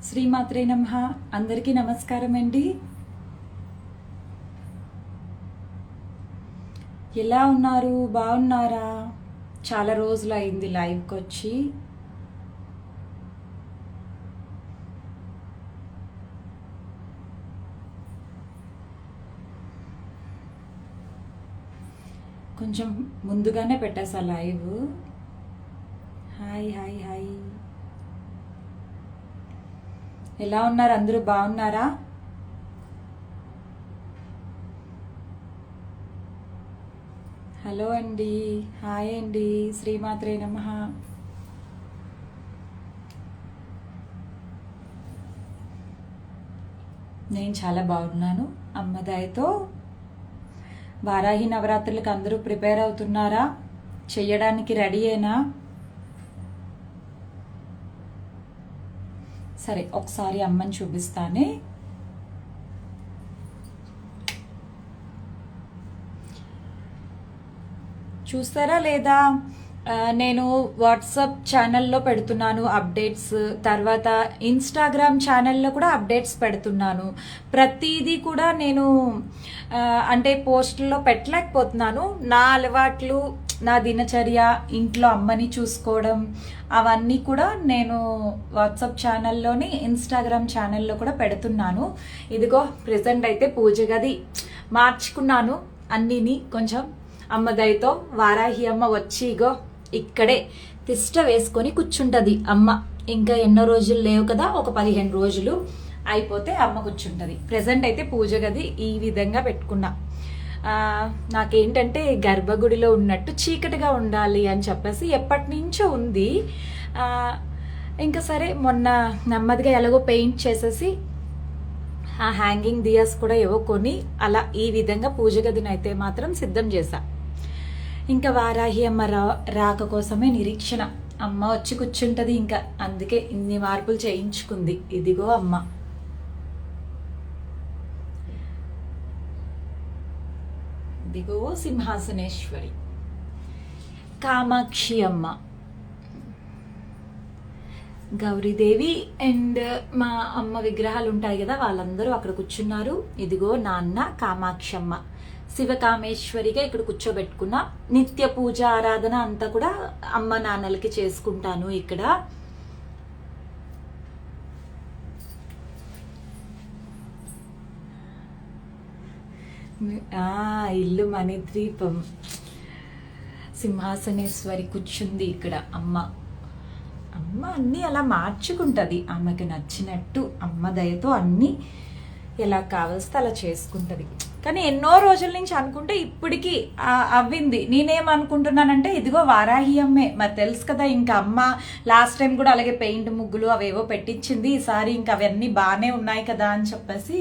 శ్రీమాత్రే నమః. అందరికీ నమస్కారం అండి. ఎలా ఉన్నారు? బాగున్నారా? చాలా రోజులు అయింది లైవ్కి వచ్చి. కొంచెం ముందుగానే పెట్టేసా లైవ్. హాయ్ హాయ్ హాయ్, ఎలా ఉన్నారు? అందరూ బాగున్నారా? హలో అండి, హాయ్ అండి, శ్రీమాత్రే నమః. నేను చాలా బాగున్నాను అమ్మ దయతో. వారాహి నవరాత్రులకు అందరూ ప్రిపేర్ అవుతున్నారా? చెయ్యడానికి రెడీయేనా? సరే, ఒకసారి అమ్మని చూపిస్తానే. చూస్తారా లేదా? నేను వాట్సాప్ ఛానల్లో పెడుతున్నాను అప్డేట్స్, తర్వాత ఇన్స్టాగ్రామ్ ఛానల్లో కూడా అప్డేట్స్ పెడుతున్నాను. ప్రతిదీ కూడా నేను అంటే పోస్టుల్లో పెట్టలేకపోతున్నాను. నా అలవాట్లు, నా దినచర్య, ఇంట్లో అమ్మని చూసుకోవడం, అవన్నీ కూడా నేను వాట్సాప్ ఛానల్లోని ఇన్స్టాగ్రామ్ ఛానల్లో కూడా పెడుతున్నాను. ఇదిగో ప్రెజెంట్ అయితే పూజ గది మార్చుకున్నాను అన్నీని కొంచెం అమ్మ దయతో. వారాహి అమ్మ వచ్చి ఇగో ఇక్కడే తిష్ట వేసుకొని కూర్చుంటది అమ్మ. ఇంకా ఎన్నో రోజులు లేవు కదా, ఒక 15 రోజులు అయిపోతే అమ్మ కూర్చుంటది. ప్రెజెంట్ అయితే పూజ గది ఈ విధంగా పెట్టుకున్నా. నాకేంటంటే గర్భగుడిలో ఉన్నట్టు చీకటిగా ఉండాలి అని చెప్పేసి ఎప్పటి నుంచో ఉంది. ఇంకా సరే, మొన్న నెమ్మదిగా ఎలాగో పెయింట్ చేసేసి ఆ హ్యాంగింగ్ దియాస్ కూడా ఏవో కొని అలా ఈ విధంగా పూజ గదిని అయితే మాత్రం సిద్ధం చేశా. ఇంకా వారాహి అమ్మ రాక కోసమే నిరీక్షణ. అమ్మ వచ్చి కూర్చుంటది, ఇంకా అందుకే ఇన్ని మార్పులు చేయించుకుంది. ఇదిగో అమ్మ. ఇదిగో సింహాసనేశ్వరి కామాక్షి అమ్మ, గౌరీదేవి అండ్ మా అమ్మ విగ్రహాలు ఉంటాయి కదా, వాళ్ళందరూ అక్కడ కూర్చున్నారు. ఇదిగో నాన్న కామాక్షమ్మ, శివకామేశ్వరిగా ఇక్కడ కూర్చోబెట్టుకున్న. నిత్య పూజ ఆరాధన అంతా కూడా అమ్మ నాన్నలకి చేసుకుంటాను ఇక్కడ. ఇల్లు మణిద్వీపం. సింహాసనేశ్వరి కూర్చుంది ఇక్కడ అమ్మ. అమ్మ అన్నీ అలా మార్చుకుంటుంది ఆమెకి నచ్చినట్టు. అమ్మ దయతో అన్నీ ఎలా కావలిస్తే అలా చేసుకుంటుంది. కానీ ఎన్నో రోజుల నుంచి అనుకుంటే ఇప్పటికీ అవ్వింది. నేనేమనుకుంటున్నానంటే ఇదిగో వారాహి అమ్మే మరి తెలుసు కదా. ఇంకా అమ్మ లాస్ట్ టైం కూడా అలాగే పెయింట్ ముగ్గులు అవేవో పెట్టించింది. ఈసారి ఇంకా అవన్నీ బాగానే ఉన్నాయి కదా అని చెప్పేసి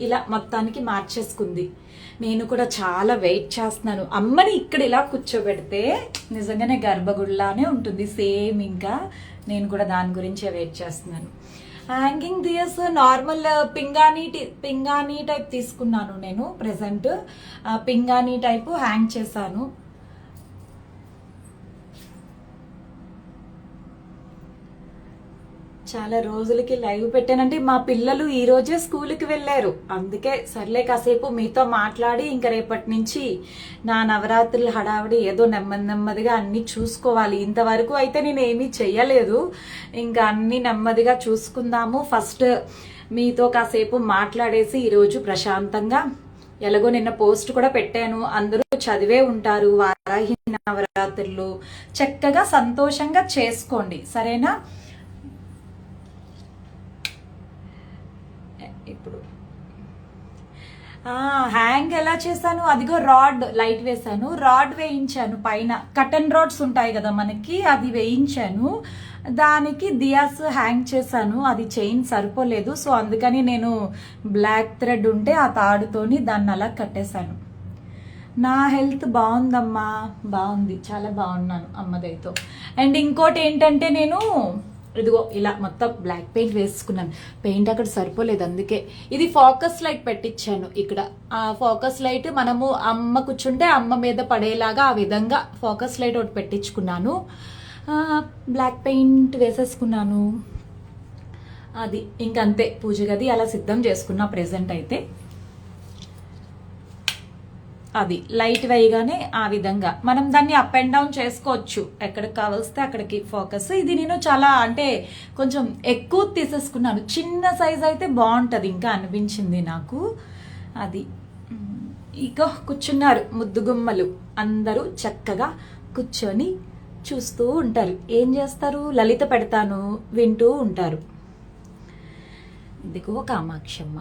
ఇలా మొత్తానికి మార్చేసుకుంది. నేను కూడా చాలా వెయిట్ చేస్తున్నాను. అమ్మని ఇక్కడ ఇలా కూర్చోబెడితే నిజంగానే గర్భగుడిలానే ఉంటుంది సేమ్. ఇంకా నేను కూడా దాని గురించే వెయిట్ చేస్తున్నాను. హ్యాంగింగ్ దియర్స్ నార్మల్ పింగాణి టైప్ తీసుకున్నాను నేను. ప్రెసెంట్ పింగాణి టైపు హ్యాంగ్ చేశాను. చాలా రోజులకి లైవ్ పెట్టానంటే మా పిల్లలు ఈ రోజే స్కూల్కి వెళ్ళారు. అందుకే సర్లే కాసేపు మీతో మాట్లాడి ఇంకా రేపటి నుంచి నా నవరాత్రుల హడావిడి ఏదో నెమ్మదిగా అన్నీ చూసుకోవాలి. ఇంతవరకు అయితే నేను ఏమీ చెయ్యలేదు. ఇంకా అన్నీ నెమ్మదిగా చూసుకుందాము. ఫస్ట్ మీతో కాసేపు మాట్లాడేసి ఈరోజు ప్రశాంతంగా, ఎలాగో నిన్న పోస్ట్ కూడా పెట్టాను, అందరూ చదివే ఉంటారు. వారాహి నవరాత్రులు చక్కగా సంతోషంగా చేసుకోండి, సరేనా? ఇప్పుడు హ్యాంగ్ ఎలా చేశాను? అదిగో రాడ్ లైట్ వేసాను, రాడ్ వేయించాను పైన. కటన్ రాడ్స్ ఉంటాయి కదా మనకి, అది వేయించాను. దానికి దియాస్ హ్యాంగ్ చేశాను. అది చైన్ సరిపోలేదు, సో అందుకని నేను బ్లాక్ థ్రెడ్ ఉంటే ఆ తాడుతోని దాన్ని అలా కట్టేశాను. నా హెల్త్ బాగుందమ్మా, బాగుంది, చాలా బాగున్నాను అమ్మదైతో. అండ్ ఇంకోటి ఏంటంటే నేను ఇదిగో ఇలా మొత్తం బ్లాక్ పెయింట్ వేసుకున్నాను. పెయింట్ అక్కడ సరిపోలేదు, అందుకే ఇది ఫోకస్ లైట్ పెట్టించాను ఇక్కడ. ఆ ఫోకస్ లైట్ మనము అమ్మ కూర్చుంటే అమ్మ మీద పడేలాగా ఆ విధంగా ఫోకస్ లైట్ ఒకటి పెట్టించుకున్నాను. బ్లాక్ పెయింట్ వేసేసుకున్నాను. అది ఇంకంతే, పూజ గది అలా సిద్ధం చేసుకున్న ప్రెజెంట్ అయితే. అది లైట్ వేయగానే ఆ విధంగా మనం దాన్ని అప్ అండ్ డౌన్ చేసుకోవచ్చు, ఎక్కడికి కావలిస్తే అక్కడికి ఫోకస్. ఇది నేను చాలా అంటే కొంచెం ఎక్కువ తీసేసుకున్నాను, చిన్న సైజ్ అయితే బాగుంటుంది ఇంకా అనిపించింది నాకు. అది ఇక కూర్చున్నారు ముద్దుగుమ్మలు అందరూ చక్కగా కూర్చొని చూస్తూ ఉంటారు. ఏం చేస్తారు, లలిత పెడతాను వింటూ ఉంటారు. ఇదిగో కామాక్షమ్మ.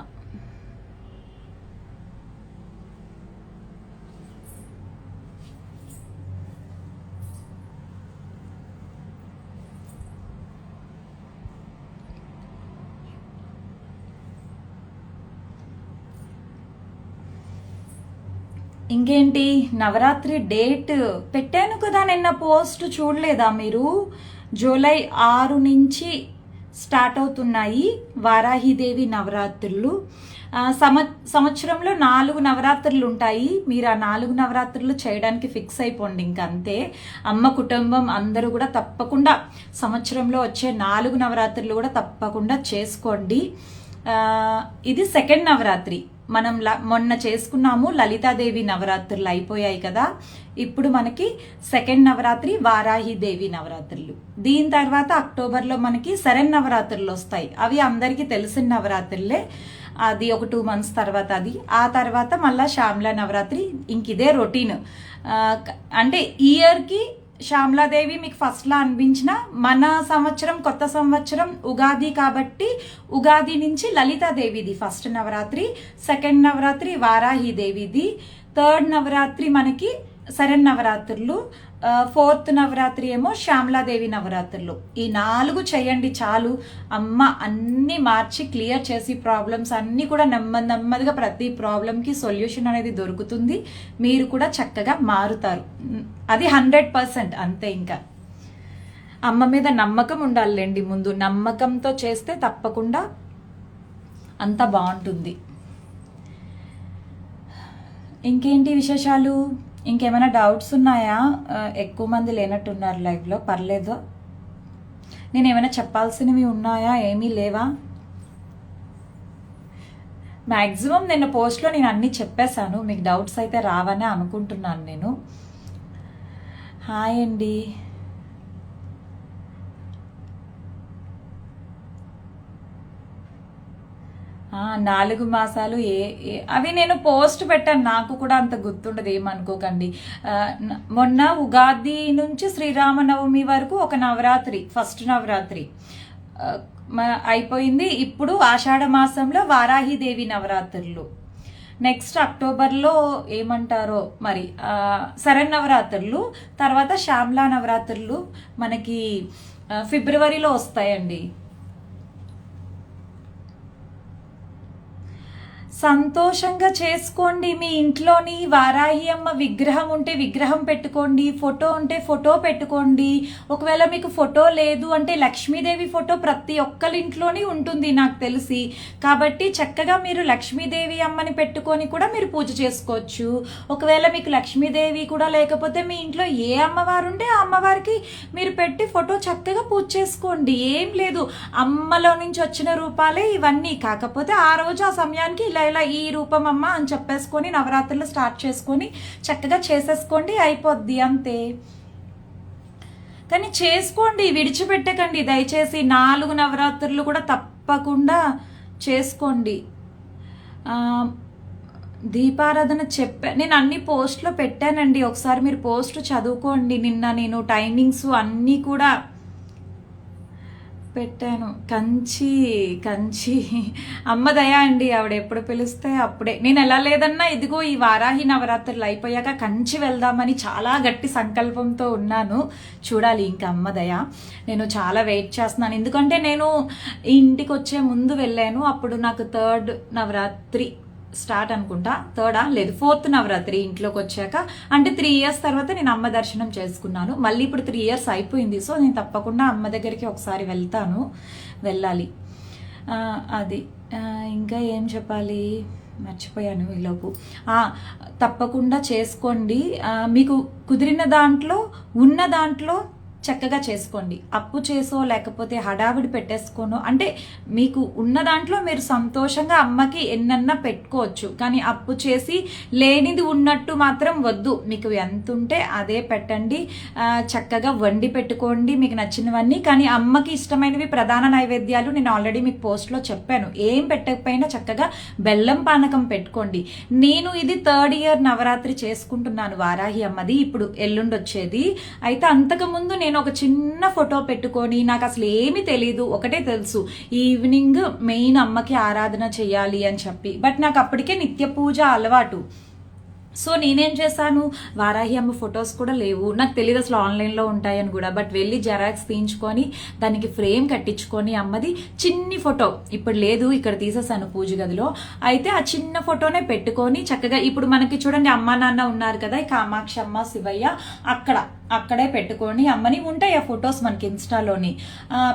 ఇంకేంటి, నవరాత్రి డేట్ పెట్టాను కదా నిన్న, పోస్ట్ చూడలేదా మీరు? జూలై 6 నుంచి స్టార్ట్ అవుతున్నాయి వారాహిదేవి నవరాత్రులు. సంవత్సరంలో 4 నవరాత్రులు ఉంటాయి. మీరు ఆ 4 నవరాత్రులు చేయడానికి ఫిక్స్ అయిపోండి ఇంక అంతే. అమ్మ కుటుంబం అందరూ కూడా తప్పకుండా సంవత్సరంలో వచ్చే 4 నవరాత్రులు కూడా తప్పకుండా చేసుకోండి. ఇది సెకండ్ నవరాత్రి. మనం మొన్న చేసుకున్నాము లలితాదేవి నవరాత్రులు అయిపోయాయి కదా, ఇప్పుడు మనకి సెకండ్ నవరాత్రి వారాహిదేవి నవరాత్రులు. దీని తర్వాత అక్టోబర్లో మనకి శరన్నవరాత్రులు వస్తాయి. అవి అందరికీ తెలిసిన నవరాత్రులే. అది ఒక 2 months తర్వాత అది. ఆ తర్వాత మళ్ళా శ్యామలా నవరాత్రి. ఇంక ఇదే రొటీన్. అంటే ఇయర్కి శ్యామలాదేవి మీకు ఫస్ట్లా అనిపించిన, మన సంవత్సరం కొత్త సంవత్సరం ఉగాది కాబట్టి ఉగాది నుంచి లలితాదేవిది ఫస్ట్ నవరాత్రి, సెకండ్ నవరాత్రి వారాహిదేవిది, థర్డ్ నవరాత్రి మనకి శరన్నవరాత్రులు, ఫోర్త్ నవరాత్రి ఏమో శ్యామలాదేవి నవరాత్రులు. ఈ 4 చేయండి చాలు. అమ్మ అన్ని మార్చి క్లియర్ చేసి ప్రాబ్లమ్స్ అన్నీ కూడా నెమ్మదిగా ప్రతి ప్రాబ్లంకి సొల్యూషన్ అనేది దొరుకుతుంది. మీరు కూడా చక్కగా మారుతారు. అది 100% అంతే. ఇంకా అమ్మ మీద నమ్మకం ఉండాలండి. ముందు నమ్మకంతో చేస్తే తప్పకుండా అంత బాగుంటుంది. ఇంకేంటి విశేషాలు? ఇంకేమైనా డౌట్స్ ఉన్నాయా? ఎక్కువ మంది లేనట్టున్నారు లైవ్లో, పర్లేదు. నేను ఏమైనా చెప్పాల్సినవి ఉన్నాయా? ఏమీ లేవా? మ్యాక్సిమం నిన్న పోస్ట్లో నేను అన్నీ చెప్పేశాను. మీకు డౌట్స్ అయితే రావనే అనుకుంటున్నాను నేను. హాయ్ అండి. 4 మాసాలు అవి నేను పోస్ట్ పెట్టాను, నాకు కూడా అంత గుర్తుండదు, ఏమనుకోకండి. మొన్న ఉగాది నుంచి శ్రీరామనవమి వరకు ఒక నవరాత్రి, ఫస్ట్ నవరాత్రి అయిపోయింది. ఇప్పుడు ఆషాఢ మాసంలో వారాహిదేవి నవరాత్రులు. నెక్స్ట్ అక్టోబర్లో ఏమంటారో మరి శరన్నవరాత్రులు, తర్వాత శ్యామలా నవరాత్రులు మనకి ఫిబ్రవరిలో వస్తాయండి. సంతోషంగా చేసుకోండి. మీ ఇంట్లోని వారాహి అమ్మ విగ్రహం ఉంటే విగ్రహం పెట్టుకోండి, ఫోటో ఉంటే ఫోటో పెట్టుకోండి. ఒకవేళ మీకు ఫోటో లేదు అంటే లక్ష్మీదేవి ఫోటో ప్రతి ఒక్కరి ఇంట్లోని ఉంటుంది నాకు తెలిసి. కాబట్టి చక్కగా మీరు లక్ష్మీదేవి అమ్మని పెట్టుకొని కూడా మీరు పూజ చేసుకోవచ్చు. ఒకవేళ మీకు లక్ష్మీదేవి కూడా లేకపోతే మీ ఇంట్లో ఏ అమ్మవారు ఉంటే ఆ అమ్మవారికి మీరు పెట్టి ఫోటో చక్కగా పూజ చేసుకోండి. ఏం లేదు, అమ్మలో నుంచి వచ్చిన రూపాలే ఇవన్నీ. కాకపోతే ఆ రోజు ఆ సమయానికి ఇలా ఈ రూపం అమ్మ అని చెప్పేసుకొని నవరాత్రులు స్టార్ట్ చేసుకొని చక్కగా చేసేసుకోండి, అయిపోద్ది అంతే. కానీ చేసుకోండి, విడిచిపెట్టకండి దయచేసి. 4 నవరాత్రులు కూడా తప్పకుండా చేసుకోండి. దీపారాధన నేను అన్ని పోస్ట్లో పెట్టానండి, ఒకసారి మీరు పోస్ట్ చదువుకోండి. నిన్న నేను టైమింగ్స్ అన్నీ కూడా పెట్టాను. కంచి అమ్మ దయా అండి, ఆవిడ ఎప్పుడు పిలిస్తే అప్పుడే. నేను ఎలా లేదన్నా ఇదిగో ఈ వారాహి నవరాత్రులు అయిపోయాక కంచి వెళ్దామని చాలా గట్టి సంకల్పంతో ఉన్నాను. చూడాలి ఇంకా అమ్మ దయ. నేను చాలా వెయిట్ చేస్తున్నాను, ఎందుకంటే నేను ఇంటికి వచ్చే ముందు వెళ్ళాను. అప్పుడు నాకు 3rd నవరాత్రి స్టార్ట్ అనుకుంటా, 3rd లేదు 4th నవరాత్రి ఇంట్లోకి వచ్చాక. అంటే 3 years తర్వాత నేను అమ్మ దర్శనం చేసుకున్నాను. మళ్ళీ ఇప్పుడు 3 years అయిపోయింది. సో నేను తప్పకుండా అమ్మ దగ్గరికి ఒకసారి వెళ్ళాలి. అది ఇంకా ఏం చెప్పాలి, మర్చిపోయాను ఈలోపు. తప్పకుండా చేసుకోండి. మీకు కుదిరిన దాంట్లో ఉన్న దాంట్లో చక్కగా చేసుకోండి. అప్పు చేసో లేకపోతే హడావిడి పెట్టేసుకోనో, అంటే మీకు ఉన్న దాంట్లో మీరు సంతోషంగా అమ్మకి ఎన్నన్నా పెట్టుకోవచ్చు. కానీ అప్పు చేసి లేనిది ఉన్నట్టు మాత్రం వద్దు. మీకు ఎంత ఉంటే అదే పెట్టండి. చక్కగా వండి పెట్టుకోండి మీకు నచ్చినవన్నీ. కానీ అమ్మకి ఇష్టమైనవి ప్రధాన నైవేద్యాలు నేను ఆల్రెడీ మీకు పోస్ట్లో చెప్పాను. ఏం పెట్టకపోయినా చక్కగా బెల్లం పానకం పెట్టుకోండి. నేను ఇది 3rd ఇయర్ నవరాత్రి చేసుకుంటున్నాను వారాహి అమ్మది, ఇప్పుడు ఎల్లుండి వచ్చేది. అయితే అంతకుముందు నేను ఒక చిన్న ఫోటో పెట్టుకొని, నాకు అసలు ఏమీ తెలీదు, ఒకటే తెలుసు ఈవినింగ్ మెయిన్ అమ్మకి ఆరాధన చేయాలి అని చెప్పి. బట్ నాకు అప్పటికే నిత్య పూజ అలవాటు. సో నేనేం చేశాను, వారాహి అమ్మ ఫొటోస్ కూడా లేవు, నాకు తెలియదు అసలు ఆన్లైన్లో ఉంటాయని కూడా. బట్ వెళ్ళి జెరాక్స్ తీయించుకొని దానికి ఫ్రేమ్ కట్టించుకొని అమ్మది చిన్ని ఫోటో, ఇప్పుడు లేదు ఇక్కడ తీసేసాను పూజ గదిలో, అయితే ఆ చిన్న ఫోటోనే పెట్టుకొని చక్కగా, ఇప్పుడు మనకి చూడండి అమ్మ నాన్న ఉన్నారు కదా, ఈ కామాక్షి అమ్మ శివయ్య అక్కడే పెట్టుకొని అమ్మని ఉంటాయి ఆ ఫొటోస్ మనకి ఇన్స్టాలోని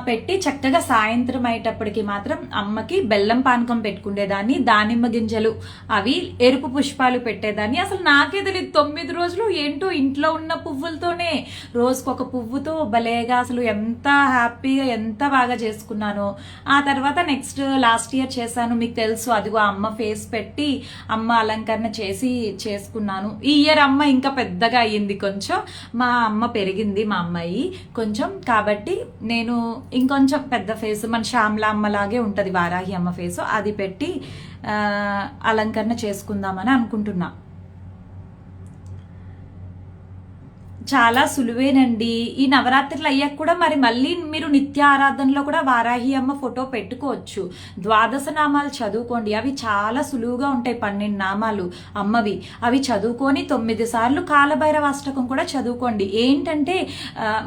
పెట్టి చక్కగా సాయంత్రం అయ్యేటప్పటికి మాత్రం అమ్మకి బెల్లం పానకం పెట్టుకునేదాన్ని, దానిమ్మ గింజలు అవి ఎరుపు పుష్పాలు పెట్టేదాన్ని. అసలు నాకే తెలియదు 9 రోజులు ఏంటో ఇంట్లో ఉన్న పువ్వులతోనే రోజుకొక పువ్వుతో భలేగా అసలు ఎంత హ్యాపీగా ఎంత బాగా చేసుకున్నానో. ఆ తర్వాత నెక్స్ట్ లాస్ట్ ఇయర్ చేశాను, మీకు తెలుసు, అదిగో అమ్మ ఫేస్ పెట్టి అమ్మ అలంకరణ చేసి చేసుకున్నాను. ఈ ఇయర్ అమ్మ ఇంకా పెద్దగా అయ్యింది కొంచెం, మా అమ్మ పెరిగింది మా అమ్మాయి కొంచెం, కాబట్టి నేను ఇంకొంచెం పెద్ద ఫేస్ మన శ్యామల అమ్మలాగే ఉంటుంది వారాహి అమ్మ ఫేస్, అది పెట్టి అలంకరణ చేసుకుందామని అనుకుంటున్నా. చాలా సులువేనండి. ఈ నవరాత్రులు అయ్యాక కూడా మరి మళ్ళీ మీరు నిత్య ఆరాధనలో కూడా వారాహి అమ్మ ఫోటో పెట్టుకోవచ్చు. 12 నామాలు చదువుకోండి, అవి చాలా సులువుగా ఉంటాయి. 12 నామాలు అమ్మవి, అవి చదువుకొని 9 సార్లు కాలభైరవ అష్టకం కూడా చదువుకోండి. ఏంటంటే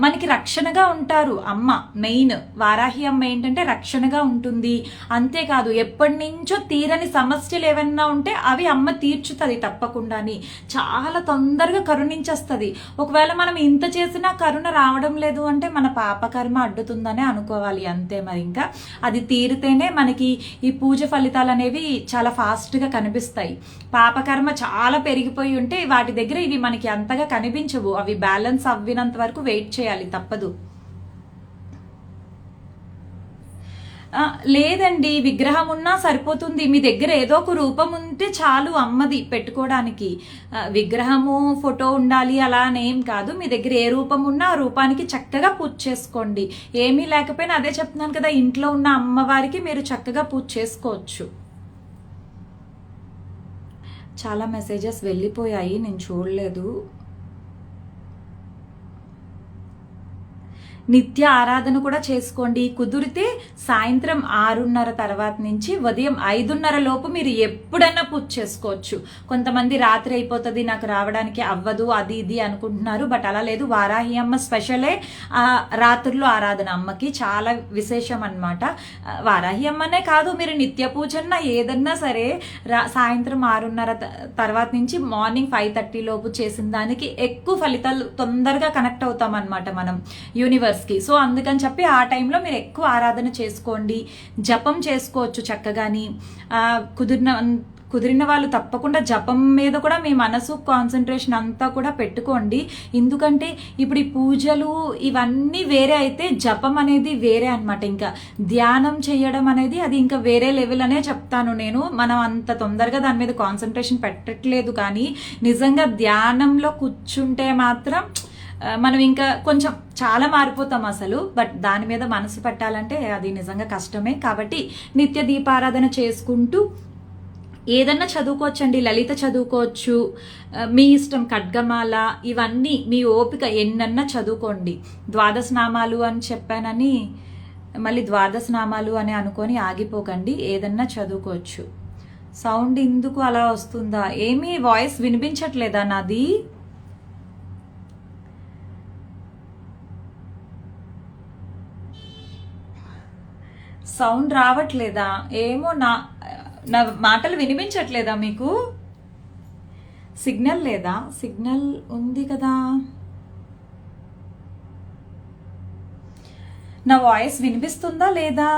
మనకి రక్షణగా ఉంటారు అమ్మ. మెయిన్ వారాహి అమ్మ ఏంటంటే రక్షణగా ఉంటుంది. అంతేకాదు ఎప్పటి నుంచో తీరని సమస్యలు ఏమన్నా ఉంటే అవి అమ్మ తీర్చుతుంది తప్పకుండాని, చాలా తొందరగా కరుణించేస్తుంది. ఒకవేళ మనం ఇంత చేసినా కరుణ రావడం లేదు అంటే మన పాపకర్మ అడ్డుతుందనే అనుకోవాలి అంతే. మరి ఇంకా అది తీరితేనే మనకి ఈ పూజ ఫలితాలు అనేవి చాలా ఫాస్ట్గా కనిపిస్తాయి. పాపకర్మ చాలా పెరిగిపోయి ఉంటే వాటి దగ్గర ఇవి మనకి అంతగా కనిపించవు, అవి బ్యాలెన్స్ అవ్వినంత వరకు వెయిట్ చేయాలి, తప్పదు. లేదండి, విగ్రహం ఉన్నా సరిపోతుంది. మీ దగ్గర ఏదో ఒక రూపం ఉంటే చాలు అమ్మది పెట్టుకోవడానికి. విగ్రహము ఫోటో ఉండాలి అలా అనేం కాదు. మీ దగ్గర ఏ రూపం ఉన్నా ఆ రూపానికి చక్కగా పూజ చేసుకోండి. ఏమీ లేకపోయినా అదే చెప్తున్నాను కదా, ఇంట్లో ఉన్న అమ్మవారికి మీరు చక్కగా పూజ చేసుకోవచ్చు. చాలా మెసేజెస్ వెళ్ళిపోయాయి, నేను చూడలేదు. నిత్య ఆరాధన కూడా చేసుకోండి. కుదిరితే సాయంత్రం 6:30 తర్వాత నుంచి ఉదయం 5:30 లోపు మీరు ఎప్పుడైనా పూజ చేసుకోవచ్చు. కొంతమంది రాత్రి అయిపోతుంది నాకు రావడానికి అవ్వదు అది ఇది అనుకుంటున్నారు, బట్ అలా లేదు. వారాహి అమ్మ స్పెషలే రాత్రుల్లో ఆరాధన, అమ్మకి చాలా విశేషం అన్నమాట. వారాహి అమ్మనే కాదు, మీరు నిత్య పూజన్నా ఏదన్నా సరే సాయంత్రం 6:30 తర్వాత నుంచి మార్నింగ్ 5:30 లోపు చేసిన దానికి ఎక్కువ ఫలితాలు తొందరగా కనెక్ట్ అవుతాం అనమాట మనం యూనివర్స్ కి. సో అందుకని చెప్పి ఆ టైంలో మీరు ఎక్కువ ఆరాధన చేసుకోండి, జపం చేసుకోవచ్చు చక్కగాని. కుదిరిన వాళ్ళు తప్పకుండా జపం మీద కూడా మీ మనసు కాన్సన్ట్రేషన్ అంతా కూడా పెట్టుకోండి. ఎందుకంటే ఇప్పుడు ఈ పూజలు ఇవన్నీ వేరే అయితే జపం అనేది వేరే అనమాట. ఇంకా ధ్యానం చేయడం అనేది అది ఇంకా వేరే లెవెల్ అనే చెప్తాను నేను. మనం అంత తొందరగా దాని మీద కాన్సన్ట్రేషన్ పెట్టట్లేదు, కానీ నిజంగా ధ్యానంలో కూర్చుంటే మాత్రం మనం ఇంకా కొంచెం చాలా మారిపోతాం అసలు. బట్ దాని మీద మనసు పెట్టాలంటే అది నిజంగా కష్టమే. కాబట్టి నిత్య దీపారాధన చేసుకుంటూ ఏదన్నా చదువుకోవచ్చండి, లలిత చదువుకోవచ్చు, మీ ఇష్టం, ఖడ్గమాల, ఇవన్నీ మీ ఓపిక ఎన్నన్నా చదువుకోండి. 12 నామాలు అని చెప్పానని మళ్ళీ 12 నామాలు అని అనుకొని ఆగిపోకండి, ఏదన్నా చదువుకోవచ్చు. సౌండ్ ఎందుకు అలా వస్తుందా? ఏమీ వాయిస్ వినిపించట్లేదా నాది? సౌండ్ రావట్లేదా? ఏమో నా మాటలు వినిపించట్లేదా మీకు? సిగ్నల్ లేదా? సిగ్నల్ ఉంది కదా. నా వాయిస్ వినిపిస్తుందా లేదా?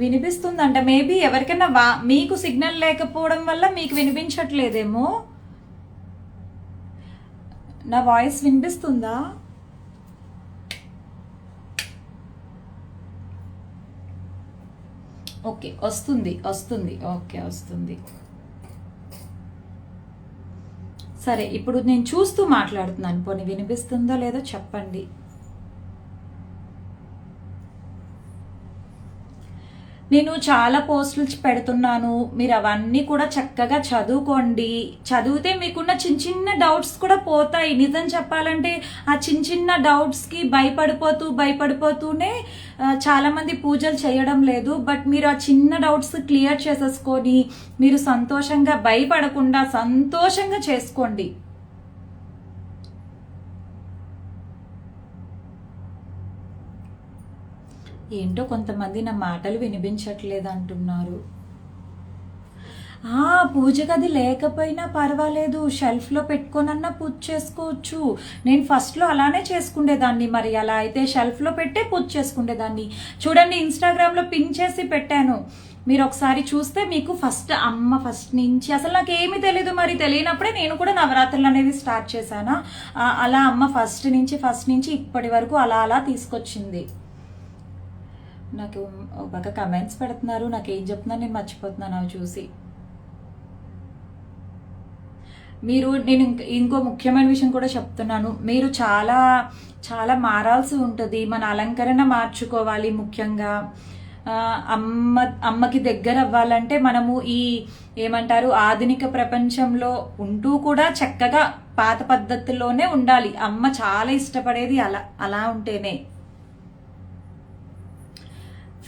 వినిపిస్తుందంట. మేబీ ఎవరికైనా మీకు సిగ్నల్ లేకపోవడం వల్ల మీకు వినిపించట్లేదేమో. నా వాయిస్ వినిపిస్తుందా? ఓకే, వస్తుంది. ఓకే, వస్తుంది. సరే, ఇప్పుడు నేను చూస్తూ మాట్లాడుతున్నాను. పోనీ వినిపిస్తుందో లేదో చెప్పండి. నేను చాలా పోస్టులు పెడుతున్నాను, మీరు అవన్నీ కూడా చక్కగా చదువుకోండి. చదివితే మీకున్న చిన్న చిన్న డౌట్స్ కూడా పోతాయి. నిజం చెప్పాలంటే ఆ చిన్న చిన్న డౌట్స్కి భయపడిపోతూనే చాలా మంది పూజలు చేయడం లేదు. బట్ మీరు ఆ చిన్న డౌట్స్ క్లియర్ చేసేసుకొని మీరు సంతోషంగా, భయపడకుండా సంతోషంగా చేసుకోండి. ఏంటో కొంతమంది నా మాటలు వినిపించట్లేదు అంటున్నారు. పూజ గది లేకపోయినా పర్వాలేదు, షెల్ఫ్లో పెట్టుకోనన్నా పూజ చేసుకోవచ్చు. నేను ఫస్ట్లో అలానే చేసుకునేదాన్ని. మరి అలా అయితే షెల్ఫ్లో పెట్టే పూజ చేసుకునేదాన్ని. చూడండి, ఇన్స్టాగ్రామ్లో పిన్ చేసి పెట్టాను. మీరు ఒకసారి చూస్తే మీకు అమ్మ ఫస్ట్ నుంచి అసలు నాకు ఏమీ తెలీదు. మరి తెలియనప్పుడే నేను కూడా నవరాత్రులు అనేది స్టార్ట్ చేశాను. అలా అమ్మ ఫస్ట్ నుంచి ఇప్పటి వరకు అలా తీసుకొచ్చింది. నాకు బాగా కమెంట్స్ పెడుతున్నారు, నాకేం చెప్తున్నారు నేను మర్చిపోతున్నాను అవి చూసి. నేను ఇంకో ముఖ్యమైన విషయం కూడా చెప్తున్నాను. మీరు చాలా చాలా మారాల్సి ఉంటుంది. మన అలంకరణ మార్చుకోవాలి. ముఖ్యంగా అమ్మకి దగ్గర అవ్వాలంటే మనము ఏమంటారు, ఆధునిక ప్రపంచంలో ఉంటూ కూడా చక్కగా పాత పద్ధతుల్లోనే ఉండాలి. అమ్మ చాలా ఇష్టపడేది అలా ఉంటేనే.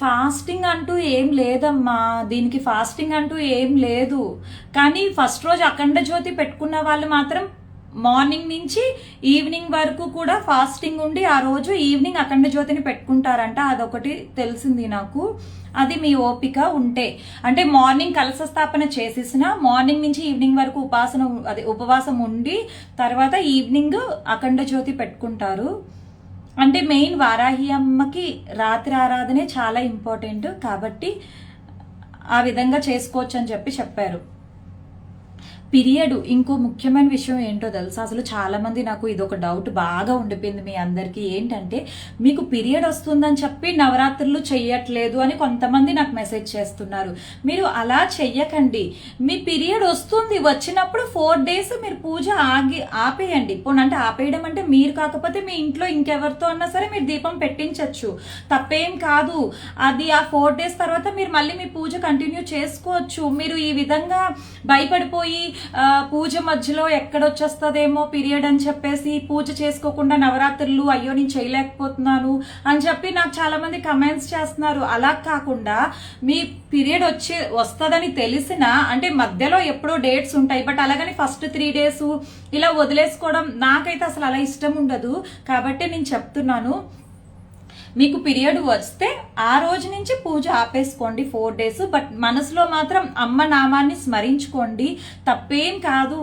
ఫాస్టింగ్ అంటూ ఏం లేదమ్మా, దీనికి ఫాస్టింగ్ అంటూ ఏం లేదు. కానీ ఫస్ట్ రోజు అఖండ జ్యోతి పెట్టుకున్న వాళ్ళు మాత్రం మార్నింగ్ నుంచి ఈవినింగ్ వరకు కూడా ఫాస్టింగ్ ఉండి ఆ రోజు ఈవినింగ్ అఖండ జ్యోతిని పెట్టుకుంటారంట. అదొకటి తెలిసింది నాకు. అది మీ ఓపిక ఉంటే, అంటే మార్నింగ్ కలశ స్థాపన చేసేసిన మార్నింగ్ నుంచి ఈవినింగ్ వరకు ఉపవాసం ఉండి తర్వాత ఈవినింగ్ అఖండ జ్యోతి పెట్టుకుంటారు. అంటే మెయిన్ వారాహి అమ్మకి రాత్రి ఆరాధనే చాలా ఇంపార్టెంట్ కాబట్టి ఆ విధంగా చేసుకోవచ్చు అని చెప్పారు. పీరియడ్ ఇంకో ముఖ్యమైన విషయం ఏంటో తెలుసా? అసలు చాలా మంది నాకు ఇదొక డౌట్ బాగా ఉండిపోయింది మీ అందరికీ. ఏంటంటే, మీకు పీరియడ్ వస్తుందని చెప్పి నవరాత్రులు చెయ్యట్లేదు అని కొంతమంది నాకు మెసేజ్ చేస్తున్నారు. మీరు అలా చెయ్యకండి. మీ పీరియడ్ వస్తుంది, వచ్చినప్పుడు 4 days మీరు పూజ ఆపేయండి. అంటే ఆపేయడం అంటే మీరు కాకపోతే మీ ఇంట్లో ఇంకెవరితో అన్నా సరే మీరు దీపం పెట్టించవచ్చు, తప్పేం కాదు. అది ఆ 4 days తర్వాత మీరు మళ్ళీ మీ పూజ కంటిన్యూ చేసుకోవచ్చు. మీరు ఈ విధంగా భయపడిపోయి పూజ మధ్యలో ఎక్కడొచ్చేస్తుందేమో పీరియడ్ అని చెప్పేసి పూజ చేసుకోకుండా నవరాత్రులు అయ్యో నేను చేయలేకపోతున్నాను అని చెప్పి నాకు చాలా మంది కమెంట్స్ చేస్తున్నారు. అలా కాకుండా మీ పీరియడ్ వస్తుందని తెలిసిన, అంటే మధ్యలో ఎప్పుడో డేట్స్ ఉంటాయి, బట్ అలాగని ఫస్ట్ 3 days ఇలా వదిలేసుకోవడం నాకైతే అసలు అలా ఇష్టం ఉండదు. కాబట్టి నేను చెప్తున్నాను, మీకు పీరియడ్ వస్తే ఆ రోజు నుంచి పూజ ఆపేసుకోండి 4 days. బట్ మనసులో మాత్రం అమ్మ నామాన్ని స్మరించుకోండి, తప్పేం కాదు.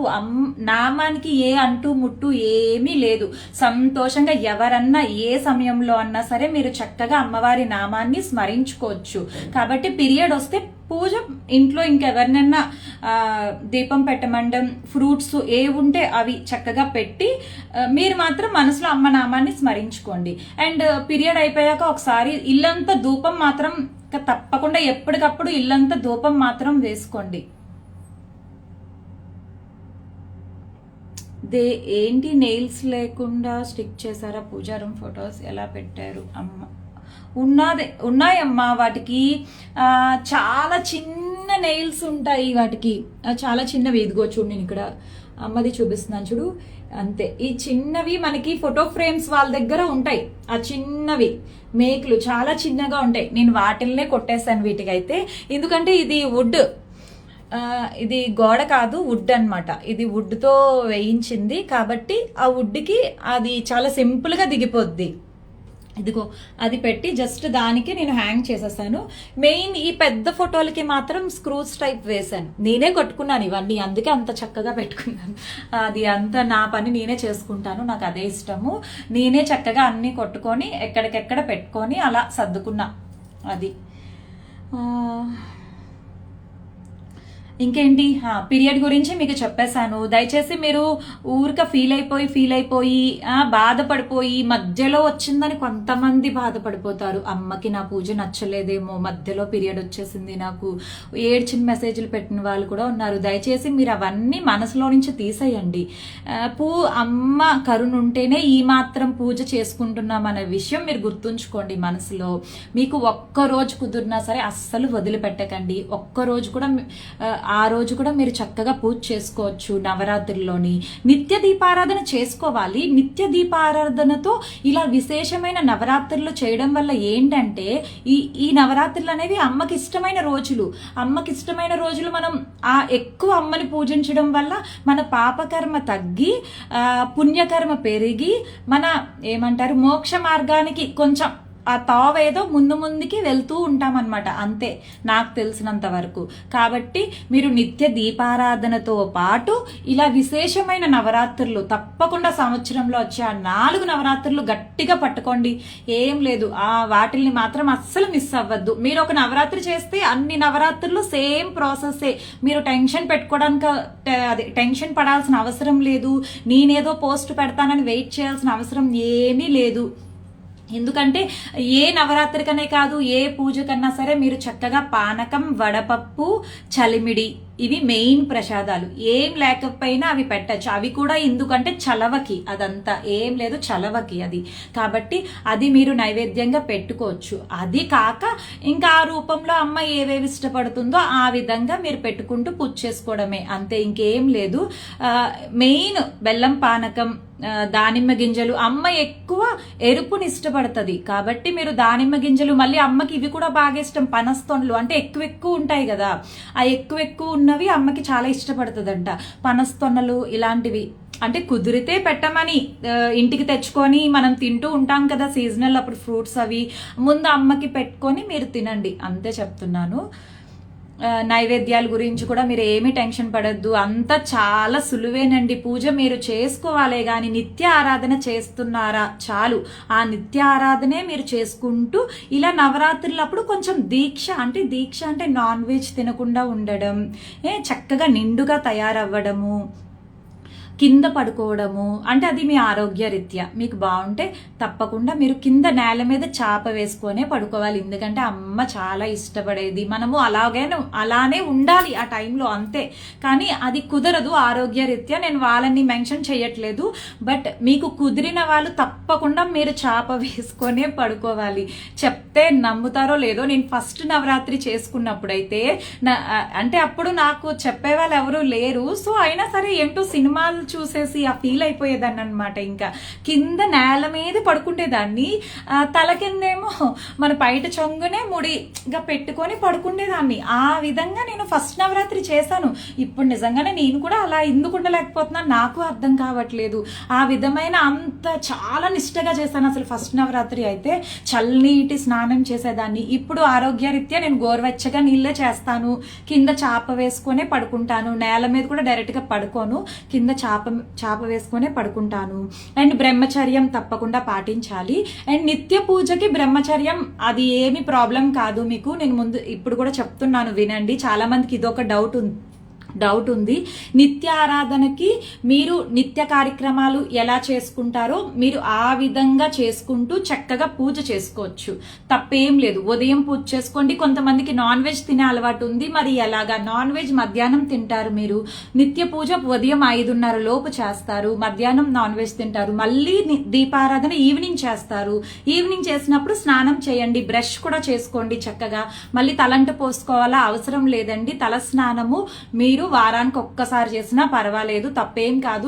నామానికి ఏ అంటూ ముట్టు ఏమీ లేదు. సంతోషంగా ఎవరన్నా ఏ సమయంలో అన్నా సరే మీరు చక్కగా అమ్మవారి నామాన్ని స్మరించుకోవచ్చు. కాబట్టి పీరియడ్ వస్తే పూజ ఇంట్లో ఇంకెవరినైనా దీపం పెట్టమండం, ఫ్రూట్స్ ఏ ఉంటే అవి చక్కగా పెట్టి మీరు మాత్రం మనసులో అమ్మ నామాన్ని స్మరించుకోండి. అండ్ పీరియడ్ అయిపోయాక ఒకసారి ఇల్లంతా ధూపం మాత్రం తప్పకుండా ఎప్పటికప్పుడు ఇల్లంతా ధూపం మాత్రం వేసుకోండి. ఏంటి నెయిల్స్ లేకుండా స్టిక్ చేశారా? పూజారం ఫొటోస్ ఎలా పెట్టారు అమ్మ? ఉన్నాయమ్మా, వాటికి చాలా చిన్న నెయిల్స్ ఉంటాయి. వాటికి చాలా చిన్నవి. ఇదిగో చూడు, నేను ఇక్కడ అమ్మది చూపిస్తున్నాను చూడు, అంతే. ఈ చిన్నవి మనకి ఫోటో ఫ్రేమ్స్ వాళ్ళ దగ్గర ఉంటాయి. ఆ చిన్నవి మేకులు చాలా చిన్నగా ఉంటాయి. నేను వాటిల్నే కొట్టేశాను వీటికైతే. ఎందుకంటే ఇది వుడ్, ఇది గోడ కాదు, వుడ్ అన్నమాట. ఇది వుడ్తో వేయించింది కాబట్టి ఆ వుడ్కి అది చాలా సింపుల్గా దిగిపోద్ది. ఇదిగో అది పెట్టి జస్ట్ దానికి నేను హ్యాంగ్ చేసేసాను. మెయిన్ ఈ పెద్ద ఫోటోలకి మాత్రం స్క్రూస్ టైప్ వేసాను. నేనే కొట్టుకున్నాను ఇవన్నీ, అందుకే అంత చక్కగా పెట్టుకున్నాను. అది అంత నా పని నేనే చేసుకుంటాను, నాకు అదే ఇష్టము. నేనే చక్కగా అన్ని కొట్టుకొని ఎక్కడికెక్కడ పెట్టుకొని అలా సర్దుకున్నా. అది ఇంకేంటి, పీరియడ్ గురించి మీకు చెప్పేశాను. దయచేసి మీరు ఊరిక ఫీల్ అయిపోయి బాధపడిపోయి మధ్యలో వచ్చిందని కొంతమంది బాధపడిపోతారు. అమ్మకి నా పూజ నచ్చలేదేమో, మధ్యలో పీరియడ్ వచ్చేసింది నాకు, ఏడ్చిన మెసేజ్లు పెట్టిన వాళ్ళు కూడా ఉన్నారు. దయచేసి మీరు అవన్నీ మనసులో నుంచి తీసేయండి. అమ్మ కరుణ ఉంటేనే ఈ మాత్రం పూజ చేసుకుంటున్నాం అనే విషయం మీరు గుర్తుంచుకోండి మనసులో. మీకు ఒక్కరోజు కుదిరినా సరే అస్సలు వదిలిపెట్టకండి. ఒక్కరోజు కూడా ఆ రోజు కూడా మీరు చక్కగా పూజ చేసుకోవచ్చు. నవరాత్రుల్లోని నిత్య దీపారాధన చేసుకోవాలి. నిత్య దీపారాధనతో ఇలా విశేషమైన నవరాత్రులు చేయడం వల్ల ఏంటంటే ఈ నవరాత్రులు అనేవి అమ్మకి ఇష్టమైన రోజులు. అమ్మకి ఇష్టమైన రోజులు మనం ఎక్కువ అమ్మని పూజించడం వల్ల మన పాపకర్మ తగ్గి పుణ్యకర్మ పెరిగి మన ఏమంటారు మోక్ష మార్గానికి కొంచెం ఆ తావేదో ముందుకి వెళ్తూ ఉంటామన్నమాట. అంతే నాకు తెలిసినంత వరకు. కాబట్టి మీరు నిత్య దీపారాధనతో పాటు ఇలా విశేషమైన నవరాత్రులు తప్పకుండా సంవత్సరంలో వచ్చే ఆ 4 నవరాత్రులు గట్టిగా పట్టుకోండి. ఏం లేదు, వాటిల్ని మాత్రం అస్సలు మిస్ అవ్వద్దు. మీరు ఒక నవరాత్రి చేస్తే అన్ని నవరాత్రులు సేమ్ ప్రాసెస్సే. మీరు టెన్షన్ పెట్టుకోవడానికి టెన్షన్ పడాల్సిన అవసరం లేదు. నేనేదో పోస్ట్ పెడతానని వెయిట్ చేయాల్సిన అవసరం ఏమీ లేదు. ఎందుకంటే ఏ నవరాత్రికనే కాదు, ఏ పూజ కన్నా సరే మీరు చక్కగా పానకం, వడపప్పు, చలిమిడి ఇవి మెయిన్ ప్రసాదాలు. ఏం లేకపోయినా అవి పెట్టచ్చు. అవి కూడా ఎందుకంటే చలవకి, అదంతా ఏం లేదు చలవకి అది. కాబట్టి అది మీరు నైవేద్యంగా పెట్టుకోవచ్చు. అది కాక ఇంకా ఆ రూపంలో అమ్మ ఏవేవి ఇష్టపడుతుందో ఆ విధంగా మీరు పెట్టుకుంటూ పూజ చేసుకోవడమే, అంతే, ఇంకేం లేదు. మెయిన్ బెల్లం పానకం, దానిమ్మ గింజలు. అమ్మ ఎక్కువ ఎరుపుని ఇష్టపడుతుంది కాబట్టి మీరు దానిమ్మ గింజలు, మళ్ళీ అమ్మకి ఇవి కూడా బాగా ఇష్టం, పనస్తొండలు అంటే ఎక్కువ ఉంటాయి కదా, ఆ ఎక్కువ ఉన్నవి అమ్మకి చాలా ఇష్టపడుతుందంట. పనస్తొన్నలు ఇలాంటివి అంటే కుదిరితే పెట్టమని ఇంటికి తెచ్చుకొని మనం తింటూ ఉంటాం కదా సీజనల్ అప్పుడు ఫ్రూట్స్, అవి ముందు అమ్మకి పెట్టుకొని మీరు తినండి, అంతే చెప్తున్నాను. నైవేద్యాల గురించి కూడా మీరు ఏమీ టెన్షన్ పడద్దు, అంతా చాలా సులువేనండి. పూజ మీరు చేసుకోవాలే కానీ నిత్య ఆరాధన చేస్తున్నారా చాలు. ఆ నిత్య ఆరాధనే మీరు చేసుకుంటూ ఇలా నవరాత్రులప్పుడు కొంచెం దీక్ష అంటే నాన్ వెజ్ తినకుండా ఉండడం, చక్కగా నిండుగా తయారవ్వడము, కింద పడుకోవడము, అంటే అది మీ ఆరోగ్య రీత్యా మీకు బాగుంటే తప్పకుండా మీరు కింద నేల మీద చాప వేసుకొనే పడుకోవాలి. ఎందుకంటే అమ్మ చాలా ఇష్టపడేది. మనము అలానే ఉండాలి ఆ టైంలో, అంతే. కానీ అది కుదరదు ఆరోగ్య రీత్యా. నేను వాళ్ళని మెన్షన్ చేయట్లేదు, బట్ మీకు కుదిరిన వాళ్ళు తప్పకుండా మీరు చాప వేసుకొనే పడుకోవాలి. చెప్తే నమ్ముతారో లేదో, నేను ఫస్ట్ నవరాత్రి చేసుకున్నప్పుడైతే అంటే అప్పుడు నాకు చెప్పేవాళ్ళు ఎవరు లేరు. సో అయినా సరే ఏంటో సినిమాలు చూసేసి ఆ ఫీల్ అయిపోయేదాన్ని అనమాట. ఇంకా కింద నేల మీద పడుకుండేదాన్ని, తల కిందేమో మన బయట చొంగునే ముడిగా పెట్టుకొని పడుకుండేదాన్ని. ఆ విధంగా నేను ఫస్ట్ నవరాత్రి చేశాను. ఇప్పుడు నిజంగానే నేను కూడా అలా ఎందుకు ఉండలేకపోతున్నాను నాకు అర్థం కావట్లేదు. ఆ విధమైన అంత చాలా నిష్టగా చేశాను. అసలు ఫస్ట్ నవరాత్రి అయితే చల్లనీటి స్నానం చేసేదాన్ని. ఇప్పుడు ఆరోగ్యరీత్యా నేను గోరువెచ్చగా నీళ్ళే చేస్తాను. కింద చాప వేసుకొనే పడుకుంటాను. నేల మీద కూడా డైరెక్ట్ గా పడుకోను, కింద చాప వేసుకొనే పడుకుంటాను. అండ్ బ్రహ్మచర్యం తప్పకుండా పాటించాలి. అండ్ నిత్య పూజకి బ్రహ్మచర్యం అది ఏమి ప్రాబ్లం కాదు మీకు. నేను ఇప్పుడు కూడా చెప్తున్నాను, వినండి. చాలా మందికి ఇదొక డౌట్ ఉంది. నిత్య ఆరాధనకి మీరు నిత్య కార్యక్రమాలు ఎలా చేసుకుంటారో మీరు ఆ విధంగా చేసుకుంటూ చక్కగా పూజ చేసుకోవచ్చు, తప్పేం లేదు. ఉదయం పూజ చేసుకోండి. కొంతమందికి నాన్ వెజ్ తినే అలవాటు ఉంది, మరి ఎలాగా? నాన్ వెజ్ మధ్యాహ్నం తింటారు మీరు. నిత్య పూజ ఉదయం 5:30 లోపు చేస్తారు, మధ్యాహ్నం నాన్ వెజ్ తింటారు. మళ్ళీ దీపారాధన ఈవినింగ్ చేస్తారు. ఈవినింగ్ చేసినప్పుడు స్నానం చేయండి, బ్రష్ కూడా చేసుకోండి చక్కగా. మళ్ళీ తలంటు పోసుకోవాలా అవసరం లేదండి. తల స్నానము మీరు వారానికి ఒక్కసారి చేసినా పర్వాలేదు, తప్పేం కాదు.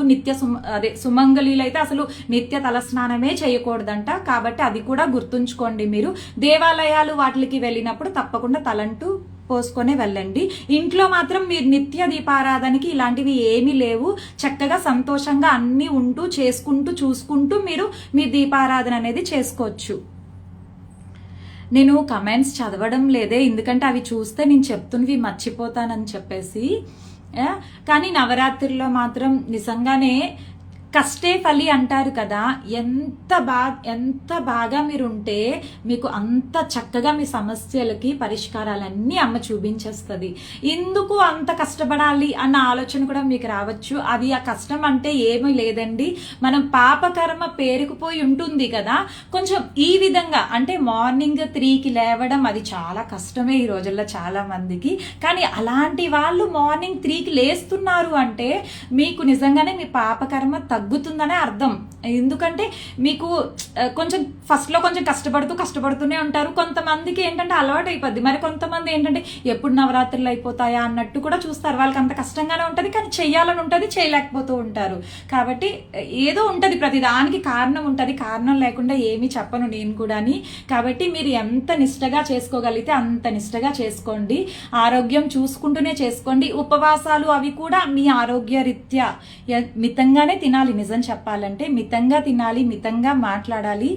సుమంగళీలు అయితే అసలు నిత్య తలస్నానమే చేయకూడదంట. కాబట్టి అది కూడా గుర్తుంచుకోండి. మీరు దేవాలయాలు వాటికి వెళ్ళినప్పుడు తప్పకుండా తలంటూ పోసుకొని వెళ్ళండి. ఇంట్లో మాత్రం మీరు నిత్య దీపారాధనకి ఇలాంటివి ఏమీ లేవు. చక్కగా సంతోషంగా అన్ని ఉంటూ చేసుకుంటూ చూసుకుంటూ మీరు మీ దీపారాధన అనేది చేసుకోవచ్చు. నేను కమెంట్స్ చదవడం లేదే, ఎందుకంటే అవి చూస్తే నేను చెప్తున్నవి మర్చిపోతానని చెప్పేసి. కానీ నవరాత్రిలో మాత్రం నిజంగానే కష్టే ఫలి అంటారు కదా, ఎంత బాగా మీరు ఉంటే మీకు అంత చక్కగా మీ సమస్యలకి పరిష్కారాలన్నీ అమ్మ చూపించేస్తుంది. ఎందుకు అంత కష్టపడాలి అన్న ఆలోచన కూడా మీకు రావచ్చు. అది ఆ కష్టం అంటే ఏమీ లేదండి, మనం పాపకర్మ పేరుకుపోయి ఉంటుంది కదా. కొంచెం ఈ విధంగా అంటే మార్నింగ్ 3కి లేవడం అది చాలా కష్టమే ఈ రోజుల్లో చాలా మందికి. కానీ అలాంటి వాళ్ళు మార్నింగ్ 3కి లేస్తున్నారు అంటే మీకు నిజంగానే మీ పాపకర్మ తగ్గుతుందనే అర్థం. ఎందుకంటే మీకు కొంచెం ఫస్ట్లో కొంచెం కష్టపడుతూనే ఉంటారు. కొంతమందికి ఏంటంటే అలవాటు అయిపోద్ది. మరి కొంతమంది ఏంటంటే ఎప్పుడు నవరాత్రులు అయిపోతాయా అన్నట్టు కూడా చూస్తారు. వాళ్ళకి అంత కష్టంగానే ఉంటుంది, కానీ చెయ్యాలని ఉంటుంది, చేయలేకపోతూ ఉంటారు. కాబట్టి ఏదో ఉంటుంది, ప్రతి దానికి కారణం ఉంటుంది. కారణం లేకుండా ఏమీ చెప్పను నేను కూడాని. కాబట్టి మీరు ఎంత నిష్టగా చేసుకోగలిగితే అంత నిష్టగా చేసుకోండి. ఆరోగ్యం చూసుకుంటూనే చేసుకోండి. ఉపవాసాలు అవి కూడా మీ ఆరోగ్య రీత్యా మితంగానే తినాలి. నిజం చెప్పాలంటే మితంగా తినాలి, మితంగా మాట్లాడాలి.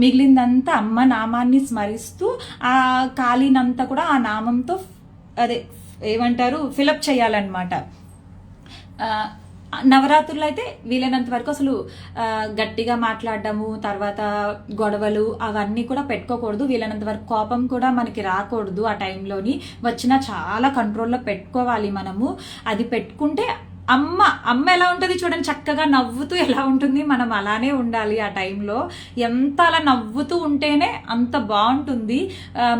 మిగిలిందంతా అమ్మ నామాన్ని స్మరిస్తూ ఆ ఖాళీనంతా కూడా ఆ నామంతో అదే ఏమంటారు ఫిలప్ చేయాలన్నమాట. నవరాత్రులు అయితే వీలైనంత వరకు అసలు గట్టిగా మాట్లాడడము, తర్వాత గొడవలు అవన్నీ కూడా పెట్టుకోకూడదు. వీలైనంత వరకు కోపం కూడా మనకి రాకూడదు. ఆ టైంలోని వచ్చినా చాలా కంట్రోల్లో పెట్టుకోవాలి మనము. అది పెట్టుకుంటే అమ్మ ఎలా ఉంటుంది చూడండి, చక్కగా నవ్వుతూ ఎలా ఉంటుంది, మనం అలానే ఉండాలి ఆ టైంలో. ఎంత అలా నవ్వుతూ ఉంటేనే అంత బాగుంటుంది.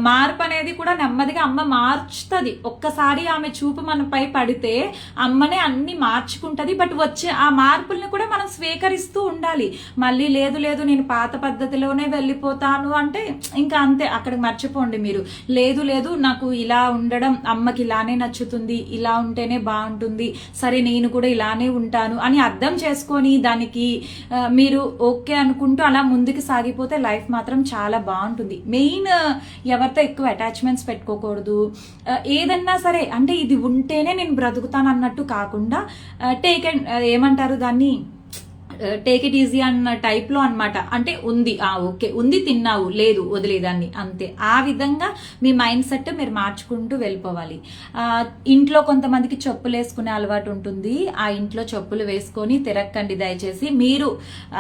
మార్పు అనేది కూడా నెమ్మదిగా అమ్మ మార్చుతుంది. ఒక్కసారి ఆమె చూపు మనపై పడితే అమ్మనే అన్ని మార్చుకుంటుంది. బట్ వచ్చే ఆ మార్పుల్ని కూడా మనం స్వీకరిస్తూ ఉండాలి. మళ్ళీ లేదు నేను పాత పద్ధతిలోనే వెళ్ళిపోతాను అంటే ఇంకా అంతే, అక్కడికి మర్చిపోండి మీరు. లేదు నాకు ఇలా ఉండడం అమ్మకి ఇలానే నచ్చుతుంది, ఇలా ఉంటేనే బాగుంటుంది, సరే నేను కూడా ఇలానే ఉంటాను అని అర్థం చేసుకొని దానికి మీరు ఓకే అనుకుంటూ అలా ముందుకు సాగిపోతే లైఫ్ మాత్రం చాలా బాగుంటుంది. మెయిన్ ఎవరితో ఎక్కువ అటాచ్మెంట్స్ పెట్టుకోకూడదు. ఏదన్నా సరే అంటే ఇది ఉంటేనే నేను బ్రతుకుతాను అన్నట్టు కాకుండా ఏమంటారు దాన్ని, టేక్ ఇట్ ఈజీ అన్న టైప్లో అనమాట. అంటే ఉంది ఓకే ఉంది, తిన్నావు, లేదు వదిలేదాన్ని, అంతే. ఆ విధంగా మీ మైండ్ సెట్ మీరు మార్చుకుంటూ వెళ్ళిపోవాలి. ఇంట్లో కొంతమందికి చెప్పులు వేసుకునే అలవాటు ఉంటుంది. ఆ ఇంట్లో చెప్పులు వేసుకొని తిరక్కండి దయచేసి. మీరు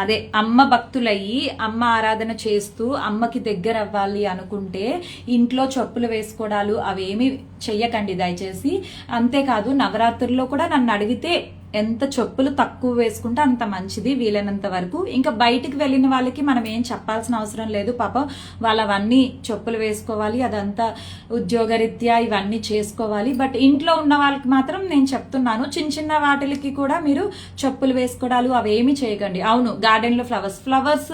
అదే అమ్మ భక్తులయ్యి అమ్మ ఆరాధన చేస్తూ అమ్మకి దగ్గర అవ్వాలి అనుకుంటే ఇంట్లో చెప్పులు వేసుకోవడాలు అవేమి చెయ్యకండి దయచేసి. అంతేకాదు నవరాత్రుల్లో కూడా నన్ను అడిగితే ఎంత చెప్పులు తక్కువ వేసుకుంటే అంత మంచిది వీలైనంత వరకు. ఇంకా బయటికి వెళ్ళిన వాళ్ళకి మనం ఏం చెప్పాల్సిన అవసరం లేదు, పాపం వాళ్ళవన్నీ చెప్పులు వేసుకోవాలి, అదంతా ఉద్యోగరీత్యా ఇవన్నీ చేసుకోవాలి. బట్ ఇంట్లో ఉన్న వాళ్ళకి మాత్రం నేను చెప్తున్నాను, చిన్న వాటికి కూడా మీరు చెప్పులు వేసుకోవడాలు అవేమి చేయకండి. అవును, గార్డెన్లో ఫ్లవర్స్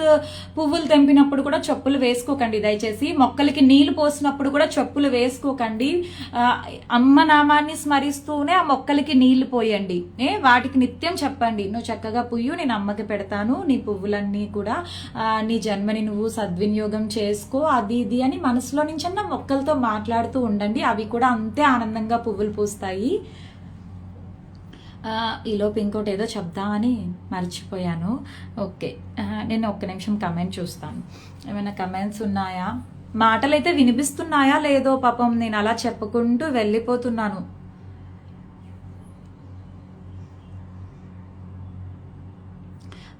పువ్వులు తెంపినప్పుడు కూడా చెప్పులు వేసుకోకండి దయచేసి. మొక్కలకి నీళ్లు పోసినప్పుడు కూడా చెప్పులు వేసుకోకండి. అమ్మ నామాన్ని స్మరిస్తూనే ఆ మొక్కలకి నీళ్లు పోయండి. వాటికి నిత్యం చెప్పండి, నువ్వు చక్కగా పుయ్యు, నేను అమ్మకి పెడతాను, నీ పువ్వులన్నీ కూడా నీ జన్మని నువ్వు సద్వినియోగం చేసుకో, అది ఇది అని మనసులో నుంచి అన్న మొక్కలతో మాట్లాడుతూ ఉండండి. అవి కూడా అంతే ఆనందంగా పువ్వులు పూస్తాయి. ఈలోపు ఇంకోటి ఏదో చెప్దామని మర్చిపోయాను. ఓకే, నేను ఒక్క నిమిషం కమెంట్ చూస్తాను. ఏమైనా కమెంట్స్ ఉన్నాయా? మాటలైతే వినిపిస్తున్నాయా లేదో పాపం, నేను అలా చెప్పుకుంటూ వెళ్ళిపోతున్నాను.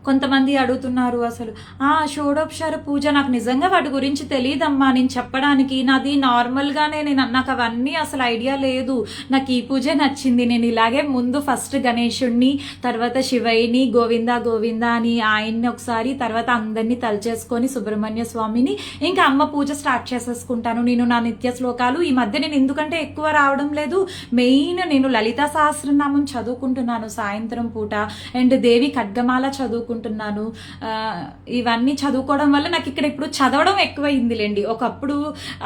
కొంతమంది అడుగుతున్నారు అసలు షోడోపచార పూజ, నాకు నిజంగా వాటి గురించి తెలియదమ్మా నేను చెప్పడానికి. నాది నార్మల్గానే, నాకు అవన్నీ అసలు ఐడియా లేదు. నాకు ఈ పూజ నచ్చింది. నేను ఇలాగే ముందు ఫస్ట్ గణేశుడిని, తర్వాత శివయ్యని గోవిందా గోవిందా అని ఆయన్ని ఒకసారి, తర్వాత అందరినీ తలచేసుకొని సుబ్రహ్మణ్య స్వామిని, ఇంకా అమ్మ పూజ స్టార్ట్ చేసేసుకుంటాను. నేను నా నిత్య శ్లోకాలు ఈ మధ్య నేను ఎందుకంటే ఎక్కువ రావడం లేదు, మెయిన్ నేను లలితా సహస్రనామం చదువుకుంటున్నాను సాయంత్రం పూట, అండ్ దేవి ఖడ్గమాల చదువుకుంటున్నాను. ఇవన్నీ చదువుకోవడం వల్ల నాకు ఇక్కడ ఇప్పుడు చదవడం ఎక్కువైందిలేండి. ఒకప్పుడు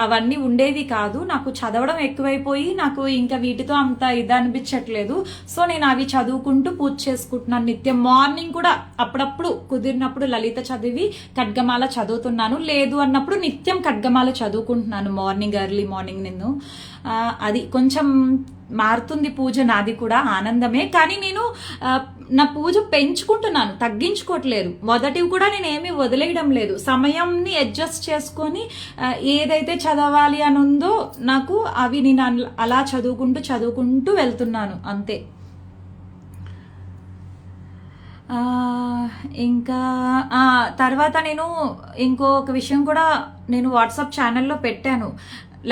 అవన్నీ ఉండేవి కాదు, నాకు చదవడం ఎక్కువైపోయి నాకు ఇంకా వీటితో అంత ఇది అనిపించట్లేదు. సో నేను అవి చదువుకుంటూ పూజ చేసుకుంటున్నాను నిత్యం. మార్నింగ్ కూడా అప్పుడప్పుడు కుదిరినప్పుడు లలిత చదివి ఖడ్గమాల చదువుతున్నాను, లేదు అన్నప్పుడు నిత్యం ఖడ్గమాల చదువుకుంటున్నాను మార్నింగ్, ఎర్లీ మార్నింగ్. నేను అది కొంచెం మారుతుంది పూజ, నాది కూడా ఆనందమే. కానీ నేను నా పూజ పెంచుకుంటున్నాను, తగ్గించుకోవట్లేదు. మొదటివి కూడా నేను ఏమీ వదిలేయడం లేదు, సమయంని అడ్జస్ట్ చేసుకొని ఏదైతే చదవాలి అని ఉందో నాకు అవి నేను అలా చదువుకుంటూ వెళ్తున్నాను అంతే. ఆ, ఇంకా తర్వాత నేను ఇంకొక విషయం కూడా నేను వాట్సాప్ ఛానల్లో పెట్టాను.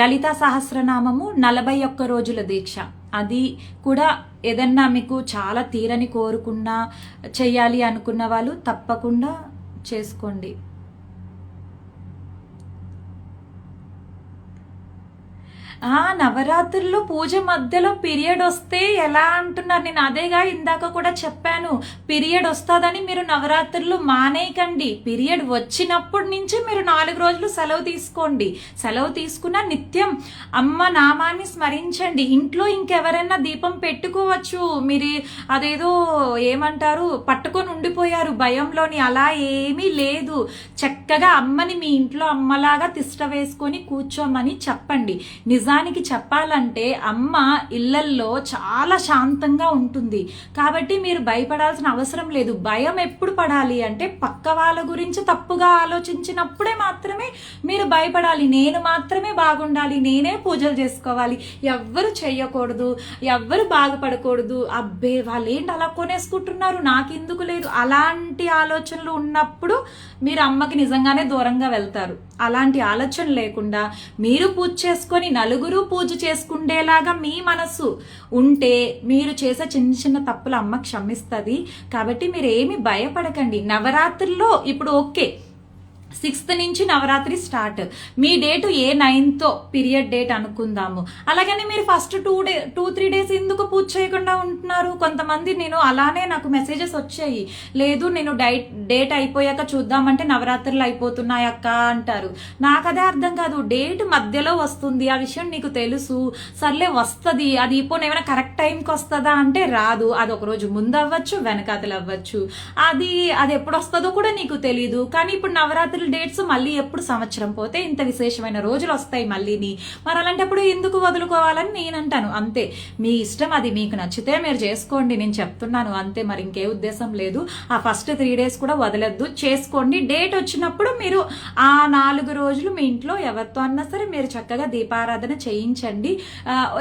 లలితా సహస్రనామము 41 రోజుల దీక్ష. అది కూడా ఏదన్నా మీకు చాలా తీరని కోరుకున్నా చెయ్యాలి అనుకున్న వాళ్ళు తప్పకుండా చేసుకోండి. నవరాత్రుల్లో పూజ మధ్యలో పీరియడ్ వస్తే ఎలా అంటున్నారు? నేను అదేగా ఇందాక కూడా చెప్పాను, పీరియడ్ వస్తుందని మీరు నవరాత్రులు మానేయకండి. పీరియడ్ వచ్చినప్పటి నుంచి మీరు 4 రోజులు సెలవు తీసుకోండి. సెలవు తీసుకున్న నిత్యం అమ్మ నామాన్ని స్మరించండి. ఇంట్లో ఇంకెవరైనా దీపం పెట్టుకోవచ్చు. మీరు అదేదో ఏమంటారు పట్టుకొని ఉండిపోయారు భయంలోని, అలా ఏమీ లేదు. చక్కగా అమ్మని మీ ఇంట్లో అమ్మలాగా తిష్ట వేసుకొని కూర్చోమని చెప్పండి. నిజానికి చెప్పాలంటే అమ్మ ఇళ్లల్లో చాలా శాంతంగా ఉంటుంది. కాబట్టి మీరు భయపడాల్సిన అవసరం లేదు. భయం ఎప్పుడు పడాలి అంటే పక్క వాళ్ళ గురించి తప్పుగా ఆలోచించినప్పుడే మాత్రమే మీరు భయపడాలి. నేను మాత్రమే బాగుండాలి, నేనే పూజలు చేసుకోవాలి, ఎవ్వరు చెయ్యకూడదు, ఎవ్వరు బాగుపడకూడదు, అబ్బే వాళ్ళు ఏంటి అలా కొనేసుకుంటున్నారు నాకెందుకు లేదు, అలాంటి ఆలోచనలు ఉన్నప్పుడు మీరు అమ్మకి నిజంగానే దూరంగా వెళ్తారు. అలాంటి ఆలోచన లేకుండా మీరు పూజ చేసుకొని నలుగురు పూజ చేసుకుండేలాగా మీ మనసు ఉంటే మీరు చేసే చిన్న చిన్న తప్పులు అమ్మ క్షమిస్తుంది. కాబట్టి మీరు ఏమి భయపడకండి. నవరాత్రుల్లో ఇప్పుడు ఓకే 6th నుంచి నవరాత్రి స్టార్ట్. మీ డేటు ఏ 9th పీరియడ్ డేట్ అనుకుందాము. అలాగని మీరు ఫస్ట్ 2-3 డేస్ ఎందుకు పూజ చేయకుండా ఉంటున్నారు? కొంతమంది నేను అలానే నాకు మెసేజెస్ వచ్చాయి, లేదు నేను డేట్ అయిపోయాక చూద్దామంటే నవరాత్రులు అయిపోతున్నాయి అక్క అంటారు. నాకు అదే అర్థం కాదు. డేట్ మధ్యలో వస్తుంది, ఆ విషయం నీకు తెలుసు, సర్లే వస్తుంది, అది ఇప్పుడు ఏమైనా కరెక్ట్ టైంకి వస్తుందా అంటే రాదు. అది ఒక రోజు ముందు అవ్వచ్చు, వెనకాతలు అవ్వచ్చు, అది ఎప్పుడు వస్తుందో కూడా నీకు తెలియదు. కానీ ఇప్పుడు నవరాత్రులు డేట్స్ మళ్ళీ ఎప్పుడు సంవత్సరం పోతే ఇంత విశేషమైన రోజులు వస్తాయి మళ్ళీని. మరి అలాంటప్పుడు ఎందుకు వదులుకోవాలని నేను అంటాను. అంతే, మీ ఇష్టం, అది మీకు నచ్చితే మీరు చేసుకోండి, నేను చెప్తున్నాను అంతే, మరి ఇంకే ఉద్దేశం లేదు. ఆ ఫస్ట్ 3 డేస్ కూడా వదలద్దు, చేసుకోండి. డేట్ వచ్చినప్పుడు మీరు ఆ 4 రోజులు మీ ఇంట్లో ఎవరితో అన్నా సరే మీరు చక్కగా దీపారాధన చేయించండి.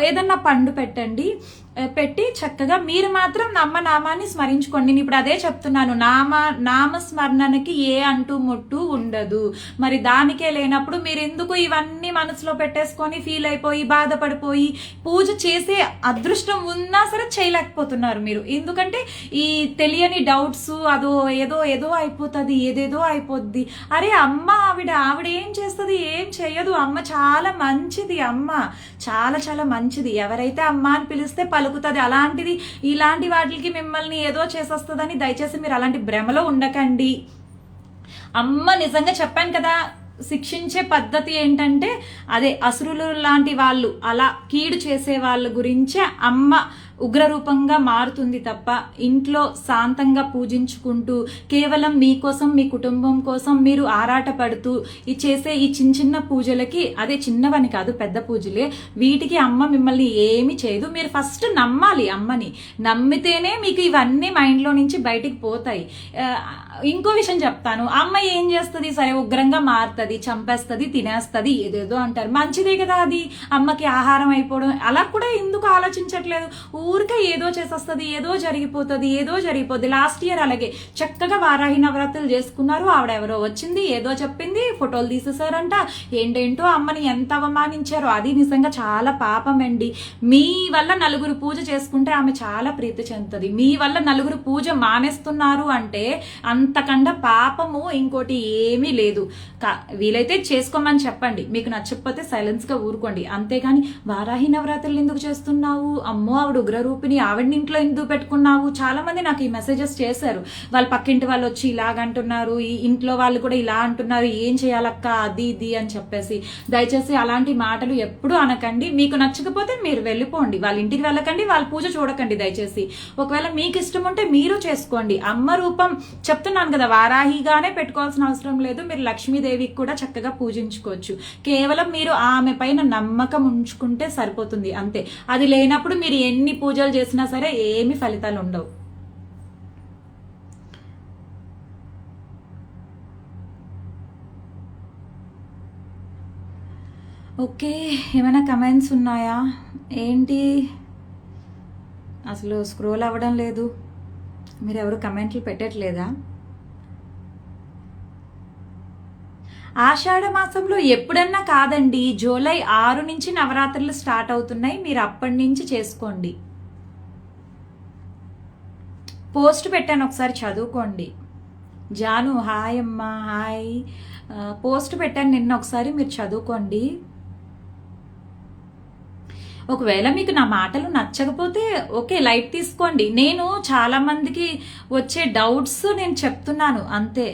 ఏదన్నా పండు పెట్టి చక్కగా మీరు మాత్రం నామాన్ని స్మరించుకోండి. నేను ఇప్పుడు అదే చెప్తున్నాను, నామస్మరణకి ఏ అంటూ ముట్టు ఉండదు. మరి దానికే లేనప్పుడు మీరు ఎందుకు ఇవన్నీ మనసులో పెట్టేసుకొని ఫీల్ అయిపోయి బాధపడిపోయి పూజ చేసే అదృష్టం ఉన్నా సరే చేయలేకపోతున్నారు మీరు? ఎందుకంటే ఈ తెలియని డౌట్స్, అదో ఏదో అయిపోతుంది, ఏదేదో అయిపోద్ది. అరే అమ్మ ఆవిడ ఏం చేస్తుంది? ఏం చెయ్యదు. అమ్మ చాలా మంచిది, అమ్మ చాలా చాలా మంచిది. ఎవరైతే అమ్మ అని పిలిస్తే పలుకుతుంది. అలాంటిది ఇలాంటి వాటికి మిమ్మల్ని ఏదో చేసేస్తుందని దయచేసి మీరు అలాంటి భ్రమలో ఉండకండి. అమ్మ నిజంగా చెప్పాను కదా, శిక్షించే పద్ధతి ఏంటంటే అదే అసురులు లాంటి వాళ్ళు, అలా కీడు చేసే వాళ్ళ గురించే అమ్మ ఉగ్రరూపంగా మారుతుంది తప్ప ఇంట్లో శాంతంగా పూజించుకుంటూ కేవలం మీకోసం మీ కుటుంబం కోసం మీరు ఆరాటపడుతూ చేసే ఈ చిన్న పూజలకి, అదే చిన్నవని కాదు పెద్ద పూజలే, వీటికి అమ్మ మిమ్మల్ని ఏమి చేయదు. మీరు ఫస్ట్ నమ్మాలి అమ్మని. నమ్మితేనే మీకు ఇవన్నీ మైండ్లో నుంచి బయటికి పోతాయి. ఇంకో విషయం చెప్తాను, అమ్మ ఏం చేస్తుంది? సరే ఉగ్రంగా మారుతుంది, చంపేస్తుంది, తినేస్తుంది, ఏదేదో అంటారు. మంచిదే కదా అది, అమ్మకి ఆహారం అయిపోవడం. అలా కూడా ఎందుకు ఆలోచించట్లేదు? ఊరికే ఏదో చేసేస్తుంది, ఏదో జరిగిపోద్ది. లాస్ట్ ఇయర్ అలాగే చక్కగా వారాహి నవరాత్రులు చేసుకున్నారు. ఆవిడెవరో వచ్చింది, ఏదో చెప్పింది, ఫోటోలు తీసేసారంట, ఏంటేంటో అమ్మని ఎంత అవమానించారో. అది నిజంగా చాలా పాపం అండి. మీ వల్ల నలుగురు పూజ చేసుకుంటే ఆమె చాలా ప్రీతి చెందుతుంది. మీ వల్ల నలుగురు పూజ మానేస్తున్నారు అంటే అంతకన్నా పాపము ఇంకోటి ఏమీ లేదు. వీలైతే చేసుకోమని చెప్పండి, మీకు నచ్చకపోతే సైలెన్స్ గా ఊరుకోండి. అంతేగాని వారాహి నవరాత్రులు ఎందుకు చేస్తున్నావు, అమ్మో ఆవిడ ఉగ్రరూపిణి, ఆవిడని ఇంట్లో ఎందుకు పెట్టుకున్నావు? చాలా మంది నాకు ఈ మెసేజెస్ చేశారు. వాళ్ళ పక్కింటి వాళ్ళు వచ్చి ఇలాగంటున్నారు, ఈ ఇంట్లో వాళ్ళు కూడా ఇలా అంటున్నారు, ఏం చేయాలక్క అది ఇది అని చెప్పేసి. దయచేసి అలాంటి మాటలు ఎప్పుడు అనకండి. మీకు నచ్చకపోతే మీరు వెళ్ళిపోండి, వాళ్ళ ఇంటికి వెళ్ళకండి, వాళ్ళ పూజ చూడకండి దయచేసి. ఒకవేళ మీకు ఇష్టం ఉంటే మీరు చేసుకోండి. అమ్మ రూపం చెప్తున్నాను కదా, వారాహిగానే పెట్టుకోవాల్సిన అవసరం లేదు. మీరు లక్ష్మీదేవికి కూడా చక్కగా పూజించుకోవచ్చు. కేవలం మీరు ఆమె పైన నమ్మకం ఉంచుకుంటే సరిపోతుంది అంతే. అది లేనప్పుడు మీరు ఎన్ని పూజలు చేసినా సరే ఏమి ఫలితాలు ఉండవు. ఓకే, ఏమైనా కమెంట్స్ ఉన్నాయా? ఏంటి అసలు స్క్రోల్ అవ్వడం లేదు. మీరు ఎవరు కమెంట్లు పెట్టట్లేదా? ఆషాఢ మాసంలో ఎప్పుడన్నా కాదండి, జూలై 6 నుంచి నవరాత్రులు స్టార్ట్ అవుతున్నాయి. మీరు అప్పటి నుంచి చేసుకోండి. పోస్ట్ పెట్టాను, ఒకసారి చదువుకోండి. జాను హాయ్ అమ్మా, హాయ్. పోస్ట్ పెట్టాను నిన్న, ఒకసారి మీరు చదువుకోండి. ఒకవేళ మీకు నా మాటలు నచ్చకపోతే ఓకే, లైట్ తీసుకోండి. నేను చాలా మందికి వచ్చే డౌట్స్ నేను చెప్తున్నాను అంతే.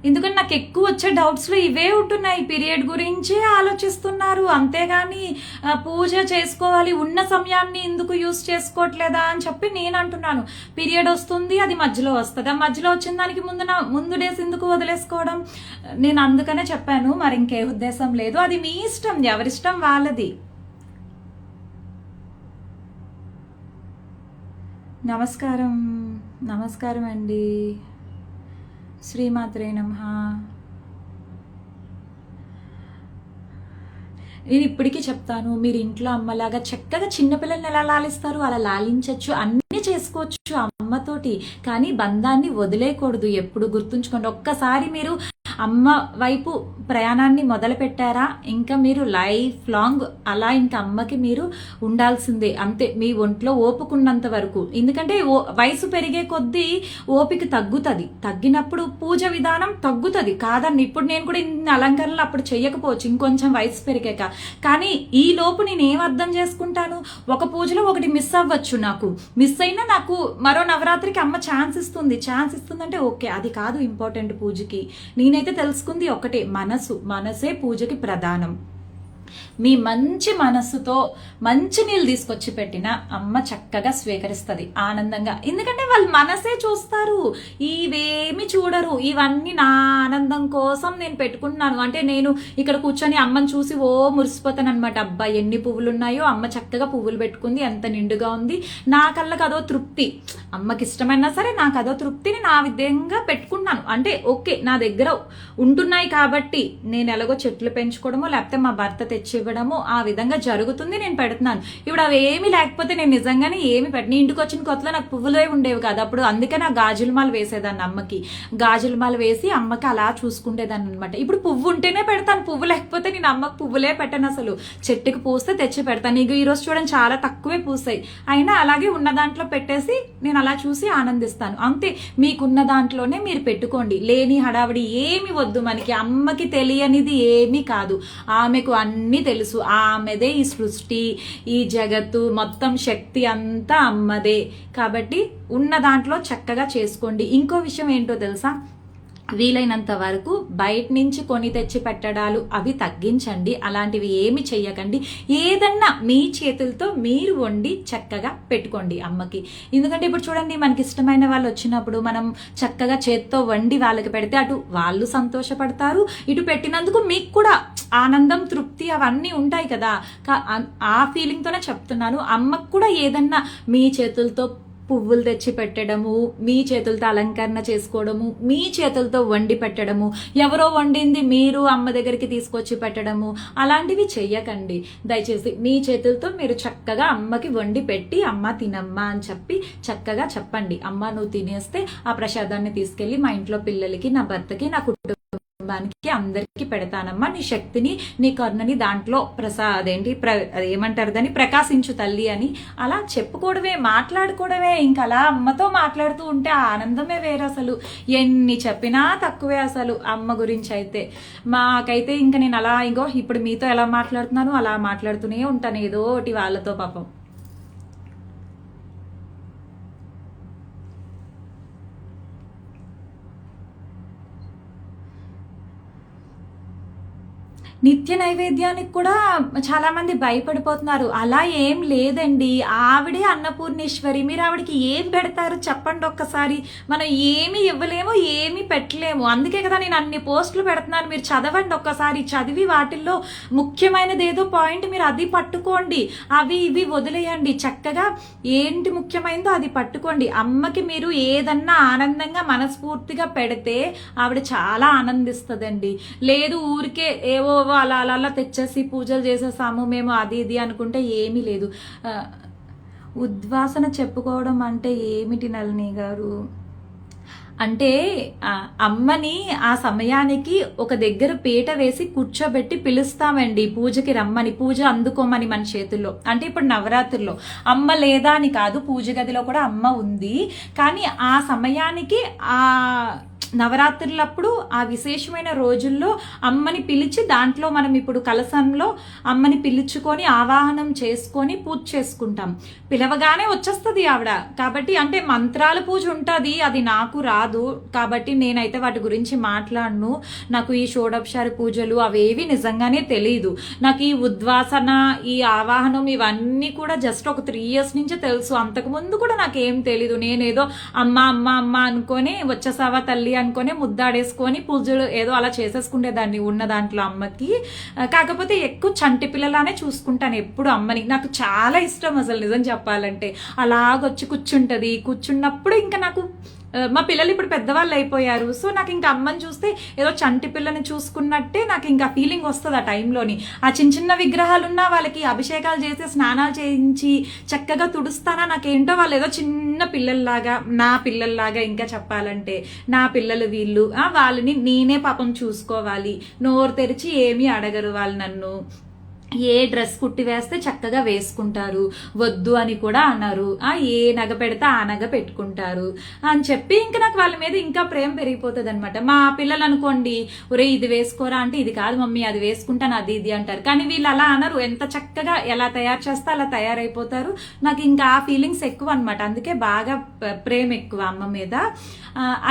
ఎందుకంటే నాకు ఎక్కువ వచ్చే డౌట్స్లో ఇవే ఉంటున్నాయి. పీరియడ్ గురించే ఆలోచిస్తున్నారు, అంతేగాని పూజ చేసుకోవాలి ఉన్న సమయాన్ని ఎందుకు యూస్ చేసుకోవట్లేదా అని చెప్పి నేను అంటున్నాను. పీరియడ్ వస్తుంది, అది మధ్యలో వస్తుంది, ఆ మధ్యలో వచ్చిన దానికి ముందు డేస్ ఎందుకు వదిలేసుకోవడం, నేను అందుకనే చెప్పాను. మరి ఇంకే ఉద్దేశం లేదు, అది మీ ఇష్టం, ఎవరిష్టం వాళ్ళది. నమస్కారం, నమస్కారం అండి. శ్రీమాత్రే నమః. నేను ఇప్పటికీ చెప్తాను, మీరు ఇంట్లో అమ్మలాగా చక్కగా చిన్నపిల్లల్ని ఎలా లాలిస్తారు అలా లాలించవచ్చు, అన్నీ చేసుకోవచ్చు అమ్మతోటి. కానీ బంధాన్ని వదిలేయకూడదు, ఎప్పుడు గుర్తుంచుకోండి. ఒక్కసారి మీరు అమ్మ వైపు ప్రయాణాన్ని మొదలు పెట్టారా, ఇంకా మీరు లైఫ్ లాంగ్ అలా ఇంకా అమ్మకి మీరు ఉండాల్సిందే, అంతే. మీ ఒంట్లో ఓపుకున్నంత వరకు. ఎందుకంటే వయసు పెరిగే కొద్దీ ఓపిక తగ్గుతుంది, తగ్గినప్పుడు పూజ విధానం తగ్గుతుంది కాదండి. ఇప్పుడు నేను కూడా ఇన్ని అలంకరణలు అప్పుడు చెయ్యకపోవచ్చు, ఇంకొంచెం వయసు పెరిగాక. కానీ ఈ లోపు నేను ఏం అర్థం చేసుకుంటాను, ఒక పూజలో ఒకటి మిస్ అవ్వచ్చు, నాకు మిస్ అయినా నాకు మరో నవరాత్రికి అమ్మ ఛాన్స్ ఇస్తుందంటే ఓకే, అది కాదు ఇంపార్టెంట్ పూజకి. నేనైతే తెలుసుకుంది ఒకటే, మనసే పూజకి ప్రధానం. మీ మంచి మనస్సుతో మంచి నీళ్ళు తీసుకొచ్చి పెట్టిన అమ్మ చక్కగా స్వీకరిస్తుంది ఆనందంగా. ఎందుకంటే వాళ్ళు మనసే చూస్తారు, ఇవేమి చూడరు. ఇవన్నీ నా ఆనందం కోసం నేను పెట్టుకుంటున్నాను అంటే నేను ఇక్కడ కూర్చొని అమ్మని చూసి మురిసిపోతాను అనమాట. అబ్బా ఎన్ని పువ్వులు ఉన్నాయో, అమ్మ చక్కగా పువ్వులు పెట్టుకుంది, ఎంత నిండుగా ఉంది, నా కళ్ళకి అదో తృప్తి. అమ్మకి ఇష్టమైనా సరే నాకు అదో తృప్తిని నా విధంగా పెట్టుకుంటున్నాను. అంటే ఓకే, నా దగ్గర ఉంటున్నాయి కాబట్టి నేను ఎలాగో చెట్లు పెంచుకోవడమో లేకపోతే మా భర్త తెచ్చివ్వడము ఆ విధంగా జరుగుతుంది, నేను పెడుతున్నాను. ఇప్పుడు అవి ఏమి లేకపోతే నేను నిజంగానే ఏమి పెట్టను. ఇంటికి వచ్చిన కొత్తలో నాకు పువ్వులే ఉండేవి కాదు అప్పుడు, అందుకే నాకు గాజుల మాల వేసేదాన్ని అమ్మకి. గాజుల మాల వేసి అమ్మకి అలా చూసుకుంటేదాన్ని అనమాట. ఇప్పుడు పువ్వు ఉంటేనే పెడతాను, పువ్వు లేకపోతే నేను అమ్మకి పువ్వులే పెట్టను అసలు. చెట్టుకి పూస్తే తెచ్చి పెడతాను. ఇక ఈరోజు చూడండి చాలా తక్కువే పూసాయి, అయినా అలాగే ఉన్న దాంట్లో పెట్టేసి నేను అలా చూసి ఆనందిస్తాను అంతే. మీకున్న దాంట్లోనే మీరు పెట్టుకోండి, లేని హడావిడి ఏమి వద్దు. మనకి అమ్మకి తెలియనిది ఏమీ కాదు, ఆమెకు అన్నీ తెలుసు. ఆమెదే ఈ సృష్టి, ఈ జగత్తు మొత్తం శక్తి అంతా అమ్మదే. కాబట్టి ఉన్న దాంట్లో చక్కగా చేసుకోండి. ఇంకో విషయం ఏంటో తెలుసా, వీలైనంత వరకు బయట నుంచి కొని తెచ్చి పెట్టడాలు అవి తగ్గించండి. అలాంటివి ఏమి చెయ్యకండి. ఏదన్నా మీ చేతులతో మీరు వండి చక్కగా పెట్టుకోండి అమ్మకి. ఎందుకంటే ఇప్పుడు చూడండి, మనకి ఇష్టమైన వాళ్ళు వచ్చినప్పుడు మనం చక్కగా చేత్తో వండి వాళ్ళకి పెడితే అటు వాళ్ళు సంతోషపడతారు, ఇటు పెట్టినందుకు మీకు కూడా ఆనందం, తృప్తి అవన్నీ ఉంటాయి కదా. ఆ ఫీలింగ్తోనే చెప్తున్నాను. అమ్మకు కూడా ఏదన్నా మీ చేతులతో పువ్వులు తెచ్చి పెట్టడము, మీ చేతులతో అలంకరణ చేసుకోవడము, మీ చేతులతో వండి పెట్టడము, ఎవరో వండింది మీరు అమ్మ దగ్గరికి తీసుకొచ్చి పెట్టడము, అలాంటివి చెయ్యకండి దయచేసి. మీ చేతులతో మీరు చక్కగా అమ్మకి వండి పెట్టి అమ్మ తినమ్మా అని చెప్పి చక్కగా చెప్పండి. అమ్మ నువ్వు తినేస్తే ఆ ప్రసాదాన్ని తీసుకెళ్లి మా ఇంట్లో పిల్లలకి, నా భర్తకి, నా కుటుంబానికి అందరికి పెడతానమ్మా, నీ శక్తిని నీ కరుణని దాంట్లో ఏమంటారు దాన్ని, ప్రకాశించు తల్లి అని అలా చెప్పుకోవడమే, మాట్లాడుకోవడమే. ఇంకా అలా అమ్మతో మాట్లాడుతూ ఉంటే ఆ ఆనందమే వేరు. అసలు ఎన్ని చెప్పినా తక్కువే అసలు అమ్మ గురించి అయితే. మాకైతే ఇంకా నేను అలా ఇప్పుడు మీతో ఎలా మాట్లాడుతున్నాను అలా మాట్లాడుతూనే ఉంటాను ఏదో ఒకటి వాళ్ళతో. పాపం నిత్య నైవేద్యానికి కూడా చాలా మంది భయపడిపోతున్నారు. అలా ఏం లేదండి, ఆవిడే అన్నపూర్ణేశ్వరి. మీరు ఆవిడకి ఏం పెడతారు చెప్పండి ఒక్కసారి. మనం ఏమి ఇవ్వలేము, ఏమి పెట్టలేము. అందుకే కదా నేను అన్ని పోస్టులు పెడుతున్నాను. మీరు చదవండి ఒక్కసారి, చదివి వాటిల్లో ముఖ్యమైనది ఏదో పాయింట్ మీరు అది పట్టుకోండి, అవి ఇవి వదిలేయండి. చక్కగా ఏంటి ముఖ్యమైనదో అది పట్టుకోండి. అమ్మకి మీరు ఏదన్నా ఆనందంగా మనస్ఫూర్తిగా పెడితే ఆవిడ చాలా ఆనందిస్తుందండి. లేదు ఊరికే ఏవో ఏవేవో అలా అలా అలా తెచ్చేసి పూజలు చేసేసాము మేము అది ఇది అనుకుంటే ఏమీ లేదు. ఉద్వాసన చెప్పుకోవడం అంటే ఏమిటి నళిని గారు? అంటే అమ్మని ఆ సమయానికి ఒక దగ్గర పీట వేసి కూర్చోబెట్టి పిలుస్తామండి పూజకి రమ్మని, పూజ అందుకోమని మన చేతుల్లో. అంటే ఇప్పుడు నవరాత్రుల్లో అమ్మ లేదా అని కాదు, పూజ గదిలో కూడా అమ్మ ఉంది. కానీ ఆ సమయానికి ఆ నవరాత్రులప్పుడు ఆ విశేషమైన రోజుల్లో అమ్మని పిలిచి దాంట్లో మనం ఇప్పుడు కలశంలో అమ్మని పిలుచుకొని ఆవాహనం చేసుకొని పూజ చేసుకుంటాం. పిలవగానే వచ్చేస్తుంది ఆవిడ. కాబట్టి అంటే మంత్రాల పూజ ఉంటుంది, అది నాకు రాదు కాబట్టి నేనైతే వాటి గురించి మాట్లాడను. నాకు ఈ షోడోపచార పూజలు అవేవి నిజంగానే తెలియదు. నాకు ఈ ఉద్వాసన, ఈ ఆవాహనం ఇవన్నీ కూడా జస్ట్ ఒక 3 years నుంచే తెలుసు. అంతకుముందు కూడా నాకేం తెలీదు. నేనేదో అమ్మ అమ్మ అమ్మ అనుకొని వచ్చేసావా తల్లి అనుకొని ముద్దాడేసుకొని పూజలు ఏదో అలా చేసేసుకునేదాన్ని ఉన్న దాంట్లో అమ్మకి. కాకపోతే ఎక్కువ చంటి పిల్లలానే చూసుకుంటాను ఎప్పుడు అమ్మని. నాకు చాలా ఇష్టం అసలు నిజం చెప్పాలంటే. అలాగొచ్చి కూర్చున్నప్పుడు ఇంకా నాకు మా పిల్లలు ఇప్పుడు పెద్దవాళ్ళు అయిపోయారు. సో నాకు ఇంకా అమ్మని చూస్తే ఏదో చంటి పిల్లని చూసుకున్నట్టే నాకు ఇంకా ఫీలింగ్ వస్తుంది ఆ టైంలోని. ఆ చిన్న చిన్న విగ్రహాలు ఉన్న వాళ్ళకి అభిషేకాలు చేసి స్నానాలు చేయించి చక్కగా తుడుస్తానా, నాకేంటో వాళ్ళు ఏదో చిన్న పిల్లల్లాగా, నా పిల్లల్లాగా ఇంకా చెప్పాలంటే నా పిల్లలు వీళ్ళు. వాళ్ళని నేనే పాపం చూసుకోవాలి. నోరు తెరిచి ఏమీ అడగరు వాళ్ళు నన్ను. ఏ డ్రెస్ కుట్టి వేస్తే చక్కగా వేసుకుంటారు, వద్దు అని కూడా అన్నారు. ఏ నగ పెడితే ఆ నగ పెట్టుకుంటారు అని చెప్పి ఇంకా నాకు వాళ్ళ మీద ఇంకా ప్రేమ పెరిగిపోతుంది అనమాట. మా పిల్లలు అనుకోండి, ఒరే ఇది వేసుకోరా అంటే ఇది కాదు మమ్మీ అది వేసుకుంటాను అది ఇది అంటారు. కానీ వీళ్ళు అలా అనరు. ఎంత చక్కగా ఎలా తయారు చేస్తే అలా తయారైపోతారు. నాకు ఇంకా ఆ ఫీలింగ్స్ ఎక్కువ అనమాట. అందుకే బాగా ప్రేమ ఎక్కువ అమ్మ మీద.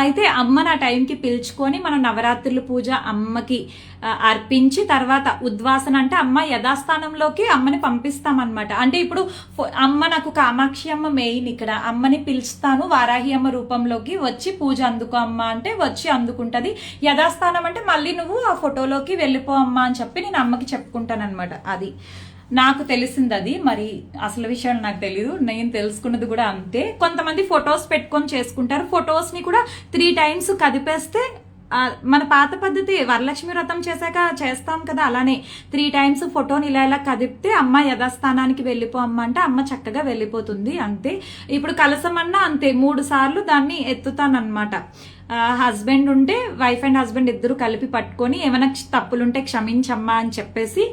అయితే అమ్మ నా టైంకి పిలుచుకొని మనం నవరాత్రుల పూజ అమ్మకి అర్పించి తర్వాత ఉద్వాసన అంటే అమ్మ యథాస్థానంలోకి అమ్మని పంపిస్తామన్నమాట. అంటే ఇప్పుడు అమ్మ నాకు కామాక్షి అమ్మ మెయిన్. ఇక్కడ అమ్మని పిలుస్తాను వారాహి అమ్మ రూపంలోకి, వచ్చి పూజ అందుకో అమ్మ అంటే వచ్చి అందుకుంటది. యథాస్థానం అంటే మళ్ళీ నువ్వు ఆ ఫోటోలోకి వెళ్ళిపో అమ్మ అని చెప్పి నేను అమ్మకి చెప్పుకుంటాను అనమాట. అది నాకు తెలిసింది. అది మరి అసలు విషయాలు నాకు తెలీదు. నేను తెలుసుకున్నది కూడా అంతే. కొంతమంది ఫొటోస్ పెట్టుకొని చేసుకుంటారు. ఫొటోస్ ని కూడా 3 times కదిపేస్తే మన పాత పద్ధతి వరలక్ష్మి వ్రతం చేశాక చేస్తాం కదా, అలానే 3 times ఫోటోని ఇలా ఇలా కదిపితే అమ్మ యథాస్థానానికి వెళ్ళిపో అమ్మ అంటే అమ్మ చక్కగా వెళ్ళిపోతుంది. అంతే. ఇప్పుడు కలసం అన్నా అంతే 3 సార్లు దాన్ని ఎత్తుతానన్నమాట. హస్బెండ్ ఉంటే వైఫ్ అండ్ హస్బెండ్ ఇద్దరు కలిపి పట్టుకొని ఏమైనా తప్పులుంటే క్షమించమ్మా అని చెప్పేసి,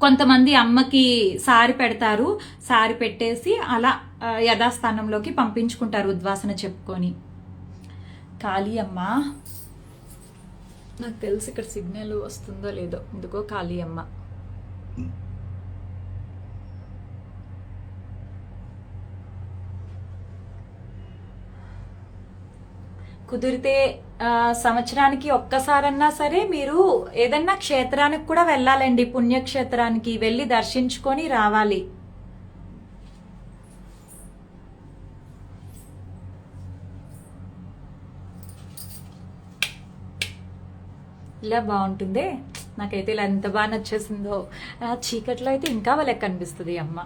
కొంతమంది అమ్మకి సారి పెడతారు. సారి పెట్టేసి అలా యథాస్థానంలోకి పంపించుకుంటారు ఉద్వాసన చెప్పుకొని. కాళీ అమ్మ నాకు తెలిసి ఇక్కడ సిగ్నల్ వస్తుందో లేదో, ఎందుకో కాళీ అమ్మ. కుదిరితే సంవత్సరానికి ఒక్కసారన్నా సరే మీరు ఏదన్నా క్షేత్రానికి కూడా వెళ్ళాలండి. పుణ్యక్షేత్రానికి వెళ్ళి దర్శించుకొని రావాలి. ఇలా బాగుంటుందే. నాకైతే ఇలా ఎంత బాగా నచ్చేసిందో. చీకట్లో అయితే ఇంకా వాళ్ళకి కనిపిస్తుంది అమ్మ.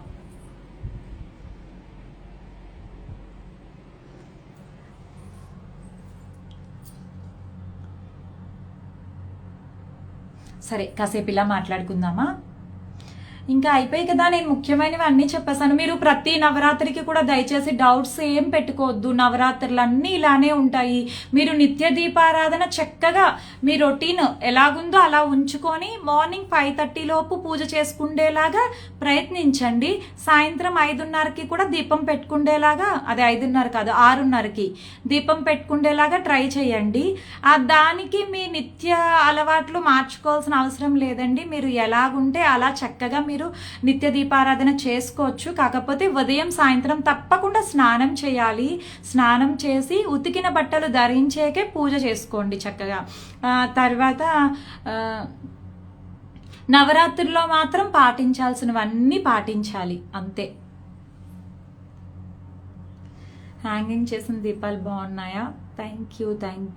సరే కాసేపు ఇలా మాట్లాడుకుందామా? ఇంకా అయిపోయి కదా. నేను ముఖ్యమైనవి అన్నీ చెప్పేసాను. మీరు ప్రతి నవరాత్రికి కూడా దయచేసి డౌట్స్ ఏం పెట్టుకోవద్దు. నవరాత్రులు అన్నీ ఇలానే ఉంటాయి. మీరు నిత్య దీపారాధన చక్కగా మీ రొటీన్ ఎలాగుందో అలా ఉంచుకొని మార్నింగ్ 5:30 లోపు పూజ చేసుకుండేలాగా ప్రయత్నించండి. సాయంత్రం 5:30కి కూడా దీపం పెట్టుకుండేలాగా, అదే 5:30 కాదు 6:30కి దీపం పెట్టుకుండేలాగా ట్రై చేయండి. దానికి మీ నిత్య అలవాట్లు మార్చుకోవాల్సిన అవసరం లేదండి. మీరు ఎలాగుంటే అలా చక్కగా మీరు నిత్య దీపారాధన చేసుకోవచ్చు. కాకపోతే ఉదయం సాయంత్రం తప్పకుండా స్నానం చేయాలి. స్నానం చేసి ఉతికిన బట్టలు ధరించేకే పూజ చేసుకోండి చక్కగా. తర్వాత నవరాత్రుల్లో మాత్రం పాటించాల్సినవన్నీ పాటించాలి అంతే. హ్యాంగింగ్ చేసిన దీపాలు బాగున్నాయా? Thank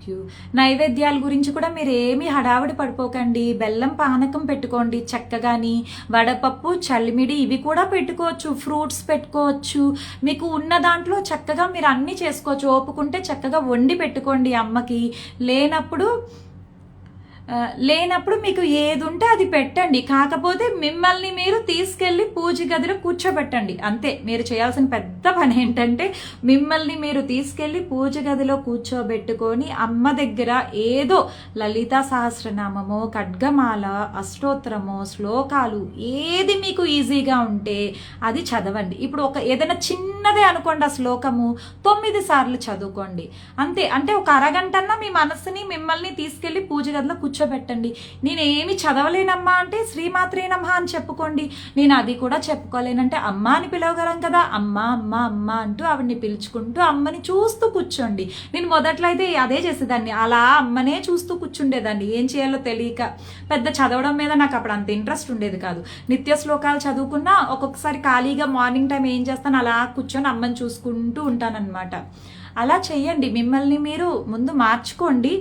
you. నైవేద్యాల గురించి కూడా మీరు ఏమీ హడావిడి పడిపోకండి. బెల్లం పానకం పెట్టుకోండి చక్కగాని. వడపప్పు, చల్లిమిడి ఇవి కూడా పెట్టుకోవచ్చు. ఫ్రూట్స్ పెట్టుకోవచ్చు. మీకు ఉన్న దాంట్లో చక్కగా మీరు అన్నీ చేసుకోవచ్చు. ఓపుకుంటే చక్కగా వండి పెట్టుకోండి అమ్మకి. లేనప్పుడు లేనప్పుడు మీకు ఏది ఉంటే అది పెట్టండి. కాకపోతే మిమ్మల్ని మీరు తీసుకెళ్ళి పూజ గదిలో కూర్చోబెట్టండి అంతే. మీరు చేయాల్సిన పెద్ద పని ఏంటంటే మిమ్మల్ని మీరు తీసుకెళ్ళి పూజ గదిలో కూర్చోబెట్టుకొని అమ్మ దగ్గర ఏదో లలితా సహస్రనామమో, ఖడ్గమాల, అష్టోత్తరమో, శ్లోకాలు ఏది మీకు ఈజీగా ఉంటే అది చదవండి. ఇప్పుడు ఏదైనా చిన్నదే అనుకోండి, ఆ శ్లోకము 9 సార్లు చదువుకోండి అంతే. అంటే ఒక అరగంటన్నా మీ మనసుని మిమ్మల్ని తీసుకెళ్లి పూజ గదిలో కూర్చోబెట్టండి. నేనేమి చదవలేనమ్మా అంటే శ్రీమాత్రే నమః అని చెప్పుకోండి. నేను అది కూడా చెప్పుకోలేనంటే అమ్మ అని పిలవగలం కదా, అమ్మ అమ్మ అమ్మ అంటూ ఆవిడ్ని పిలుచుకుంటూ అమ్మని చూస్తూ కూర్చోండి. నేను మొదట్లో అయితే అదే చేసేదాన్ని, అలా అమ్మనే చూస్తూ కూర్చుండేదాన్ని. ఏం చేయాలో తెలియక పెద్ద చదవడం మీద నాకు అప్పుడు అంత ఇంట్రెస్ట్ ఉండేది కాదు. నిత్య శ్లోకాలు చదువుకున్నా ఒక్కొక్కసారి ఖాళీగా మార్నింగ్ టైం ఏం చేస్తాను, అలా కూర్చొని అమ్మని చూసుకుంటూ ఉంటానన్నమాట. అలా చెయ్యండి. మిమ్మల్ని మీరు ముందు మార్చుకోండి,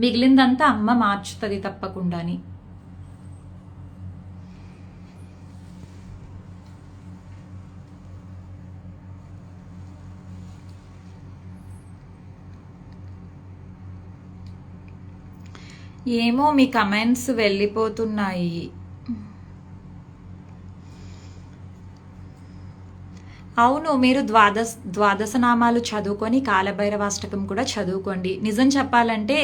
మిగిలిందంతా అమ్మ మార్చుతుంది తప్పకుండాని. ఏమో మీ కమెంట్స్ వెళ్ళిపోతున్నాయి. అవును, మీరు ద్వాదశ నామాలు చదువుకొని కాలభైరవాష్టకం కూడా చదువుకోండి. నిజం చెప్పాలంటే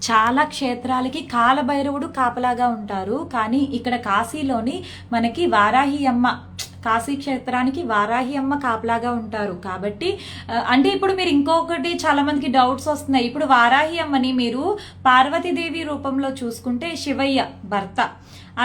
చాలా క్షేత్రాలకి కాలభైరవుడు కాపలాగా ఉంటారు, కానీ ఇక్కడ కాశీలోని మనకి వారాహి అమ్మ, కాశీ క్షేత్రానికి వారాహి అమ్మ కాపలాగా ఉంటారు. కాబట్టి అంటే ఇప్పుడు మీరు ఇంకొకటి చాలా మందికి డౌట్స్ వస్తున్నాయి. ఇప్పుడు వారాహి అమ్మని మీరు పార్వతీదేవి రూపంలో చూసుకుంటే శివయ్య భర్త,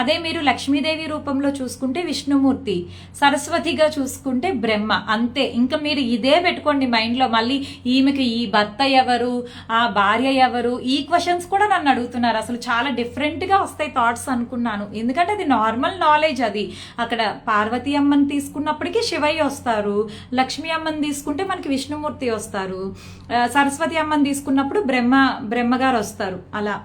అదే మీరు లక్ష్మీదేవి రూపంలో చూసుకుంటే విష్ణుమూర్తి, సరస్వతిగా చూసుకుంటే బ్రహ్మ, అంతే. ఇంకా మీరు ఇదే పెట్టుకోండి మైండ్లో. మళ్ళీ ఈమెకి ఈ భర్త ఎవరు, ఆ భార్య ఎవరు, ఈ క్వశ్చన్స్ కూడా నన్ను అడుగుతున్నారు. అసలు చాలా డిఫరెంట్గా వస్తాయి థాట్స్ అనుకున్నాను, ఎందుకంటే అది నార్మల్ నాలెడ్జ్. అది అక్కడ పార్వతీ అమ్మని తీసుకున్నప్పటికీ శివయ్య వస్తారు, లక్ష్మీ అమ్మని తీసుకుంటే మనకి విష్ణుమూర్తి వస్తారు, సరస్వతి అమ్మని తీసుకున్నప్పుడు బ్రహ్మగారు వస్తారు. అలా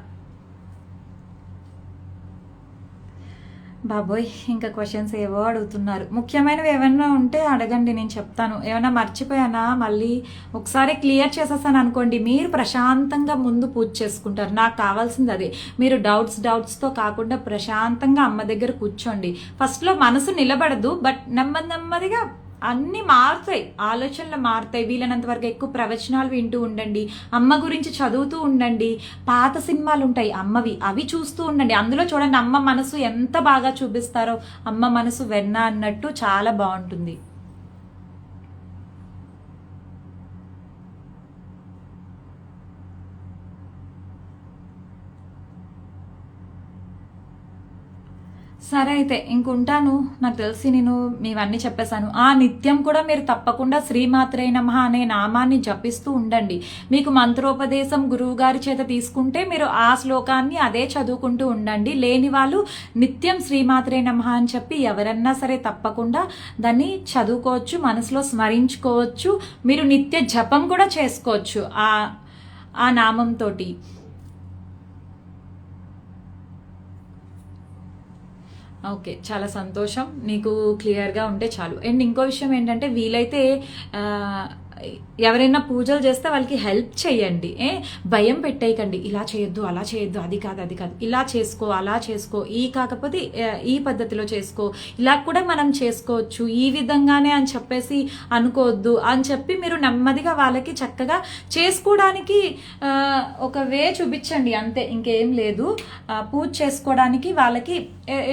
బాబోయ్, ఇంకా క్వశ్చన్స్ ఏవో అడుగుతున్నారు. ముఖ్యమైనవి ఏమైనా ఉంటే అడగండి, నేను చెప్తాను. ఏమైనా మర్చిపోయానా మళ్ళీ ఒకసారి క్లియర్ చేసేసాను అనుకోండి, మీరు ప్రశాంతంగా ముందు పూజ చేసుకుంటారు. నాకు కావాల్సింది అదే. మీరు డౌట్స్తో కాకుండా ప్రశాంతంగా అమ్మ దగ్గర కూర్చోండి. ఫస్ట్లో మనసు నిలబడదు, బట్ నెమ్మదిగా అన్నీ మారుతాయి, ఆలోచనలు మారుతాయి. వీలైనంత వరకు ఎక్కువ ప్రవచనాలు వింటూ ఉండండి, అమ్మ గురించి చదువుతూ ఉండండి. పాత సినిమాలు ఉంటాయి అమ్మవి, అవి చూస్తూ ఉండండి. అందులో చూడండి అమ్మ మనసు ఎంత బాగా చూపిస్తారో, అమ్మ మనసు వెన్న అన్నట్టు చాలా బాగుంటుంది. సరే అయితే ఇంకుంటాను. నాకు తెలిసి నేను మీవన్నీ చెప్పేశాను. ఆ నిత్యం కూడా మీరు తప్పకుండా శ్రీమాత్రే నమః అనే నామాన్ని జపిస్తూ ఉండండి. మీకు మంత్రోపదేశం గురువు గారి చేత తీసుకుంటే మీరు ఆ శ్లోకాన్ని అదే చదువుకుంటూ ఉండండి. లేని వాళ్ళు నిత్యం శ్రీమాత్రే నమః అని చెప్పి ఎవరన్నా సరే తప్పకుండా దాన్ని చదువుకోవచ్చు, మనసులో స్మరించుకోవచ్చు. మీరు నిత్య జపం కూడా చేసుకోవచ్చు ఆ నామంతో. ఓకే, చాలా సంతోషం. నీకు క్లియర్గా ఉంటే చాలు. అండ్ ఇంకో విషయం ఏంటంటే, వీలైతే ఎవరైనా పూజలు చేస్తే వాళ్ళకి హెల్ప్ చేయండి. భయం పెట్టేయకండి, ఇలా చేయొద్దు అలా చేయొద్దు, అది కాదు ఇలా చేసుకో అలా చేసుకో, కాకపోతే ఈ పద్ధతిలో చేసుకో, ఇలా కూడా మనం చేసుకోవచ్చు, ఈ విధంగానే అని చెప్పేసి అనుకోవద్దు అని చెప్పి మీరు నెమ్మదిగా వాళ్ళకి చక్కగా చేసుకోవడానికి ఒక వే చూపించండి అంతే, ఇంకేం లేదు. పూజ చేసుకోవడానికి వాళ్ళకి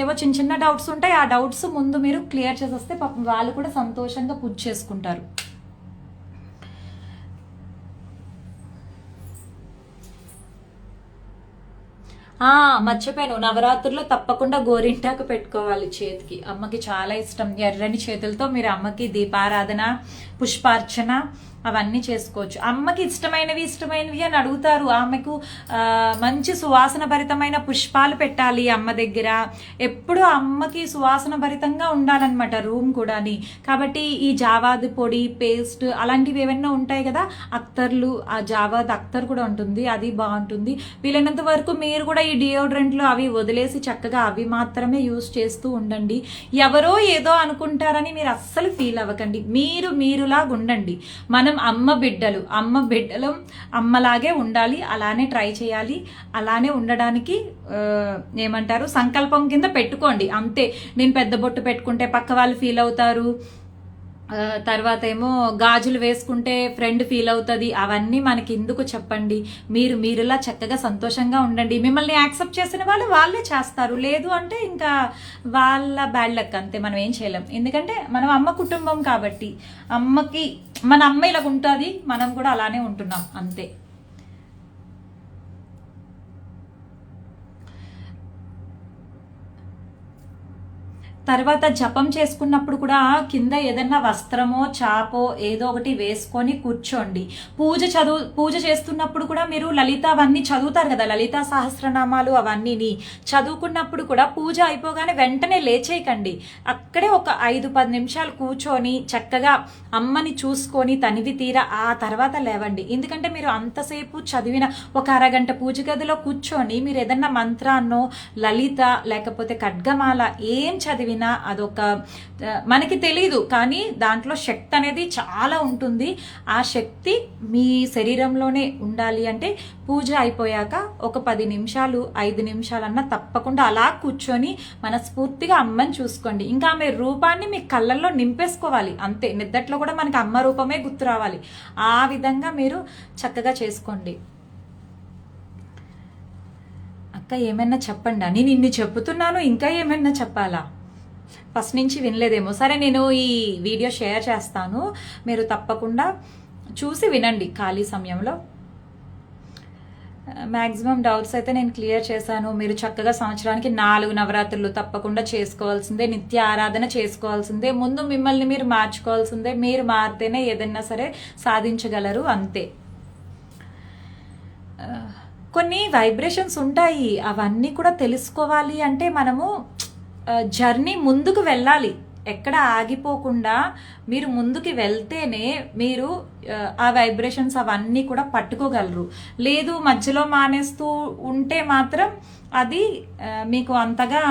ఏవో చిన్న డౌట్స్ ఉంటాయి, ఆ డౌట్స్ ముందు మీరు క్లియర్ చేసేస్తే పాపం వాళ్ళు కూడా సంతోషంగా పూజ చేసుకుంటారు. మర్చిపోయాను, నవరాత్రుల్లో తప్పకుండా గోరింటాకు పెట్టుకోవాలి చేతికి. అమ్మకి చాలా ఇష్టం. ఎర్రని చేతులతో మీరు అమ్మకి దీపారాధన, పుష్పార్చన అవన్నీ చేసుకోవచ్చు. అమ్మకి ఇష్టమైనవి అని అడుగుతారు. ఆమెకు మంచి సువాసన భరితమైన పుష్పాలు పెట్టాలి అమ్మ దగ్గర. ఎప్పుడు అమ్మకి సువాసన భరితంగా ఉండాలన్నమాట రూమ్ కూడాని. కాబట్టి ఈ జావాది పొడి, పేస్ట్ అలాంటివి ఏమైనా ఉంటాయి కదా, అత్తర్లు, ఆ జావాద్ అత్తర్ కూడా ఉంటుంది, అది బాగుంటుంది. వీలైనంత వరకు మీరు కూడా ఈ డియోడ్రెంట్లు అవి వదిలేసి చక్కగా అవి మాత్రమే యూజ్ చేస్తూ ఉండండి. ఎవరో ఏదో అనుకుంటారని మీరు అస్సలు ఫీల్ అవ్వకండి. మీరు మీరులాగా ఉండండి. మనం అమ్మ బిడ్డలు అమ్మలాగే ఉండాలి, అలానే ట్రై చేయాలి, అలానే ఉండడానికి ఏమంటారు సంకల్పం కింద పెట్టుకోండి అంతే. నేను పెద్ద బొట్టు పెట్టుకుంటే పక్క వాళ్ళు ఫీల్ అవుతారు, తర్వాత ఏమో గాజులు వేసుకుంటే ఫ్రెండ్ ఫీల్ అవుతుంది, అవన్నీ మనకి ఎందుకు చెప్పండి. మీరులా చక్కగా సంతోషంగా ఉండండి. మిమ్మల్ని యాక్సెప్ట్ చేసిన వాళ్ళు వాళ్ళే చేస్తారు, లేదు అంటే ఇంకా వాళ్ళ బ్యాడ్ లక్ అంతే, మనం ఏం చేయలేం. ఎందుకంటే మనం అమ్మ కుటుంబం కాబట్టి మన అమ్మ ఇలా ఉంటుంది, మనం కూడా అలానే ఉంటున్నాం అంతే. తర్వాత జపం చేసుకున్నప్పుడు కూడా కింద ఏదన్నా వస్త్రమో చాపో ఏదో ఒకటి వేసుకొని కూర్చోండి. పూజ చేస్తున్నప్పుడు కూడా మీరు లలిత అవన్నీ చదువుతారు కదా, లలితా సహస్రనామాలు అవన్నీ చదువుకున్నప్పుడు కూడా పూజ అయిపోగానే వెంటనే లేచేయకండి. అక్కడే ఒక 5-10 నిమిషాలు కూర్చొని చక్కగా అమ్మని చూసుకొని తనివి తీరా ఆ తర్వాత లేవండి. ఎందుకంటే మీరు అంతసేపు చదివిన ఒక అరగంట పూజ గదిలో కూర్చొని మీరు ఏదన్నా మంత్రాన్నో లలిత లేకపోతే ఖడ్గమాల ఏం చదివి అదొక మనకి తెలీదు, కానీ దాంట్లో శక్తి అనేది చాలా ఉంటుంది. ఆ శక్తి మీ శరీరంలోనే ఉండాలి అంటే పూజ అయిపోయాక ఒక 10 నిమిషాలు 5 నిమిషాలన్నా తప్పకుండా అలా కూర్చొని మనస్ఫూర్తిగా అమ్మని చూసుకోండి. ఇంకా ఆమె రూపాన్ని మీ కళ్ళల్లో నింపేసుకోవాలి అంతే. నిద్దట్లో కూడా మనకి అమ్మ రూపమే గుర్తు రావాలి. ఆ విధంగా మీరు చక్కగా చేసుకోండి. అక్క ఏమైనా చెప్పండి, నేను ఇన్ని చెప్తున్నాను, ఇంకా ఏమైనా చెప్పాలా? ఫస్ట్ నుంచి వినలేదేమో. సరే, నేను ఈ వీడియో షేర్ చేస్తాను, మీరు తప్పకుండా చూసి వినండి ఖాళీ సమయంలో. మ్యాక్సిమం డౌట్స్ అయితే నేను క్లియర్ చేశాను. మీరు చక్కగా సంవత్సరానికి 4 నవరాత్రులు తప్పకుండా చేసుకోవాల్సిందే, నిత్య ఆరాధన చేసుకోవాల్సిందే, ముందు మిమ్మల్ని మీరు మార్చుకోవాల్సిందే. మీరు మారితేనే ఏదైనా సరే సాధించగలరు అంతే. కొన్ని వైబ్రేషన్స్ ఉంటాయి, అవన్నీ కూడా తెలుసుకోవాలి అంటే మనము జర్నీ ముందుకు వెళ్ళాలి, ఎక్కడ ఆగిపోకుండా మీరు ముందుకి వెళ్తేనే మీరు ఆ వైబ్రేషన్స్ అవన్నీ కూడా పట్టుకోగలరు. లేదు మధ్యలో మానేస్తూ ఉంటే మాత్రం అది మీకు అంతగా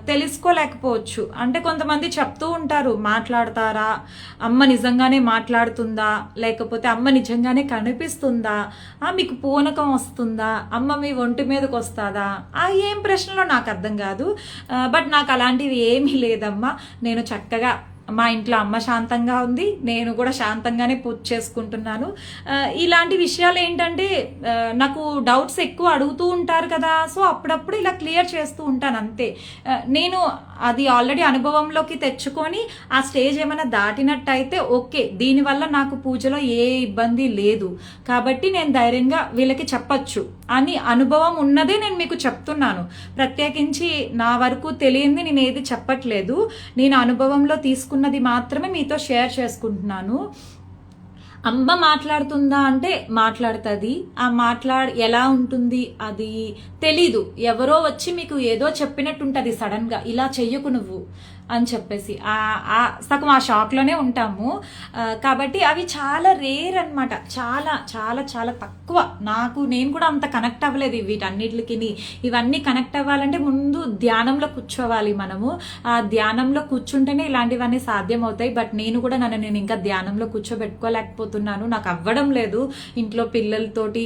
తెలుసుకోలేకపోవచ్చు. అంటే కొంతమంది చెప్తూ ఉంటారు, మాట్లాడతారా, అమ్మ నిజంగానే మాట్లాడుతుందా, లేకపోతే అమ్మ నిజంగానే కనిపిస్తుందా, మీకు పూనకం వస్తుందా, అమ్మ మీ ఒంటి మీదకి వస్తుందా, ఏం ప్రశ్నలో నాకు అర్థం కాదు. బట్ నాకు అలాంటివి ఏమీ లేదమ్మా. నేను చక్కగా మా ఇంట్లో అమ్మ శాంతంగా ఉంది, నేను కూడా శాంతంగానే పూజ చేసుకుంటున్నాను. ఇలాంటి విషయాలు ఏంటంటే నాకు డౌట్స్ ఎక్కువ అడుగుతూ ఉంటారు కదా, సో అప్పుడప్పుడు ఇలా క్లియర్ చేస్తూ ఉంటాను అంతే. నేను అది ఆల్రెడీ అనుభవంలోకి తెచ్చుకొని ఆ స్టేజ్ ఏమైనా దాటినట్టయితే ఓకే, దీనివల్ల నాకు పూజలో ఏ ఇబ్బంది లేదు కాబట్టి నేను ధైర్యంగా వీళ్ళకి చెప్పచ్చు అని అనుభవం ఉన్నదే నేను మీకు చెప్తున్నాను. ప్రత్యేకించి నా వరకు తెలియంది నేను ఏది చెప్పట్లేదు, నేను అనుభవంలో తీసుకున్నది మాత్రమే మీతో షేర్ చేసుకుంటున్నాను. అమ్మ మాట్లాడుతుందా అంటే మాట్లాడుతుంది. ఎలా ఉంటుంది అది తెలీదు. ఎవరో వచ్చి మీకు ఏదో చెప్పినట్టుంటది సడన్ గా, ఇలా చెయ్యకు నువ్వు అని చెప్పేసి సగం ఆ షాక్లోనే ఉంటాము. కాబట్టి అవి చాలా రేర్ అనమాట, చాలా చాలా చాలా తక్కువ. నేను కూడా అంత కనెక్ట్ అవ్వలేదు వీటన్నిటికి. ఇవన్నీ కనెక్ట్ అవ్వాలంటే ముందు ధ్యానంలో కూర్చోవాలి మనము. ఆ ధ్యానంలో కూర్చుంటేనే ఇలాంటివన్నీ సాధ్యం అవుతాయి. బట్ నేను ఇంకా ధ్యానంలో కూర్చోబెట్టుకోలేకపోతున్నాను, నాకు అవ్వడం లేదు. ఇంట్లో పిల్లలతోటి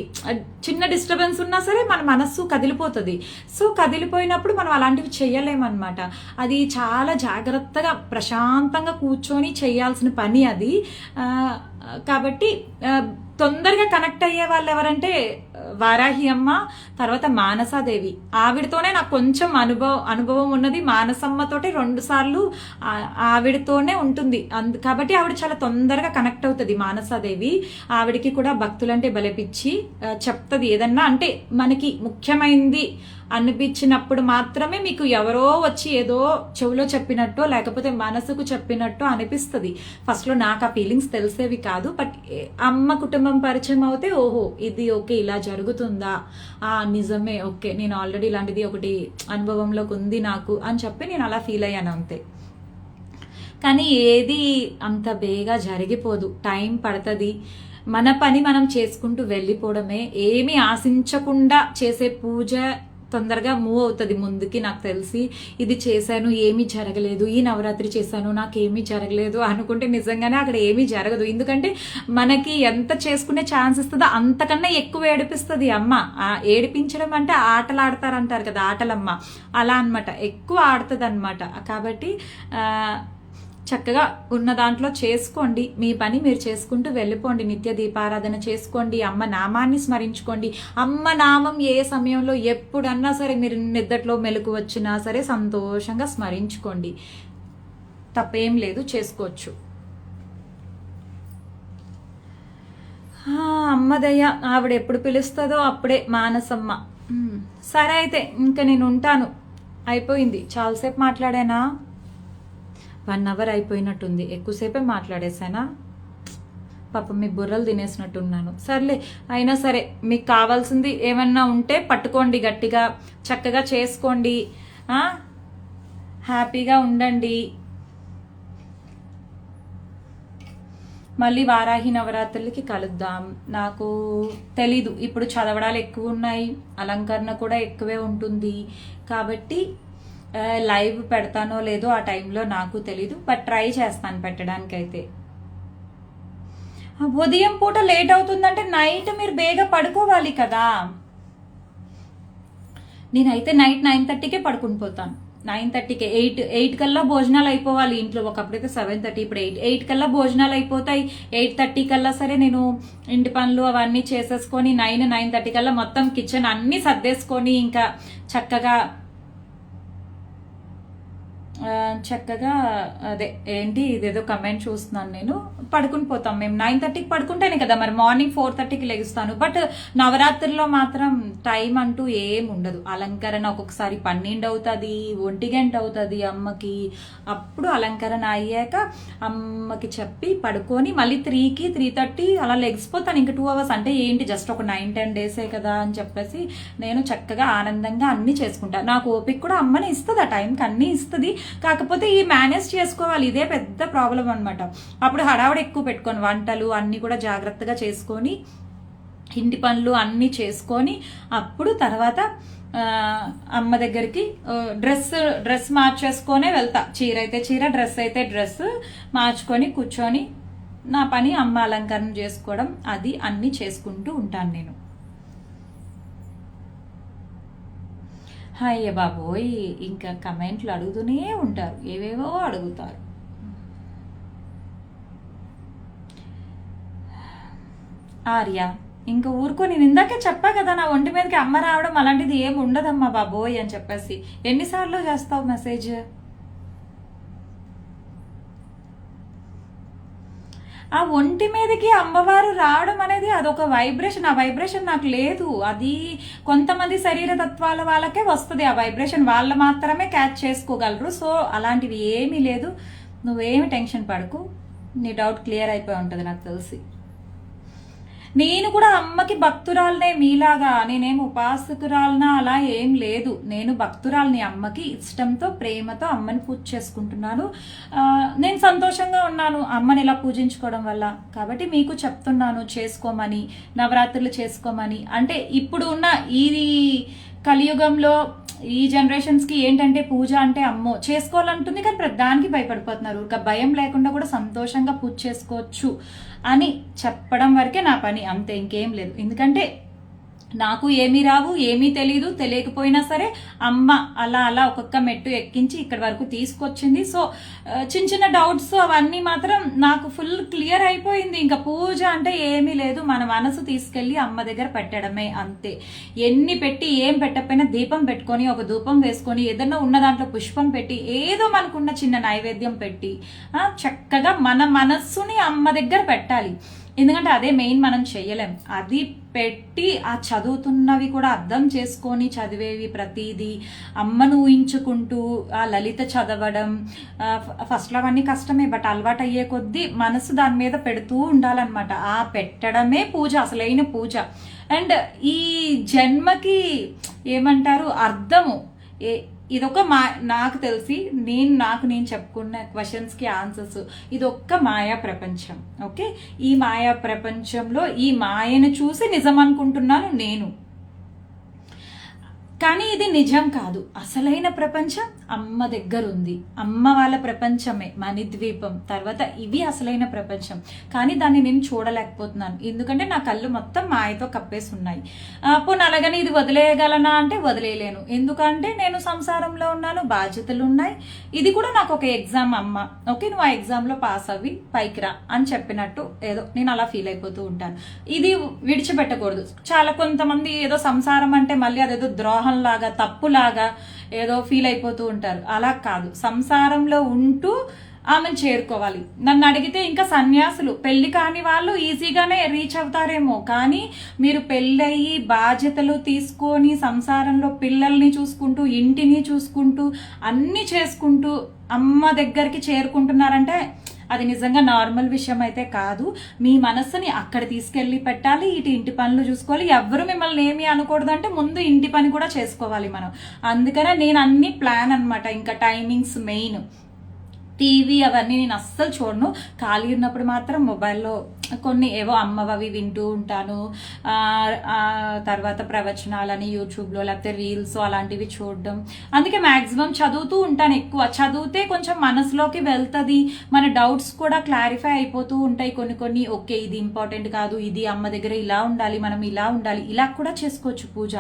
చిన్న డిస్టర్బెన్స్ ఉన్నా సరే మన మనస్సు కదిలిపోతుంది. సో కదిలిపోయినప్పుడు మనం అలాంటివి చెయ్యలేమన్నమాట. అది చాలా జాగ్రత్తగా ప్రశాంతంగా కూర్చొని చేయాల్సిన పని అది. కాబట్టి తొందరగా కనెక్ట్ అయ్యే వాళ్ళు ఎవరంటే వారాహి అమ్మ, తర్వాత మానసాదేవి. ఆవిడతోనే నాకు కొంచెం అనుభవం ఉన్నది. మానసమ్మతోటి 2 సార్లు ఆవిడతోనే ఉంటుంది. కాబట్టి ఆవిడ చాలా తొందరగా కనెక్ట్ అవుతుంది మానసాదేవి. ఆవిడకి కూడా భక్తులంటే బలపిచ్చి చెప్తుంది ఏదన్నా, అంటే మనకి ముఖ్యమైనది అనిపించినప్పుడు మాత్రమే మీకు ఎవరో వచ్చి ఏదో చెవులో చెప్పినట్టో లేకపోతే మనసుకు చెప్పినట్టో అనిపిస్తుంది. ఫస్ట్లో నాకు ఆ ఫీలింగ్స్ తెలిసేవి కాదు. బట్ అమ్మ కుటుంబం పరిచయం అవుతే ఓహో ఇది ఓకే ఇలా జరుగుతుందా, నిజమే, ఓకే నేను ఆల్రెడీ ఇలాంటిది ఒకటి అనుభవంలోకి ఉంది నాకు అని చెప్పి నేను అలా ఫీల్ అయ్యాను అంతే. కానీ ఏది అంత బేగా జరిగిపోదు, టైం పడుతుంది. మన పని మనం చేసుకుంటూ వెళ్ళిపోవడమే. ఏమీ ఆశించకుండా చేసే తొందరగా మూవ్ అవుతుంది ముందుకి. నాకు తెలిసి ఇది చేశాను ఏమీ జరగలేదు, ఈ నవరాత్రి చేశాను నాకేమీ జరగలేదు అనుకుంటే నిజంగానే అక్కడ ఏమీ జరగదు. ఎందుకంటే మనకి ఎంత చేసుకునే ఛాన్స్ ఇస్తుందో అంతకన్నా ఎక్కువ ఏడిపిస్తుంది అమ్మ. ఏడిపించడం అంటే ఆటలు ఆడతారంటారు కదా, ఆటలమ్మ అలా అనమాట, ఎక్కువ ఆడుతుంది అనమాట. కాబట్టి చక్కగా ఉన్న దాంట్లో చేసుకోండి, మీ పని మీరు చేసుకుంటూ వెళ్ళిపోండి, నిత్య దీపారాధన చేసుకోండి, అమ్మ నామాన్ని స్మరించుకోండి. అమ్మ నామం ఏ సమయంలో ఎప్పుడన్నా సరే మీరు నిద్దట్లో మెలకు వచ్చినా సరే సంతోషంగా స్మరించుకోండి, తప్పేం లేదు, చేసుకోవచ్చు. అమ్మదయ్య ఆవిడ ఎప్పుడు పిలుస్తుందో అప్పుడే మానసమ్మ. సరే అయితే ఇంకా నేను ఉంటాను, అయిపోయింది. చాలాసేపు మాట్లాడానా? 1 అవర్ అయిపోయినట్టుంది, ఎక్కువసేపే మాట్లాడేసానా? పాపం మీ బుర్రలు తినేసినట్టున్నాను. సర్లే, అయినా సరే మీకు కావాల్సింది ఏమన్నా ఉంటే పట్టుకోండి, గట్టిగా చక్కగా చేసుకోండి, హ్యాపీగా ఉండండి. మళ్ళీ వారాహి నవరాత్రులకి కలుద్దాం. నాకు తెలీదు, ఇప్పుడు చదవడాలు ఎక్కువ ఉన్నాయి, అలంకరణ కూడా ఎక్కువే ఉంటుంది, కాబట్టి లైవ్ పెడతానో లేదో ఆ టైంలో నాకు తెలీదు, బట్ ట్రై చేస్తాను పెట్టడానికి. అయితే ఉదయం పూట లేట్ అవుతుందంటే నైట్ మీరు బేగా పడుకోవాలి కదా. నేనైతే నైట్ 9:30కే పడుకుని పోతాను, 9:30కే. 8 కల్లా భోజనాలు అయిపోవాలి ఇంట్లో. ఒకప్పుడైతే 7:30, ఇప్పుడు 8 కల్లా భోజనాలు అయిపోతాయి. 8:30 కల్లా సరే నేను ఇంటి పనులు అవన్నీ చేసేసుకొని 9:30 కల్లా మొత్తం కిచెన్ అన్నీ సర్దేసుకొని ఇంకా చక్కగా అదే ఏంటి ఇదేదో కమెంట్ చూస్తున్నాను నేను, పడుకుని పోతాం మేము. 9:30కి పడుకుంటేనే కదా మరి మార్నింగ్ 4:30కి లెగుస్తాను. బట్ నవరాత్రిలో మాత్రం టైం అంటూ ఏం ఉండదు. అలంకరణ ఒక్కొక్కసారి 12 అవుతుంది, 1 గంట అవుతుంది అమ్మకి. అప్పుడు అలంకరణ అయ్యాక అమ్మకి చెప్పి పడుకొని మళ్ళీ 3కి 3:30 అలా లెగిసిపోతాను. ఇంకా 2 అవర్స్ అంటే ఏంటి, జస్ట్ ఒక 9-10 డేసే కదా అని చెప్పేసి నేను చక్కగా ఆనందంగా అన్ని చేసుకుంటాను. నాకు ఓపిక కూడా అమ్మని ఇస్తుంది, ఆ టైంకి అన్నీ ఇస్తుంది. కాకపోతే ఈ మేనేజ్ చేసుకోవాలి, ఇదే పెద్ద ప్రాబ్లం అనమాట. అప్పుడు హడావుడి ఎక్కువ పెట్టుకొని వంటలు అన్నీ కూడా జాగ్రత్తగా చేసుకొని ఇంటి పనులు అన్నీ చేసుకొని అప్పుడు తర్వాత అమ్మ దగ్గరికి డ్రెస్ మార్చేసుకొనే వెళ్తా. చీర అయితే చీర, డ్రెస్ అయితే డ్రెస్ మార్చుకొని కూర్చొని నా పని అమ్మ అలంకరణ చేసుకోవడం అది అన్నీ చేసుకుంటూ ఉంటాను నేను. అయ్య బాబోయ్, ఇంకా కమెంట్లు అడుగుతూనే ఉంటారు, ఏవేవో అడుగుతారు. ఆర్య ఇంకా ఊరుకో, నేను ఇందాకే చెప్పా కదా నా ఒంటి మీదకి అమ్మ రావడం అలాంటిది ఏమి ఉండదమ్మా బాబోయ్ అని చెప్పేసి. ఎన్నిసార్లు చేస్తావు మెసేజ్? ఆ ఒంటి మీదకి అమ్మవారు రావడం అనేది అదొక వైబ్రేషన్. ఆ వైబ్రేషన్ నాకు లేదు. అది కొంతమంది శరీర తత్వాల వాళ్ళకే వస్తుంది ఆ వైబ్రేషన్, వాళ్ళు మాత్రమే క్యాచ్ చేసుకోగలరు. సో అలాంటివి ఏమీ లేదు, నువ్వేమి టెన్షన్ పడకు, నీ డౌట్ క్లియర్ అయిపోయి ఉంటుంది నాకు తెలిసి. నేను కూడా అమ్మకి భక్తురాలనే మీలాగా, నేనేం ఉపాసకురాలనా అలా ఏం లేదు. నేను భక్తురాలని, అమ్మకి ఇష్టంతో ప్రేమతో అమ్మని పూజ చేసుకుంటున్నాను. నేను సంతోషంగా ఉన్నాను అమ్మని ఇలా పూజించుకోవడం వల్ల. కాబట్టి మీకు చెప్తున్నాను చేసుకోమని, నవరాత్రులు చేసుకోమని. అంటే ఇప్పుడు ఉన్న ఈ కలియుగంలో ఈ జనరేషన్స్కి ఏంటంటే పూజ అంటే అమ్మో చేసుకోవాలంటుంది, కానీ దానికి భయపడిపోతున్నారు. ఇంకా భయం లేకుండా కూడా సంతోషంగా పూజ చేసుకోవచ్చు అని చెప్పడం వరకే నా పని, అంతే, ఇంకేం లేదు. ఎందుకంటే నాకు ఏమీ రావు, ఏమీ తెలీదు, తెలియకపోయినా సరే అమ్మ అలా అలా ఒక్కొక్క మెట్టు ఎక్కించి ఇక్కడి వరకు తీసుకొచ్చింది. సో చిన్న చిన్న డౌట్స్ అవన్నీ మాత్రం నాకు ఫుల్ క్లియర్ అయిపోయింది. ఇంకా పూజ అంటే ఏమీ లేదు, మన మనసు తీసుకెళ్ళి అమ్మ దగ్గర పెట్టడమే, అంతే. ఎన్ని పెట్టి ఏం పెట్టకపోయినా దీపం పెట్టుకొని ఒక ధూపం వేసుకొని ఏదన్నా ఉన్న దాంట్లో పుష్పం పెట్టి ఏదో మనకున్న చిన్న నైవేద్యం పెట్టి చక్కగా మన మనస్సుని అమ్మ దగ్గర పెట్టాలి. ఎందుకంటే అదే మెయిన్, మనం చెయ్యలేం. అది పెట్టి ఆ చదువుతున్నవి కూడా అర్థం చేసుకొని చదివేవి ప్రతిదీ అమ్మను ఊహించుకుంటూ ఆ లలిత చదవడం, ఫస్ట్లో అవన్నీ కష్టమే, బట్ అలవాటు అయ్యే కొద్దీ మనసు దాని మీద పెడుతూ ఉండాలన్నమాట. ఆ పెట్టడమే పూజ, అసలైన పూజ. అండ్ ఈ జన్మకి ఏమంటారు అర్థము, ఇదొక నాకు తెలిసి నేను చెప్పుకున్న క్వశ్చన్స్కి ఆన్సర్స్, ఇదొక్క మాయా ప్రపంచం. ఓకే, ఈ మాయా ప్రపంచంలో ఈ మాయను చూసి నిజం అనుకుంటున్నాను నేను. కానీ ఇది నిజం కాదు. అసలైన ప్రపంచం అమ్మ దగ్గర ఉంది. అమ్మ వాళ్ళ ప్రపంచమే మణిద్వీపం, తర్వాత ఇవి అసలైన ప్రపంచం. కానీ దాన్ని నేను చూడలేకపోతున్నాను, ఎందుకంటే నా కళ్ళు మొత్తం మాయతో కప్పేసి ఉన్నాయి. పోనీ అలాగని ఇది వదిలేయగలనా అంటే వదిలేయలేను, ఎందుకంటే నేను సంసారంలో ఉన్నాను, బాధ్యతలు ఉన్నాయి. ఇది కూడా నాకు ఒక ఎగ్జామ్. అమ్మ ఓకే నువ్వు ఆ ఎగ్జామ్లో పాస్ అవ్వి పైకి రా అని చెప్పినట్టు ఏదో నేను అలా ఫీల్ అయిపోతూ ఉంటాను. ఇది విడిచిపెట్టకూడదు. చాలా కొంతమంది ఏదో సంసారం అంటే మళ్ళీ అదేదో ద్రోహం లాగా, తప్పులాగా ఏదో ఫీల్ అయిపోతూ ఉంటారు. అలా కాదు, సంసారంలో ఉంటూ ఆమెను చేరుకోవాలి. నన్ను అడిగితే ఇంకా సన్యాసులు, పెళ్లి కాని వాళ్ళు ఈజీగానే రీచ్ అవుతారేమో, కానీ మీరు పెళ్ళయి బాధ్యతలు తీసుకొని సంసారంలో పిల్లల్ని చూసుకుంటూ, ఇంటిని చూసుకుంటూ, అన్ని చేసుకుంటూ అమ్మ దగ్గరికి చేరుకుంటున్నారంటే అది నిజంగా నార్మల్ విషయం అయితే కాదు. మీ మనస్సుని అక్కడ తీసుకెళ్ళి పెట్టాలి, ఇటు ఇంటి పనులు చూసుకోవాలి. ఎవరు మిమ్మల్ని ఏమి అనకూడదు అంటే ముందు ఇంటి పని కూడా చేసుకోవాలి మనం. అందుకనే నేను అన్ని ప్లాన్ అనమాట. ఇంకా టైమింగ్స్ మెయిన్. టీవీ అవన్నీ నేను అస్సలు చూడను. ఖాళీ ఉన్నప్పుడు మాత్రం మొబైల్లో కొన్ని ఏవో అమ్మవి వింటూ ఉంటాను. తర్వాత ప్రవచనాలని యూట్యూబ్లో, లేకపోతే రీల్స్ అలాంటివి చూడడం. అందుకే మ్యాక్సిమం చదువుతూ ఉంటాను ఎక్కువ. చదివితే కొంచెం మనసులోకి వెళ్తుంది, మన డౌట్స్ కూడా క్లారిఫై అయిపోతూ ఉంటాయి. కొన్ని ఓకే ఇది ఇంపార్టెంట్ కాదు, ఇది అమ్మ దగ్గర ఇలా ఉండాలి, మనం ఇలా ఉండాలి, ఇలా కూడా చేసుకోవచ్చు పూజ.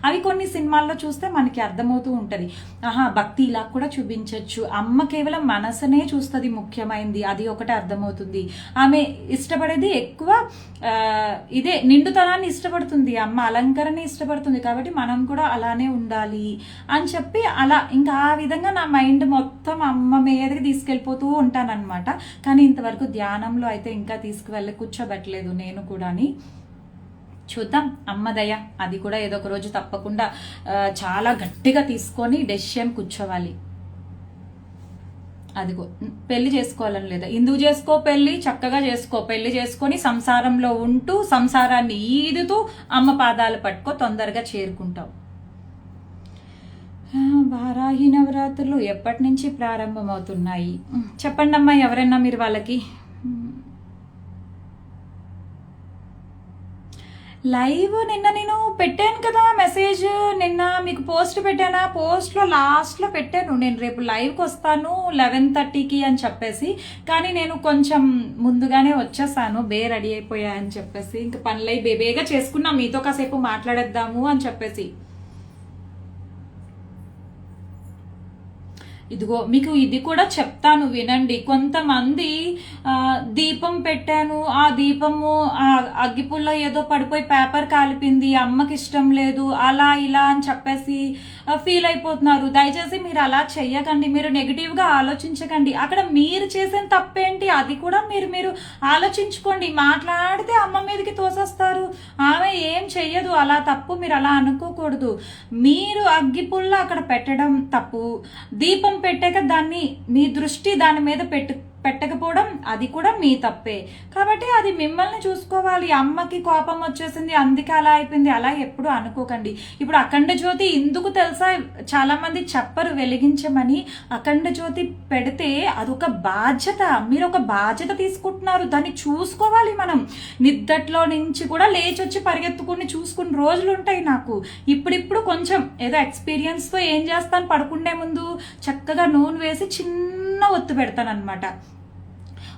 అవి కొన్ని సినిమాల్లో చూస్తే మనకి అర్థమవుతూ ఉంటుంది. భక్తి ఇలా కూడా చూపించవచ్చు. అమ్మ కేవలం మనసునే చూస్తుంది, ముఖ్యమైనది అది ఒకటి అర్థమవుతుంది. ఆమె ఇష్టపడేది ఎక్కువ ఇదే నిండుతనాన్ని ఇష్టపడుతుంది, అమ్మ అలంకరణ ఇష్టపడుతుంది. కాబట్టి మనం కూడా అలానే ఉండాలి అని చెప్పి అలా ఇంకా ఆ విధంగా నా మైండ్ మొత్తం అమ్మ మీదకి తీసుకెళ్ళిపోతూ ఉంటానన్నమాట. కానీ ఇంతవరకు ధ్యానంలో అయితే ఇంకా తీసుకువెళ్ళి కూర్చోబెట్టలేదు నేను కూడాని. చూద్దాం, అమ్మ దయ. అది కూడా ఏదో ఒక రోజు తప్పకుండా చాలా గట్టిగా తీసుకొని డెసిషన్ కూర్చోవాలి. అదిగో పెళ్లి చేసుకోవాలని లేదా, ఎందుకు చేసుకో, పెళ్లి చక్కగా చేసుకో. పెళ్లి చేసుకొని సంసారంలో ఉంటూ సంసారాన్ని ఈదుతూ అమ్మ పాదాలు పట్టుకో, తొందరగా చేరుకుంటావు. వారాహి నవరాత్రులు ఎప్పటి నుంచి ప్రారంభమవుతున్నాయి చెప్పండి అమ్మా, ఎవరైనా మీరు వాళ్ళకి. లైవ్ నిన్న నేను పెట్టాను కదా మెసేజ్, నిన్న మీకు పోస్ట్ పెట్టానా? పోస్ట్లో లాస్ట్లో పెట్టాను నేను రేపు లైవ్కి వస్తాను 11:30కి అని చెప్పేసి. కానీ నేను కొంచెం ముందుగానే వచ్చేసాను, రెడీ అయిపోయా అని చెప్పేసి. ఇంకా పనులై బేబేగా చేసుకున్నా, మీతో కాసేపు మాట్లాడేద్దాము అని చెప్పేసి. ఇదిగో మీకు ఇది కూడా చెప్తాను వినండి. కొంతమంది దీపం పెట్టాను, ఆ దీపము అగ్గిపుల్ల ఏదో పడిపోయి పేపర్ కాలిపింది, అమ్మకి ఇష్టం లేదు, అలా ఇలా అని చెప్పేసి ఫీల్ అయిపోతున్నారు. దయచేసి మీరు అలా చెయ్యకండి, మీరు నెగిటివ్గా ఆలోచించకండి. అక్కడ మీరు చేసిన తప్పేంటి అది కూడా మీరు ఆలోచించుకోండి. మాట్లాడితే అమ్మ మీదకి తోసేస్తారు, ఆమె ఏం చెయ్యదు, అలా తప్పు మీరు అలా అనుకోకూడదు. మీరు అగ్గిపుల్ల అక్కడ పెట్టడం తప్పు, దీపం పెట్టాక దాన్ని మీ దృష్టి దాని మీద పెట్టకపోవడం అది కూడా మీ తప్పే. కాబట్టి అది మిమ్మల్ని చూసుకోవాలి. అమ్మకి కోపం వచ్చేసింది అందుకే అలా అయిపోయింది, అలా ఎప్పుడు అనుకోకండి. ఇప్పుడు అఖండ జ్యోతి ఎందుకు తెలుసా, చాలా మంది చెప్పరు వెలిగించమని. అఖండ జ్యోతి పెడితే అదొక బాధ్యత, మీరు ఒక బాధ్యత తీసుకుంటున్నారు, దాన్ని చూసుకోవాలి. మనం నిద్దట్లో నుంచి కూడా లేచొచ్చి పరిగెత్తుకుని చూసుకుని రోజులు ఉంటాయి నాకు. ఇప్పుడిప్పుడు కొంచెం ఏదో ఎక్స్పీరియన్స్తో ఏం చేస్తాను, పడుకుండే ముందు చక్కగా నూనె వేసి చిన్న ఒత్తు పెడతాను అనమాట.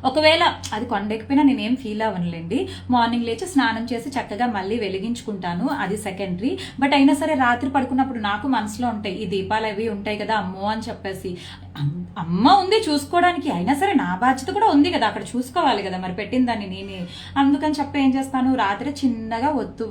ఒకవేళ అది కొండెక్కిపోయినా నేనేం ఫీల్ అవ్వనులేండి. మార్నింగ్ లేచి స్నానం చేసి చక్కగా మళ్ళీ వెలిగించుకుంటాను, అది సెకండరీ. బట్ అయినా సరే రాత్రి పడుకున్నప్పుడు నాకు మనసులో ఉంటాయి ఈ దీపాలు అవి ఉంటాయి కదా అమ్మో అని చెప్పేసి. అమ్మ ఉంది చూసుకోవడానికి, అయినా సరే నా బాధ్యత కూడా ఉంది కదా, అక్కడ చూసుకోవాలి కదా మరి పెట్టిన దాన్ని నేనే. అందుకని చెప్పి ఏం చేస్తాను, రాత్రి చిన్నగా ఒత్తు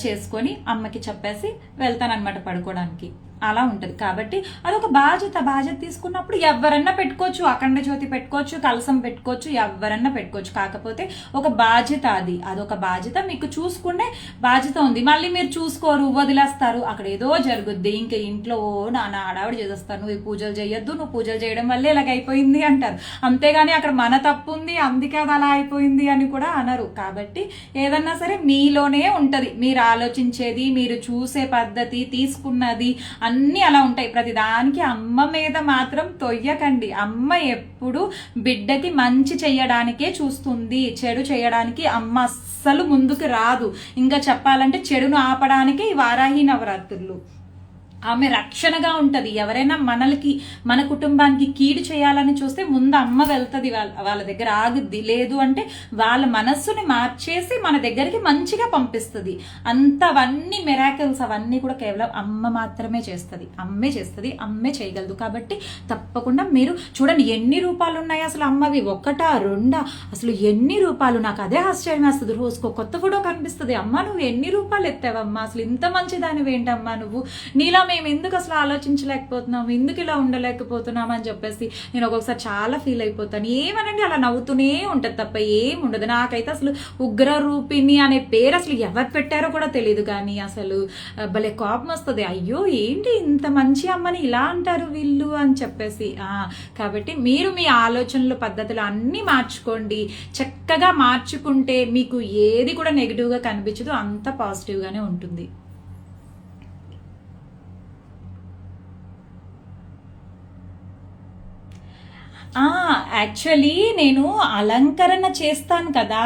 చేసుకొని అమ్మకి చెప్పేసి వెళ్తానన్నమాట పడుకోవడానికి. అలా ఉంటుంది. కాబట్టి అదొక బాధ్యత తీసుకున్నప్పుడు ఎవరన్నా పెట్టుకోవచ్చు, అఖండ జ్యోతి పెట్టుకోవచ్చు, కలసం పెట్టుకోవచ్చు, ఎవరన్నా పెట్టుకోవచ్చు. కాకపోతే ఒక బాధ్యత, అదొక బాధ్యత, మీకు చూసుకునే బాధ్యత ఉంది. మళ్ళీ మీరు చూసుకోరు, వదిలేస్తారు, అక్కడ ఏదో జరుగుద్ది. ఇంకా ఇంట్లో నాన్న ఆడావిడి చేసేస్తారు, నువ్వు పూజలు చేయొద్దు, నువ్వు పూజలు చేయడం వల్లే ఇలాగ అయిపోయింది అంటారు. అంతేగాని అక్కడ మన తప్పు ఉంది అందుకే అది అలా అయిపోయింది అని కూడా అనరు. కాబట్టి ఏదన్నా సరే మీలోనే ఉంటది, మీరు ఆలోచించేది, మీరు చూసే పద్ధతి, తీసుకున్నది అన్నీ అలా ఉంటాయి. ప్రతిదానికి అమ్మ మీద మాత్రం తొయ్యకండి. అమ్మ ఎప్పుడు బిడ్డకి మంచి చెయ్యడానికే చూస్తుంది, చెడు చేయడానికి అమ్మ అస్సలు ముందుకు రాదు. ఇంకా చెప్పాలంటే చెడును ఆపడానికి ఈ వారాహి నవరాత్రులు. ఆమె రక్షణగా ఉంటది. ఎవరైనా మన కుటుంబానికి కీడు చేయాలని చూస్తే ముందు అమ్మ వెళ్తుంది, వాళ్ళ దగ్గర ఆగుద్ది. లేదు అంటే వాళ్ళ మనస్సుని మార్చేసి మన దగ్గరికి మంచిగా పంపిస్తుంది. అవన్నీ మిరాకిల్స్ అవన్నీ కూడా కేవలం అమ్మ మాత్రమే చేస్తుంది, అమ్మే చేయగలదు. కాబట్టి తప్పకుండా మీరు చూడండి ఎన్ని రూపాలు ఉన్నాయి అసలు అమ్మవి, ఒకటా రెండా, అసలు ఎన్ని రూపాలు. నాకు అదే ఆశ్చర్యం వేస్తుంది, రోజుకో కొత్త ఫోటో కనిపిస్తుంది. అమ్మ నువ్వు ఎన్ని రూపాయలు ఎత్తావమ్మా, అసలు ఇంత మంచిదానివి ఏంటమ్మా నువ్వు, నీలా మేము ఎందుకు అసలు ఆలోచించలేకపోతున్నాము, ఎందుకు ఇలా ఉండలేకపోతున్నాం అని చెప్పేసి నేను ఒక్కొక్కసారి చాలా ఫీల్ అయిపోతాను. ఏమనండి అలా నవ్వుతూనే ఉంటుంది తప్ప ఏం ఉండదు. నాకైతే అసలు ఉగ్ర రూపిణి అనే పేరు అసలు ఎవరు పెట్టారో కూడా తెలియదు, కానీ అసలు భలే కోపం వస్తుంది. అయ్యో ఏంటి ఇంత మంచి అమ్మని ఇలా అంటారు వీళ్ళు అని చెప్పేసి. కాబట్టి మీరు మీ ఆలోచనలు పద్ధతులు అన్నీ మార్చుకోండి. చక్కగా మార్చుకుంటే మీకు ఏది కూడా నెగిటివ్గా కనిపించదు, అంత పాజిటివ్గానే ఉంటుంది. యాక్చువల్లీ నేను అలంకరణ చేస్తాను కదా,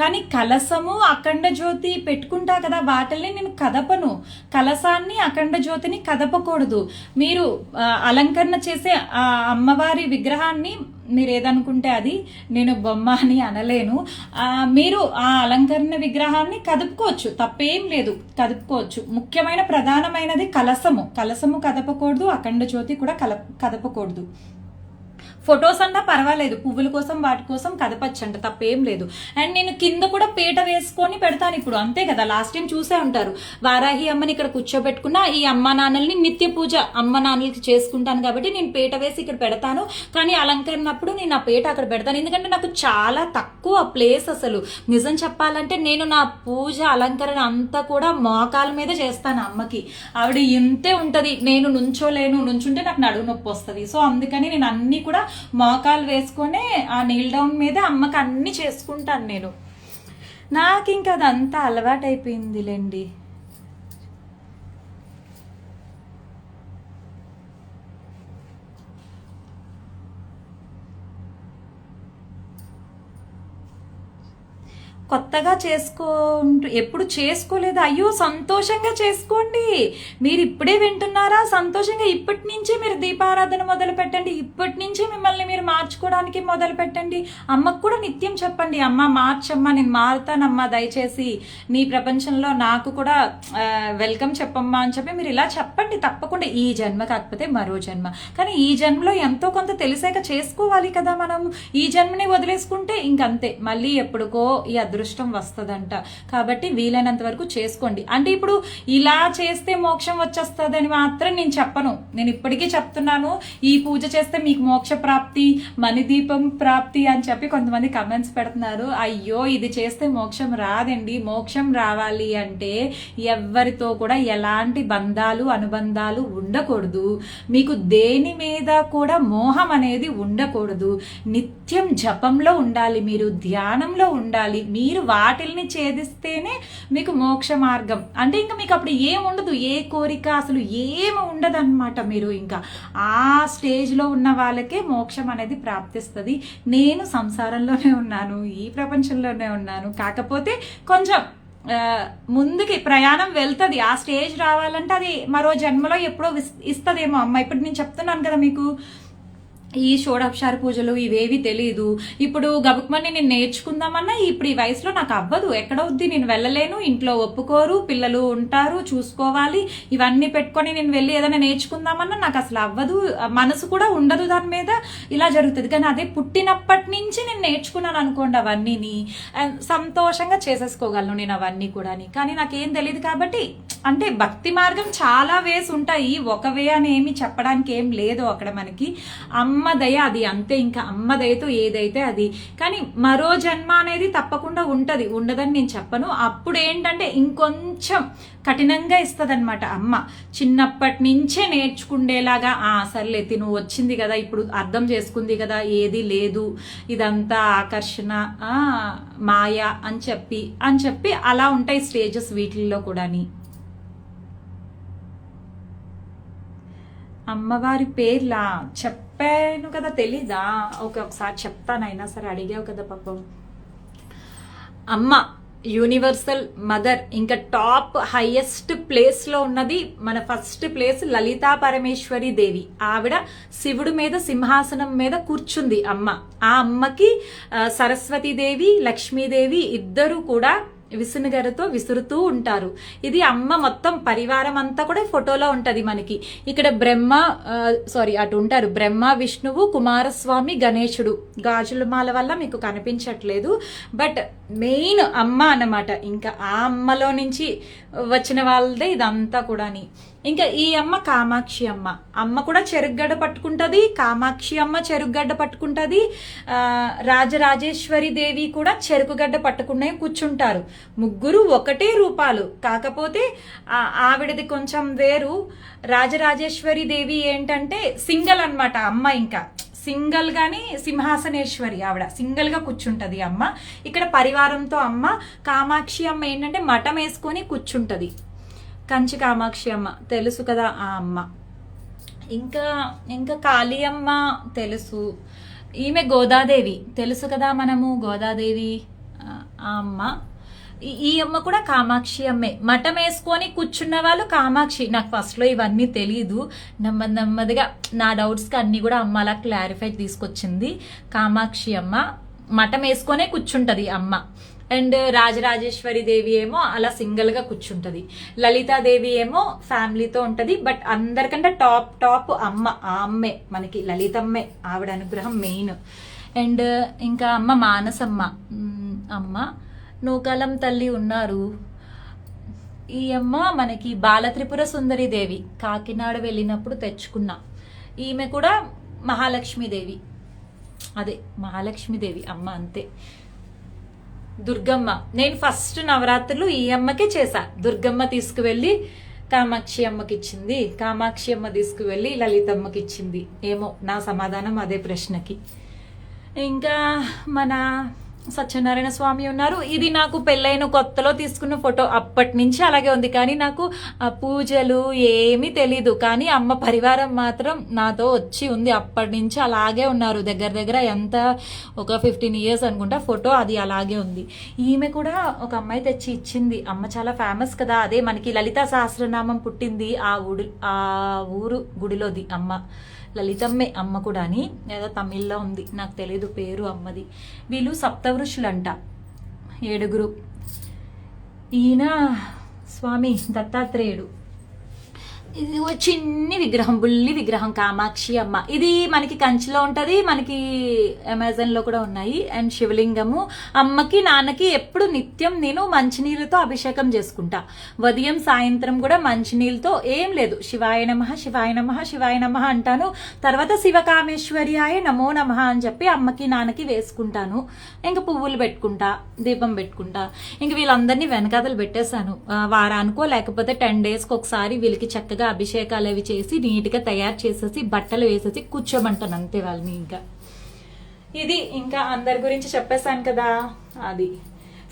కానీ కలసము అఖండ జ్యోతి పెట్టుకుంటా కదా, వాటిల్ని నేను కదపను. కలసాన్ని అఖండ జ్యోతిని కదపకూడదు. మీరు అలంకరణ చేసే అమ్మవారి విగ్రహాన్ని మీరు ఏదనుకుంటే అది, నేను బొమ్మ అని అనలేను. మీరు ఆ అలంకరణ విగ్రహాన్ని కదుపుకోవచ్చు, తప్పేం లేదు, కదుపుకోవచ్చు. ముఖ్యమైన ప్రధానమైనది కలసము కదపకూడదు, అఖండ జ్యోతి కూడా కదపకూడదు. ఫొటోస్ అన్నా పర్వాలేదు, పువ్వుల కోసం వాటి కోసం కదపచ్చంట, తప్పేం లేదు. అండ్ నేను కింద కూడా పీట వేసుకొని పెడతాను ఇప్పుడు, అంతే కదా. లాస్ట్ టైం చూసే ఉంటారు, వారాహి అమ్మని ఇక్కడ కూర్చోబెట్టుకున్న ఈ అమ్మ నాన్నల్ని నిత్య పూజ అమ్మ నాన్నలకి చేసుకుంటాను కాబట్టి నేను పీట వేసి ఇక్కడ పెడతాను. కానీ అలంకరణప్పుడు నేను ఆ పీట అక్కడ పెడతాను, ఎందుకంటే నాకు చాలా తక్కువ ప్లేస్. అసలు నిజం చెప్పాలంటే నేను నా పూజ అలంకరణ అంతా కూడా మోకాల మీద చేస్తాను అమ్మకి. ఆవిడ ఇంతే ఉంటది, నేను నుంచుంటే నాకు నడుము నొప్పి వస్తుంది. సో అందుకని నేను అన్ని కూడా మోకాలు వేసుకొని ఆ నీల్ డౌన్ మీద అమ్మకి అన్ని చేసుకుంటాను నేను. నాకు ఇంకా అదంతా అలవాటైపోయిందిలేండి. కొత్తగా ఎప్పుడు చేసుకోలేదు. అయ్యో సంతోషంగా చేసుకోండి. మీరు ఇప్పుడే వింటున్నారా? సంతోషంగా ఇప్పటి నుంచే మీరు దీపారాధన మొదలు పెట్టండి. ఇప్పటి నుంచే మిమ్మల్ని మీరు మార్చుకోవడానికి మొదలు పెట్టండి. అమ్మకు కూడా నిత్యం చెప్పండి, అమ్మ మార్చమ్మా, నేను మారుతానమ్మా, దయచేసి నీ ప్రపంచంలో నాకు కూడా వెల్కమ్ చెప్పమ్మా అని చెప్పి మీరు ఇలా చెప్పండి. తప్పకుండా ఈ జన్మ కాకపోతే మరో జన్మ, కానీ ఈ జన్మలో ఎంతో కొంత తెలిసాక చేసుకోవాలి కదా మనం. ఈ జన్మని వదిలేసుకుంటే ఇంకంతే, మళ్ళీ ఎప్పుడుకో ఈ అదృష్టం వస్తుందంట. కాబట్టి వీలైనంత వరకు చేసుకోండి. అంటే ఇప్పుడు ఇలా చేస్తే మోక్షం వచ్చేస్తుంది అని మాత్రం నేను చెప్పను. నేను ఇప్పటికీ చెప్తున్నాను, ఈ పూజ చేస్తే మీకు మోక్ష ప్రాప్తి, మణిదీపం ప్రాప్తి అని చెప్పి కొంతమంది కమెంట్స్ పెడుతున్నారు. అయ్యో ఇది చేస్తే మోక్షం రాదండి. మోక్షం రావాలి అంటే ఎవరితో కూడా ఎలాంటి బంధాలు అనుబంధాలు ఉండకూడదు. మీకు దేని మీద కూడా మోహం అనేది ఉండకూడదు. నిత్యం జపంలో ఉండాలి, మీరు ధ్యానంలో ఉండాలి. మీరు వాటిల్ని ఛేదిస్తేనే మీకు మోక్ష మార్గం. అంటే ఇంకా మీకు అప్పుడు ఏం ఉండదు, ఏ కోరిక అసలు ఏమి ఉండదు అనమాట. మీరు ఇంకా ఆ స్టేజ్లో ఉన్న వాళ్ళకే మోక్షం అనేది ప్రాప్తిస్తుంది. నేను సంసారంలోనే ఉన్నాను, ఈ ప్రపంచంలోనే ఉన్నాను. కాకపోతే కొంచెం ముందుకి ప్రయాణం వెళ్తుంది. ఆ స్టేజ్ రావాలంటే అది మరో జన్మలో ఎప్పుడో ఇస్తుందేమో అమ్మ. ఇప్పుడు నేను చెప్తున్నాను కదా మీకు, ఈ షోడోపచార పూజలు ఇవేవి తెలియదు. ఇప్పుడు గబుక్మని నేను నేర్చుకుందామన్నా ఇప్పుడు ఈ వయసులో నాకు అవ్వదు, ఎక్కడవుద్ది, నేను వెళ్ళలేను, ఇంట్లో ఒప్పుకోరు, పిల్లలు ఉంటారు చూసుకోవాలి, ఇవన్నీ పెట్టుకొని నేను వెళ్ళి ఏదైనా నేర్చుకుందామన్నా నాకు అసలు అవ్వదు, మనసు కూడా ఉండదు దాని మీద. ఇలా జరుగుతుంది. కానీ అదే పుట్టినప్పటి నుంచి నేను నేర్చుకున్నాను అనుకోండి, అవన్నీని సంతోషంగా చేసేసుకోగలను నేను అవన్నీ కూడా. కానీ నాకేం తెలియదు కాబట్టి, అంటే భక్తి మార్గం చాలా వేస్ ఉంటాయి, ఒక వే అని ఏమి చెప్పడానికి ఏం లేదు అక్కడ మనకి. అమ్మ దయ అది అంతే, ఇంకా అమ్మ దయతో ఏదైతే అది. కానీ మరో జన్మ అనేది తప్పకుండా ఉంటది, ఉండదని నేను చెప్పను. అప్పుడు ఏంటంటే ఇంకొంచెం కఠినంగా ఇస్తుంది అనమాట అమ్మ. చిన్నప్పటి నుంచే నేర్చుకుండేలాగా, సర్లే తిను వచ్చింది కదా, ఇప్పుడు అర్థం చేసుకుంది కదా, ఏది లేదు, ఇదంతా ఆకర్షణ, మాయ అని చెప్పి అలా ఉంటాయి స్టేజెస్ వీటిల్లో కూడాని. అమ్మవారి పేర్లా చెప్పాను కదా, తెలీదా? ఒకసారి చెప్తాను, అయినా సరే అడిగావు కదా పాపం. అమ్మ యూనివర్సల్ మదర్. ఇంకా టాప్ హైయెస్ట్ ప్లేస్ లో ఉన్నది మన ఫస్ట్ ప్లేస్ లలితా పరమేశ్వరి దేవి. ఆవిడ శివుడి మీద సింహాసనం మీద కూర్చుంది అమ్మ. ఆ అమ్మకి సరస్వతీదేవి, లక్ష్మీదేవి ఇద్దరు కూడా విసునుగరతో విసురుతూ ఉంటారు. ఇది అమ్మ మొత్తం పరివారం అంతా కూడా ఫోటోలో ఉంటది మనకి. ఇక్కడ అటు ఉంటారు బ్రహ్మ, విష్ణువు, కుమారస్వామి, గణేశుడు. గాజుల మాల వల్ల మీకు కనిపించట్లేదు, బట్ మెయిన్ అమ్మ అన్నమాట. ఇంకా ఆ అమ్మలో నుంచి వచ్చిన వాళ్ళదే ఇదంతా కూడాని. ఇంకా ఈ అమ్మ కామాక్షి అమ్మ. అమ్మ కూడా చెరుగ్గడ్డ పట్టుకుంటది, కామాక్షి అమ్మ చెరుగ్గడ్డ పట్టుకుంటది, రాజరాజేశ్వరి దేవి కూడా చెరుకుగడ్డ పట్టుకునే కూర్చుంటారు. ముగ్గురు ఒకటే రూపాలు, కాకపోతే ఆవిడది కొంచెం వేరు. రాజరాజేశ్వరి దేవి ఏంటంటే సింగల్ అన్నమాట అమ్మ. ఇంకా సింగల్ గాని సింహాసనేశ్వరి, ఆవిడ సింగల్ గా కూర్చుంటది అమ్మ. ఇక్కడ పరివారంతో అమ్మ. కామాక్షి అమ్మ ఏంటంటే మఠం వేసుకొని కూర్చుంటది. కంచి కామాక్షి అమ్మ తెలుసు కదా ఆ అమ్మ. ఇంకా కాళీ అమ్మ తెలుసు. ఈమె గోదాదేవి తెలుసు కదా మనము, గోదాదేవి ఆ అమ్మ. ఈ అమ్మ కూడా కామాక్షి అమ్మే. మఠం వేసుకొని కూర్చున్న వాళ్ళు కామాక్షి. నాకు ఫస్ట్ లో ఇవన్నీ తెలియదు, నెమ్మదిగా నా డౌట్స్ కి అన్ని కూడా అమ్మ అలా క్లారిఫై తీసుకొచ్చింది. కామాక్షి అమ్మ మఠం వేసుకొనే కూర్చుంటది అమ్మ. అండ్ రాజరాజేశ్వరి దేవి ఏమో అలా సింగిల్ గా కూర్చుంటది. లలితాదేవి ఏమో ఫ్యామిలీతో ఉంటది. బట్ అందరికంటే టాప్ అమ్మ ఆ అమ్మే మనకి, లలితమ్మే. ఆవిడ అనుగ్రహం మెయిన్. అండ్ ఇంకా అమ్మ మానసమ్మ. అమ్మ నూకాలం తల్లి ఉన్నారు. ఈ అమ్మ మనకి బాలత్రిపుర సుందరి దేవి, కాకినాడ వెళ్ళినప్పుడు తెచ్చుకున్నా. ఈమె కూడా మహాలక్ష్మీదేవి, అదే మహాలక్ష్మీదేవి అమ్మ అంతే. దుర్గమ్మ. నేను ఫస్ట్ నవరాత్రులు ఈ అమ్మకే చేశా. దుర్గమ్మ తీసుకువెళ్ళి కామాక్షి అమ్మకి ఇచ్చింది, కామాక్షి అమ్మ తీసుకువెళ్ళి లలితమ్మకి ఇచ్చింది. ఏమో నా సమాధానం అదే ప్రశ్నకి. ఇంకా మన సత్యనారాయణ స్వామి ఉన్నారు. ఇది నాకు పెళ్ళైన కొత్తలో తీసుకున్న ఫోటో, అప్పటి నుంచి అలాగే ఉంది. కానీ నాకు ఆ పూజలు ఏమీ తెలీదు, కానీ అమ్మ పరివారం మాత్రం నాతో వచ్చి ఉంది. అప్పటి నుంచి అలాగే ఉన్నారు. దగ్గర ఎంత ఒక 15 years అనుకుంటా ఫోటో, అది అలాగే ఉంది. ఈమె కూడా ఒక అమ్మాయి తెచ్చి ఇచ్చింది. అమ్మ చాలా ఫేమస్ కదా, అదే మనకి లలితా సహస్రనామం పుట్టింది ఆ ఊరు గుడిలోది అమ్మ. లలితమ్మే అమ్మ కూడా అని, ఏదో తమిళ్లో ఉంది, నాకు తెలీదు పేరు అమ్మది. వీళ్ళు సప్తవృషులంట, 7. ఈయన స్వామి దత్తాత్రేయుడు. ఇది చిన్ని విగ్రహం, బుల్లి విగ్రహం కామాక్షి అమ్మ. ఇది మనకి కంచిలో ఉంటది, మనకి అమెజాన్ లో కూడా ఉన్నాయి. అండ్ శివలింగము. అమ్మకి నాన్నకి ఎప్పుడు నిత్యం నేను మంచినీళ్ళతో అభిషేకం చేసుకుంటా. ఉదయం సాయంత్రం కూడా మంచినీళ్ళతో, ఏం లేదు శివాయ నమః శివాయ నమః శివాయ నమః అంటాను. తర్వాత శివకామేశ్వర్యాయ నమో నమః అని చెప్పి అమ్మకి నాన్నకి వేసుకుంటాను. ఇంకా పువ్వులు పెట్టుకుంటా, దీపం పెట్టుకుంటా. ఇంక వీళ్ళందరినీ వెనకాతలు పెట్టేశాను. వారానికో లేకపోతే 10 daysకి ఒకసారి వీళ్ళకి చక్కగా అభిషేకాలు అవి చేసి నీట్గా తయారు చేసేసి బట్టలు వేసేసి కూర్చోమంటాను అంతే వాళ్ళని. ఇంకా ఇది ఇంకా అందరి గురించి చెప్పేశాను కదా. అది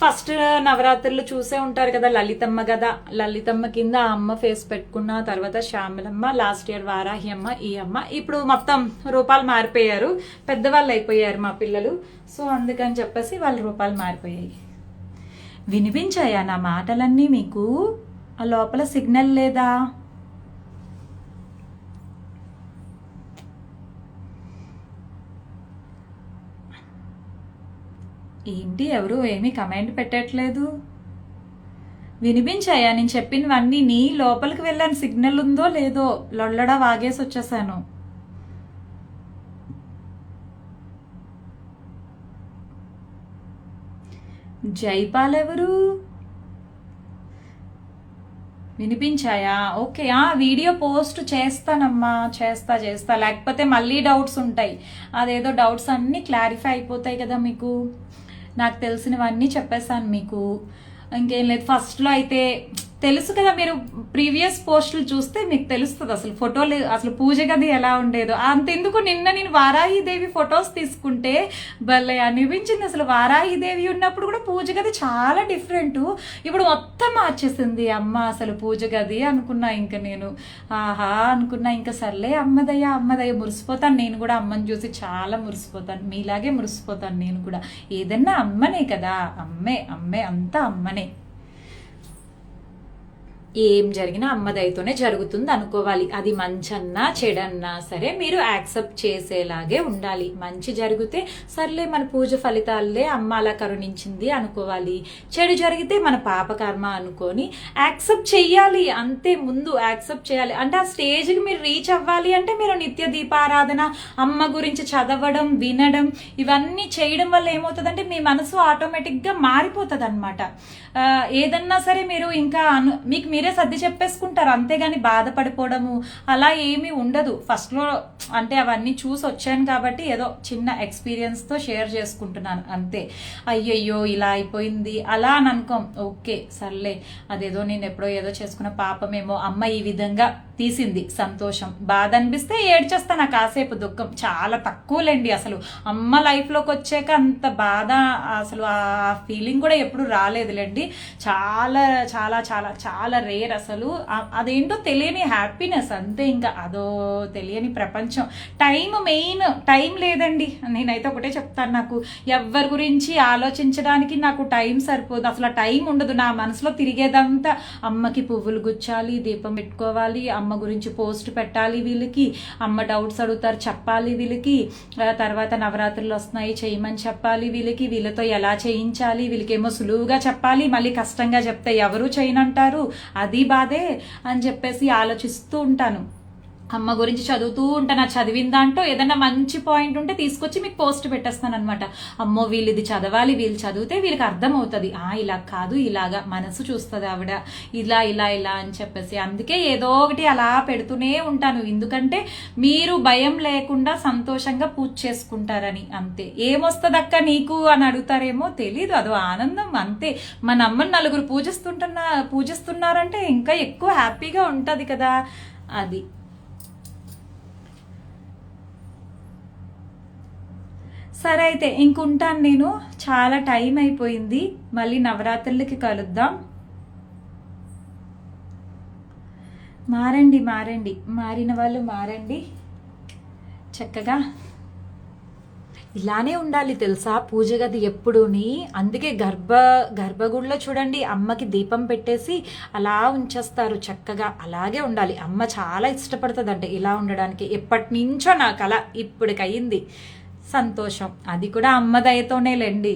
ఫస్ట్ నవరాత్రులు చూసే ఉంటారు కదా, లలితమ్మ కదా. లలితమ్మ కింద ఆ అమ్మ ఫేస్ పెట్టుకున్న తర్వాత శ్యామలమ్మ, లాస్ట్ ఇయర్ వారాహి అమ్మ, ఈ అమ్మ. ఇప్పుడు మొత్తం రూపాలు మారిపోయారు, పెద్దవాళ్ళు అయిపోయారు మా పిల్లలు. సో అందుకని చెప్పేసి వాళ్ళ రూపాలు మారిపోయాయి. వినిపించాయా నా మాటలన్నీ మీకు? ఆ లోపల సిగ్నల్ లేదా? ఏంటి ఎవరు ఏమీ కమెంట్ పెట్టట్లేదు? వినిపించాయా నేను చెప్పినవన్నీ? నీ లోపలికి వెళ్ళాను, సిగ్నల్ ఉందో లేదో, లొల్లడా వాగేసి వచ్చేసాను. జైపాల్ ఎవరు? వినిపించాయా? ఓకే. వీడియో పోస్ట్ చేస్తానమ్మా, చేస్తా. లేకపోతే మళ్ళీ డౌట్స్ ఉంటాయి. అదేదో డౌట్స్ అన్నీ క్లారిఫై అయిపోతాయి కదా మీకు. నాకు తెలిసినవన్నీ చెప్పేశాను మీకు. ఇంకేం లేదు. ఫస్ట్లో అయితే తెలుసు కదా, మీరు ప్రీవియస్ పోస్టులు చూస్తే మీకు తెలుస్తుంది అసలు ఫోటోలు, అసలు పూజ గది ఎలా ఉండేదో. అంతెందుకు నిన్న నేను వారాహిదేవి ఫొటోస్ తీసుకుంటే భలే అనిపించింది. అసలు వారాహిదేవి ఉన్నప్పుడు కూడా పూజ గది చాలా డిఫరెంట్, ఇప్పుడు మొత్తం మార్చేసింది అమ్మ అసలు పూజ గది అనుకున్నా. ఇంకా నేను ఆహా అనుకున్నా, ఇంకా సర్లే అమ్మదయ్య మురిసిపోతాను నేను కూడా. అమ్మని చూసి చాలా మురిసిపోతాను, మీలాగే మురిసిపోతాను నేను కూడా. ఏదన్నా అమ్మనే కదా, అమ్మే అంతా అమ్మనే. ఏం జరిగినా అమ్మ దయతోనే జరుగుతుంది అనుకోవాలి. అది మంచన్నా చెడన్నా సరే మీరు యాక్సెప్ట్ చేసేలాగే ఉండాలి. మంచి జరిగితే సర్లే మన పూజ ఫలితాలే అమ్మ అలా కరుణించింది అనుకోవాలి. చెడు జరిగితే మన పాపకర్మ అనుకొని యాక్సెప్ట్ చెయ్యాలి. అంతే, ముందు యాక్సెప్ట్ చేయాలి. అంటే ఆ స్టేజ్కి మీరు రీచ్ అవ్వాలి అంటే మీరు నిత్య దీపారాధన, అమ్మ గురించి చదవడం, వినడం, ఇవన్నీ చేయడం వల్ల ఏమవుతుందంటే మీ మనసు ఆటోమేటిక్గా మారిపోతుంది అనమాట. ఏదన్నా సరే మీరు ఇంకా మీకు మీరే సర్ది చెప్పేసుకుంటారు, అంతేగాని బాధపడిపోవడము అలా ఏమీ ఉండదు. ఫస్ట్లో అంటే అవన్నీ చూసి వచ్చాను కాబట్టి ఏదో చిన్న ఎక్స్పీరియన్స్తో షేర్ చేసుకుంటున్నాను అంతే. అయ్యయ్యో ఇలా అయిపోయింది అలా అని అనుకోం, ఓకే సర్లే అదేదో నేను ఎప్పుడో ఏదో చేసుకున్న పాపమేమో, అమ్మ ఈ విధంగా తీసింది, సంతోషం. బాధ అనిపిస్తే ఏడ్చేస్తాను, కాసేపు దుఃఖం చాలా తక్కువలేండి. అసలు అమ్మ లైఫ్లోకి వచ్చాక అంత బాధ అసలు ఆ ఫీలింగ్ కూడా ఎప్పుడు రాలేదులేండి. చాలా చాలా చాలా చాలా రేర్ అసలు. అదేంటో తెలియని హ్యాపీనెస్ అంతే, ఇంకా అదో తెలియని ప్రపంచం. మెయిన్ టైం లేదండి. నేనైతే ఒకటే చెప్తాను, నాకు ఎవరి గురించి ఆలోచించడానికి నాకు టైం సరిపోదు, అసలు ఆ టైం ఉండదు. నా మనసులో తిరిగేదంతా అమ్మకి పువ్వులు గుచ్చాలి, దీపం పెట్టుకోవాలి, అమ్మ గురించి పోస్ట్ పెట్టాలి, వీళ్ళకి అమ్మ డౌట్స్ అడుగుతారు చెప్పాలి, వీళ్ళకి తర్వాత నవరాత్రులు వస్తున్నాయి చేయమని చెప్పాలి, వీళ్ళతో ఎలా చేయించాలి, వీళ్ళకేమో సులువుగా చెప్పాలి, మళ్ళీ కష్టంగా చెప్తే ఎవరు చేయనంటారు, అది బాధే అని చెప్పేసి ఆలోచిస్తూ ఉంటాను. అమ్మ గురించి చదువుతూ ఉంటాను. చదివిన దాంట్లో ఏదైనా మంచి పాయింట్ ఉంటే తీసుకొచ్చి మీకు పోస్ట్ పెట్టేస్తాను అనమాట. అమ్మో వీళ్ళు ఇది చదవాలి, వీళ్ళు చదివితే వీళ్ళకి అర్థం అవుతుంది, ఇలా కాదు ఇలాగా మనసు చూస్తుంది ఆవిడ, ఇలా అని చెప్పేసి. అందుకే ఏదో ఒకటి అలా పెడుతూనే ఉంటాను, ఎందుకంటే మీరు భయం లేకుండా సంతోషంగా పూజ చేసుకుంటారని. అంతే. ఏమొస్తుంది అక్క నీకు అని అడుగుతారేమో, తెలీదు, అదో ఆనందం అంతే. మన అమ్మని నలుగురు పూజిస్తున్నారంటే ఇంకా ఎక్కువ హ్యాపీగా ఉంటుంది కదా, అది. సరే అయితే ఇంకుంటాను నేను, చాలా టైం అయిపోయింది, మళ్ళీ నవరాత్రులకి కలుద్దాం. మారండి మారిన వాళ్ళు మారండి చక్కగా. ఇలానే ఉండాలి తెలుసా పూజ గది ఎప్పుడూని. అందుకే గర్భగుడిలో చూడండి అమ్మకి దీపం పెట్టేసి అలా ఉంచేస్తారు చక్కగా. అలాగే ఉండాలి. అమ్మ చాలా ఇష్టపడుతుంది అంటే ఇలా ఉండడానికి. ఎప్పటి నుంచో నాకు అలా ఇప్పటికయింది. సంతోషం. అది కూడా అమ్మ దయతోనే లేండి.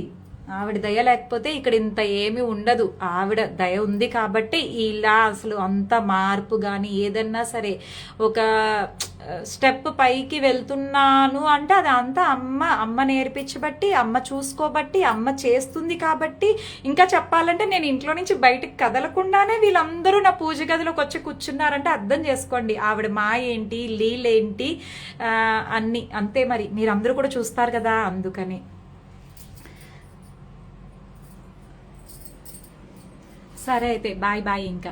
ఆవిడ దయ లేకపోతే ఇక్కడ ఇంత ఏమి ఉండదు. ఆవిడ దయ ఉంది కాబట్టి ఇలా అసలు అంత మార్పు కానీ ఏదన్నా సరే ఒక స్టెప్ పైకి వెళ్తున్నాను అంటే అది అంతా అమ్మ నేర్పించబట్టి, అమ్మ చూసుకోబట్టి, అమ్మ చేస్తుంది కాబట్టి. ఇంకా చెప్పాలంటే నేను ఇంట్లో నుంచి బయటకు కదలకుండానే వీళ్ళందరూ నా పూజ గదిలోకి వచ్చి కూర్చున్నారంటే అర్థం చేసుకోండి ఆవిడ మాయ ఏంటి, లీలేంటి అన్ని అంతే. మరి మీరందరూ కూడా చూస్తారు కదా, అందుకని. సరే అయితే బాయ్ ఇంకా.